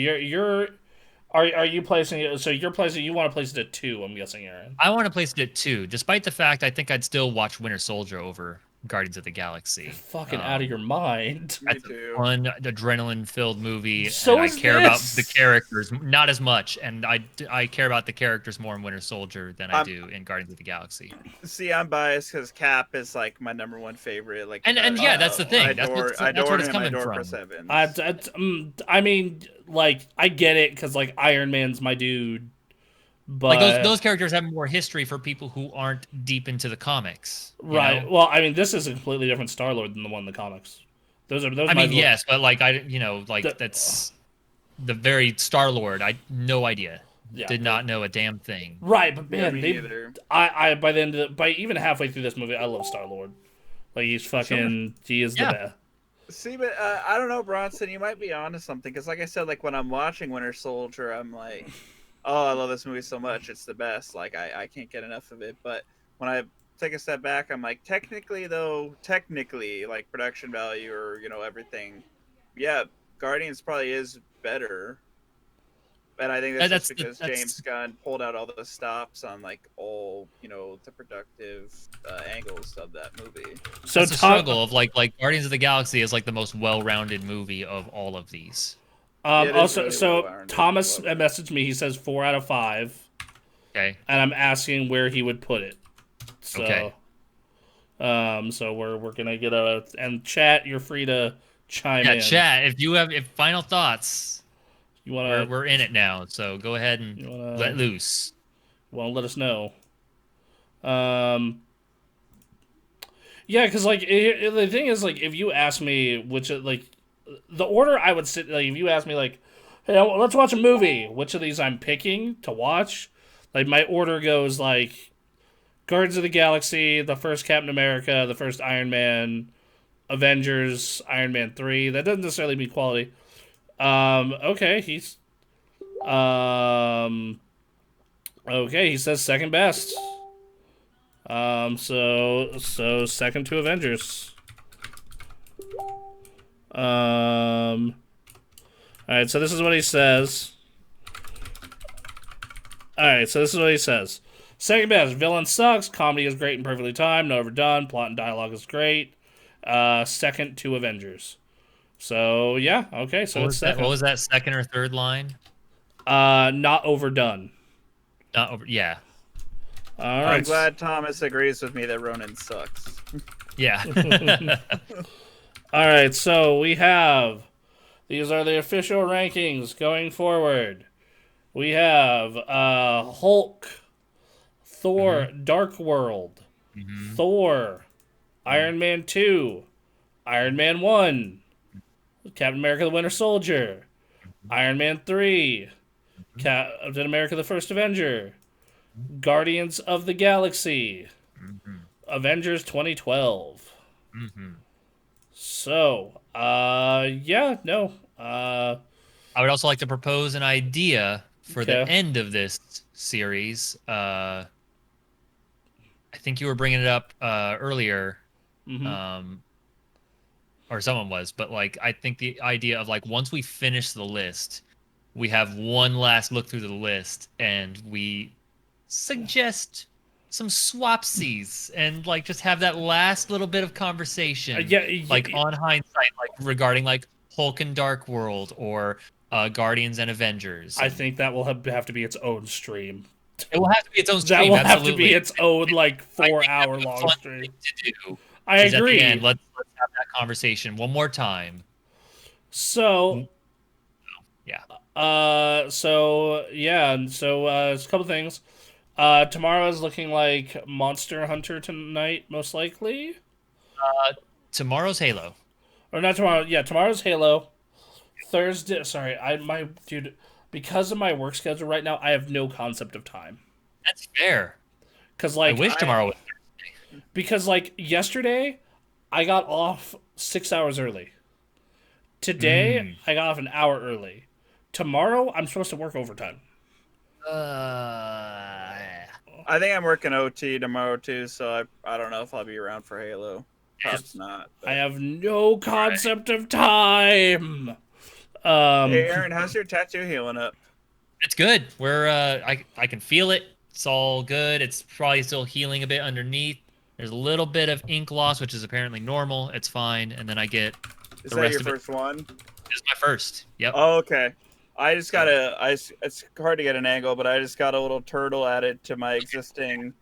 are you placing it? So you're placing, you want to place it at 2? I'm guessing, Aaron. I want to place it at 2, despite the fact I think I'd still watch Winter Soldier over Guardians of the Galaxy. Fucking out of your mind. Me That's too. a fun, adrenaline-filled movie, So and I is care about this. the characters not as much, and I care about the characters more in Winter Soldier than I do in Guardians of the Galaxy. See, I'm biased because Cap is like my #1 favorite. Like, And yeah, that's the thing. I That's adore, what I adore it's him. I coming adore from. Chris Evans. I mean, like, I get it because like Iron Man's my dude, but Like those characters have more history for people who aren't deep into the comics, you right. know? Well, I mean, this is a completely different Star-Lord than the one in the comics. Those. I might mean, as well- yes, but like that's the very Star-Lord. I no idea. Yeah. Did not know a damn thing. Right, but Yeah, man, me they. neither. I by the end by even halfway through this movie, I love Star-Lord. Like he is the Yeah. best. See, but I don't know, Bronson. You might be onto something because, like I said, like when I'm watching Winter Soldier, I'm like, oh, I love this movie so much. It's the best. Like I can't get enough of it. But when I take a step back, I'm like, technically, like production value or everything, yeah, Guardians probably is better. And I think that's just because James Gunn pulled out all the stops on like all the productive angles of that movie. So That's the struggle of like Guardians of the Galaxy is like the most well-rounded movie of all of these. Yeah, it is also, really so well-rounded. Thomas messaged me. He says 4 out of 5, Okay. and I'm asking where he would put it. So, Okay. So we're gonna get and chat. You're free to chime in. Yeah, chat. If you have final thoughts, You wanna we're in it now. So go ahead and let loose. let us know. Yeah, because like the thing is, like, if you ask me which like the order I would sit, like if you ask me like, hey, let's watch a movie, which of these I'm picking to watch, like my order goes like Guardians of the Galaxy, the first Captain America, the first Iron Man, Avengers, Iron Man 3. That doesn't necessarily mean quality. Okay, he says second best. So second to Avengers. Alright, so this is what he says. Second best, villain sucks, comedy is great and perfectly timed, not overdone, plot and dialogue is great. Second to Avengers. So yeah, okay, so it's second. What was that second or third line? Not overdone. Not over. Yeah. All I'm right. glad Thomas agrees with me that Ronan sucks. Yeah. All right, so we have these are the official rankings going forward. We have Hulk, Thor, Dark World, Thor, Iron Man 2, Iron Man 1, Captain America the Winter Soldier, Iron Man 3, Captain America the First Avenger, Guardians of the Galaxy, Avengers 2012. So, yeah, no. I would also like to propose an idea for the end of this series. I think you were bringing it up earlier, or someone was, but like I think the idea of like once we finish the list, we have one last look through the list and we suggest some swapsies and like just have that last little bit of conversation, like on hindsight, like regarding like Hulk and Dark World or Guardians and Avengers. I think that will have to be its own stream. It will have to be its own stream. That will absolutely. have to be its own like 4-hour long stream. To do. I agree. At the end, let's have that conversation one more time. So, yeah. So it's a couple things. Tomorrow is looking like Monster Hunter tonight, most likely. Tomorrow's Halo. Or not tomorrow. Yeah, tomorrow's Halo. Thursday. Sorry, dude. Because of my work schedule right now, I have no concept of time. That's fair. Cause like I wish tomorrow was Thursday. Because like yesterday, I got off 6 hours early. Today, I got off an hour early. Tomorrow, I'm supposed to work overtime. I think I'm working OT tomorrow too, so I don't know if I'll be around for Halo. It's not. I have no concept of time. Hey, Aaron, how's your tattoo healing up? It's good. I can feel it. It's all good. It's probably still healing a bit underneath. There's a little bit of ink loss, which is apparently normal. It's fine. And then I get Is the that rest your of it. first one? This is my first. Yep. Oh, okay. I just got it's hard to get an angle, but I just got a little turtle added to my existing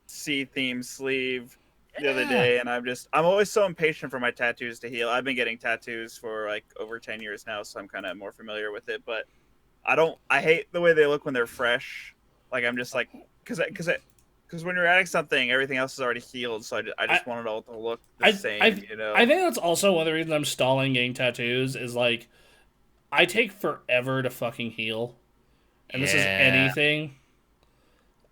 sea theme sleeve the other day, and I'm always so impatient for my tattoos to heal. I've been getting tattoos for like over 10 years now, so I'm kind of more familiar with it, but I hate the way they look when they're fresh. Like I'm just like because when you're adding something, everything else is already healed, so I just want it all to look the same, you know. I think that's also one of the reasons I'm stalling getting tattoos is like I take forever to fucking heal, and this is anything.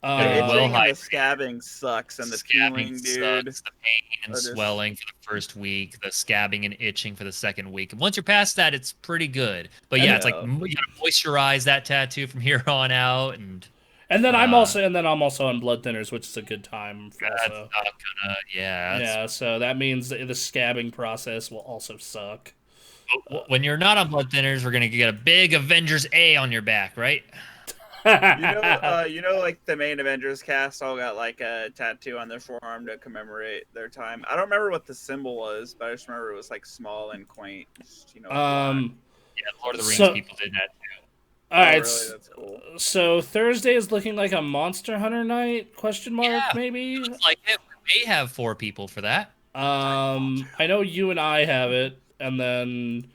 The itching and the scabbing sucks, and the peeling, dude. Sucks. The pain and swelling for the first week, the scabbing and itching for the second week. And once you're past that, it's pretty good. But yeah, it's like you gotta moisturize that tattoo from here on out, and then I'm also on blood thinners, which is a good time. Also. Yeah. So that means the scabbing process will also suck. When you're not on blood thinners, we're gonna get a big Avengers A on your back, right? You know, like the main Avengers cast all got like a tattoo on their forearm to commemorate their time. I don't remember what the symbol was, but I just remember it was like small and quaint. Just, you know. Yeah, Lord of the Rings people did that too. All right, really? That's cool. So Thursday is looking like a Monster Hunter night? Question mark? Yeah, maybe. It's like we may have 4 people for that. I know you and I have it, and then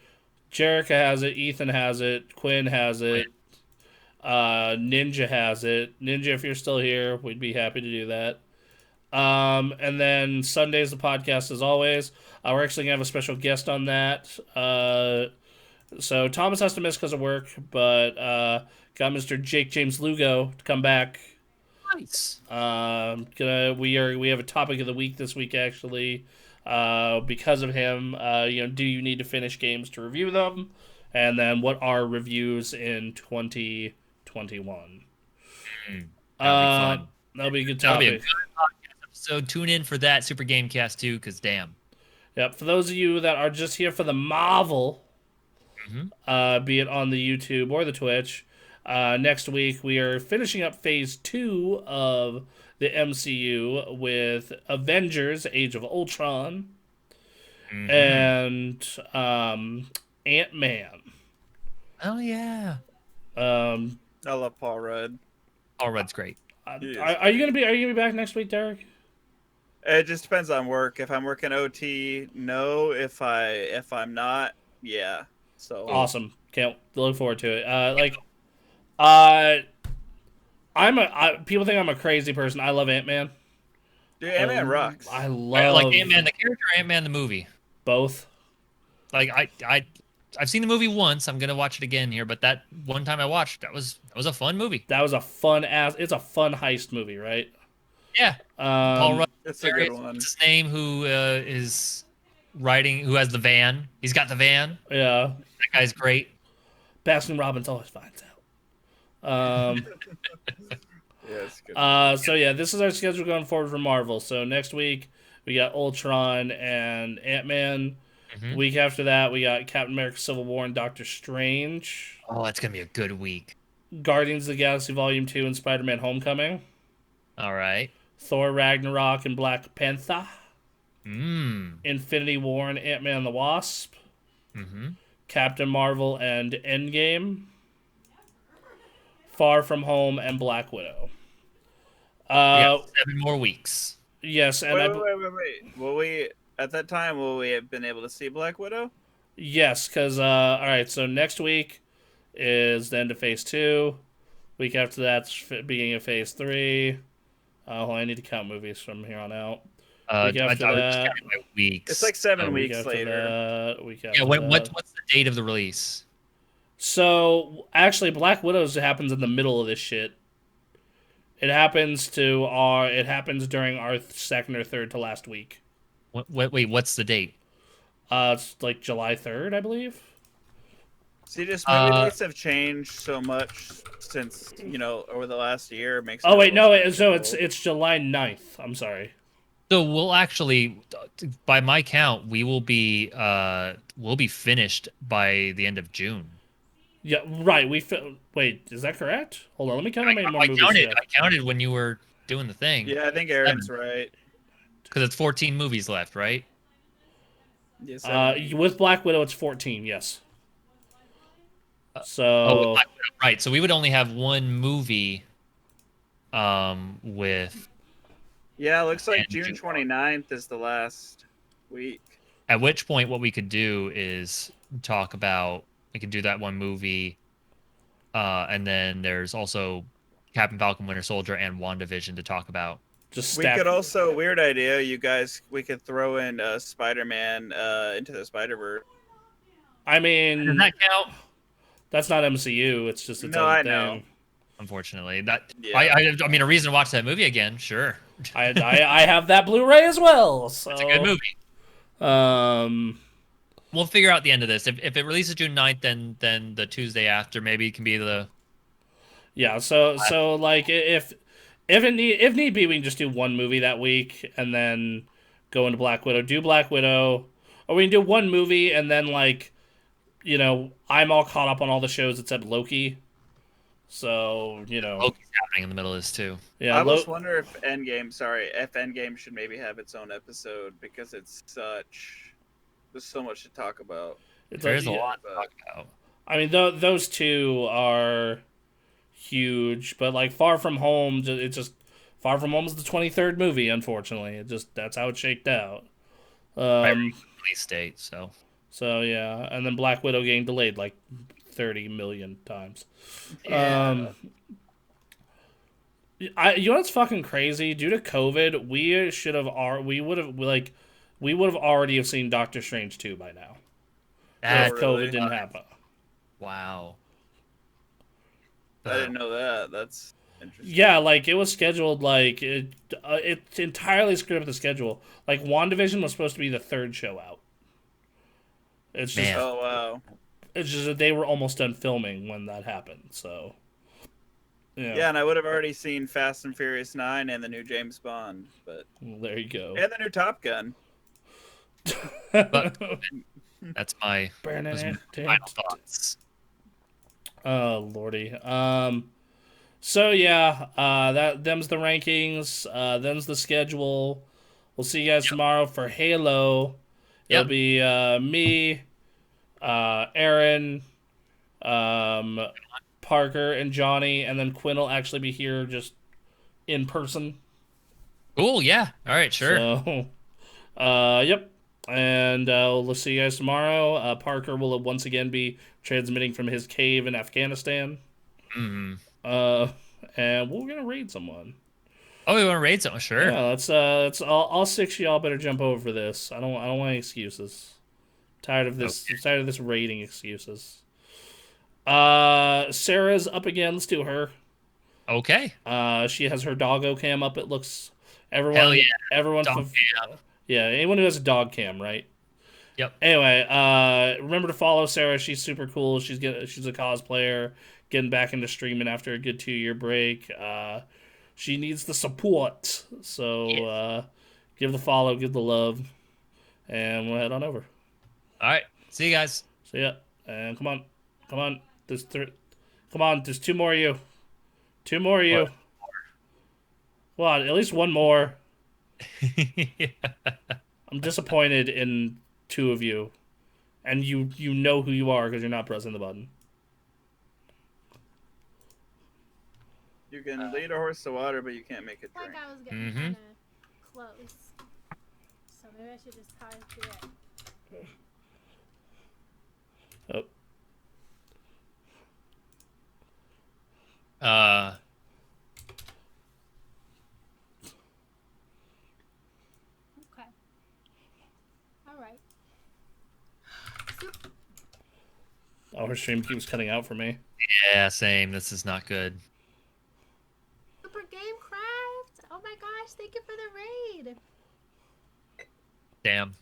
Jerica has it, Ethan has it, Quinn has it. Ninja has it. Ninja, if you're still here, we'd be happy to do that. And then Sunday's the podcast as always. We're actually gonna have a special guest on that. So Thomas has to miss because of work, but got Mr. Jake James Lugo to come back. Nice. We have a topic of the week this week actually. Because of him, do you need to finish games to review them? And then what are reviews in 2021? That'll be a good topic. That'll be a good podcast episode. Tune in for that Super Gamecast too, because damn. Yep. For those of you that are just here for the Marvel, be it on the YouTube or the Twitch, next week we are finishing up Phase 2 of the MCU with Avengers: Age of Ultron and Ant-Man. Oh yeah. I love Paul Rudd. Paul Rudd's great. Are you gonna be back next week, Derek? It just depends on work. If I'm working OT, no. If I'm not, yeah. So awesome. Can't look forward to it. People think I'm a crazy person. I love Ant-Man. Dude, Ant-Man rocks. I love like Ant-Man the character, or Ant-Man the movie. Both. Like I've seen the movie once. I'm gonna watch it again here, but that one time I watched, that was a fun movie. That was it's a fun heist movie, right? Yeah. Paul Rudd. It's a good one. What's his name? Who is writing? Who has the van? He's got the van. Yeah. That guy's great. Baskin Robbins always finds out. Yeah, it's good. So yeah, this is our schedule going forward for Marvel. So next week we got Ultron and Ant-Man. Week after that, we got Captain America: Civil War and Doctor Strange. Oh, that's gonna be a good week. Guardians of the Galaxy Volume 2 and Spider-Man: Homecoming. All right. Thor: Ragnarok and Black Panther. Infinity War and Ant-Man and the Wasp. Captain Marvel and Endgame. Far From Home and Black Widow. We got 7 more weeks. Yes, and wait. Will we at that time have been able to see Black Widow? Yes, because all right. So next week is the end of Phase 2. Week after that's beginning of Phase 3. I need to count movies from here on out. Week after that, weeks. It's like 7 weeks later. What's the date of the release? So actually, Black Widows happens in the middle of this shit. It happens during our second or third to last week. Wait, what's the date? It's like July 3rd, I believe. See, just movie dates have changed so much since, over the last year. It makes it's July 9th. I'm sorry. So we'll actually, by my count, we'll be finished by the end of June. Yeah, right. Wait, is that correct? Hold on, let me count how many more movies. I counted when you were doing the thing. Yeah, I think Aaron's right. Because it's 14 movies left, right? Yes, With Black Widow, it's 14. Yes. So. Oh, right. So we would only have one movie. With. Yeah, it looks like June 29th is the last week. At which point, what we could do is talk about. We could do that one movie, and then there's also Captain Falcon, Winter Soldier, and WandaVision to talk about. We could also, weird idea, you guys. We could throw in Spider-Man into the Spider-Verse. I mean, does that count? That's not MCU. It's just its no, own I thing. know. Unfortunately, that yeah. I mean, a reason to watch that movie again, sure. I have that Blu-ray as well. So. It's a good movie. We'll figure out the end of this. If it releases June 9th, then the Tuesday after maybe it can be the. Yeah. So like if need be, we can just do one movie that week and then go into Black Widow. Do Black Widow, or we can do one movie and then I'm all caught up on all the shows except Loki. So Loki's happening in the middle of this too. Yeah. I almost wonder if Endgame should maybe have its own episode because there's so much to talk about. There's a lot to talk about. I mean, those two are huge, but like Far From Home, Far From Home is the 23rd movie. Unfortunately, that's how it shaked out. Release date, so. So yeah, and then Black Widow getting delayed like 30 million times. Yeah. You know what's fucking crazy? Due to COVID, we would have already have seen Doctor Strange 2 by now. If COVID didn't happen. Wow. I didn't know that. That's interesting. Yeah, like it was scheduled it entirely screwed up the schedule. Like WandaVision was supposed to be the third show out. It's just oh wow. It's just that they were almost done filming when that happened. So. Yeah, and I would have already seen Fast and Furious 9 and the new James Bond, but well, there you go. And the new Top Gun. But that's my final thoughts. Oh lordy. So yeah, them's the rankings. Them's the schedule. We'll see you guys tomorrow for Halo. It'll be me, Aaron, Parker, and Johnny, and then Quinn will actually be here just in person. Cool. Yeah. All right. Sure. So, yep. And we'll see you guys tomorrow. Parker will once again be transmitting from his cave in Afghanistan. Mm-hmm. And we're gonna raid someone. Oh, we want to raid someone? Sure. Yeah, let's all six of y'all better jump over for this. I don't want any excuses. Tired of this. Okay. Tired of this raiding excuses. Sarah's up again. Let's do her. Okay. She has her doggo cam up. It looks everyone. Hell yeah. Everyone. Yeah, anyone who has a dog cam, right? Yep. Anyway, remember to follow Sarah. She's super cool. She's a cosplayer, getting back into streaming after a good 2-year break. She needs the support. So give the follow, give the love, and we'll head on over. All right. See you guys. See ya. And come on. There's there's 2 more of you. 2 more of you. Well, at least 1 more. Yeah. I'm disappointed in 2 of you, and you know who you are because you're not pressing the button. You can lead a horse to water, but you can't make it drink. Like I was getting kind of close, so maybe I should just tie to it. Oh. Okay. All right. Oh, her stream keeps cutting out for me. Yeah, same. This is not good. Super Gamecraft! Oh my gosh, thank you for the raid. Damn.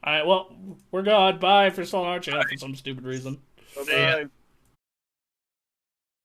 Alright, well, we're gone. Bye for selling our channel for some stupid reason. Bye-bye.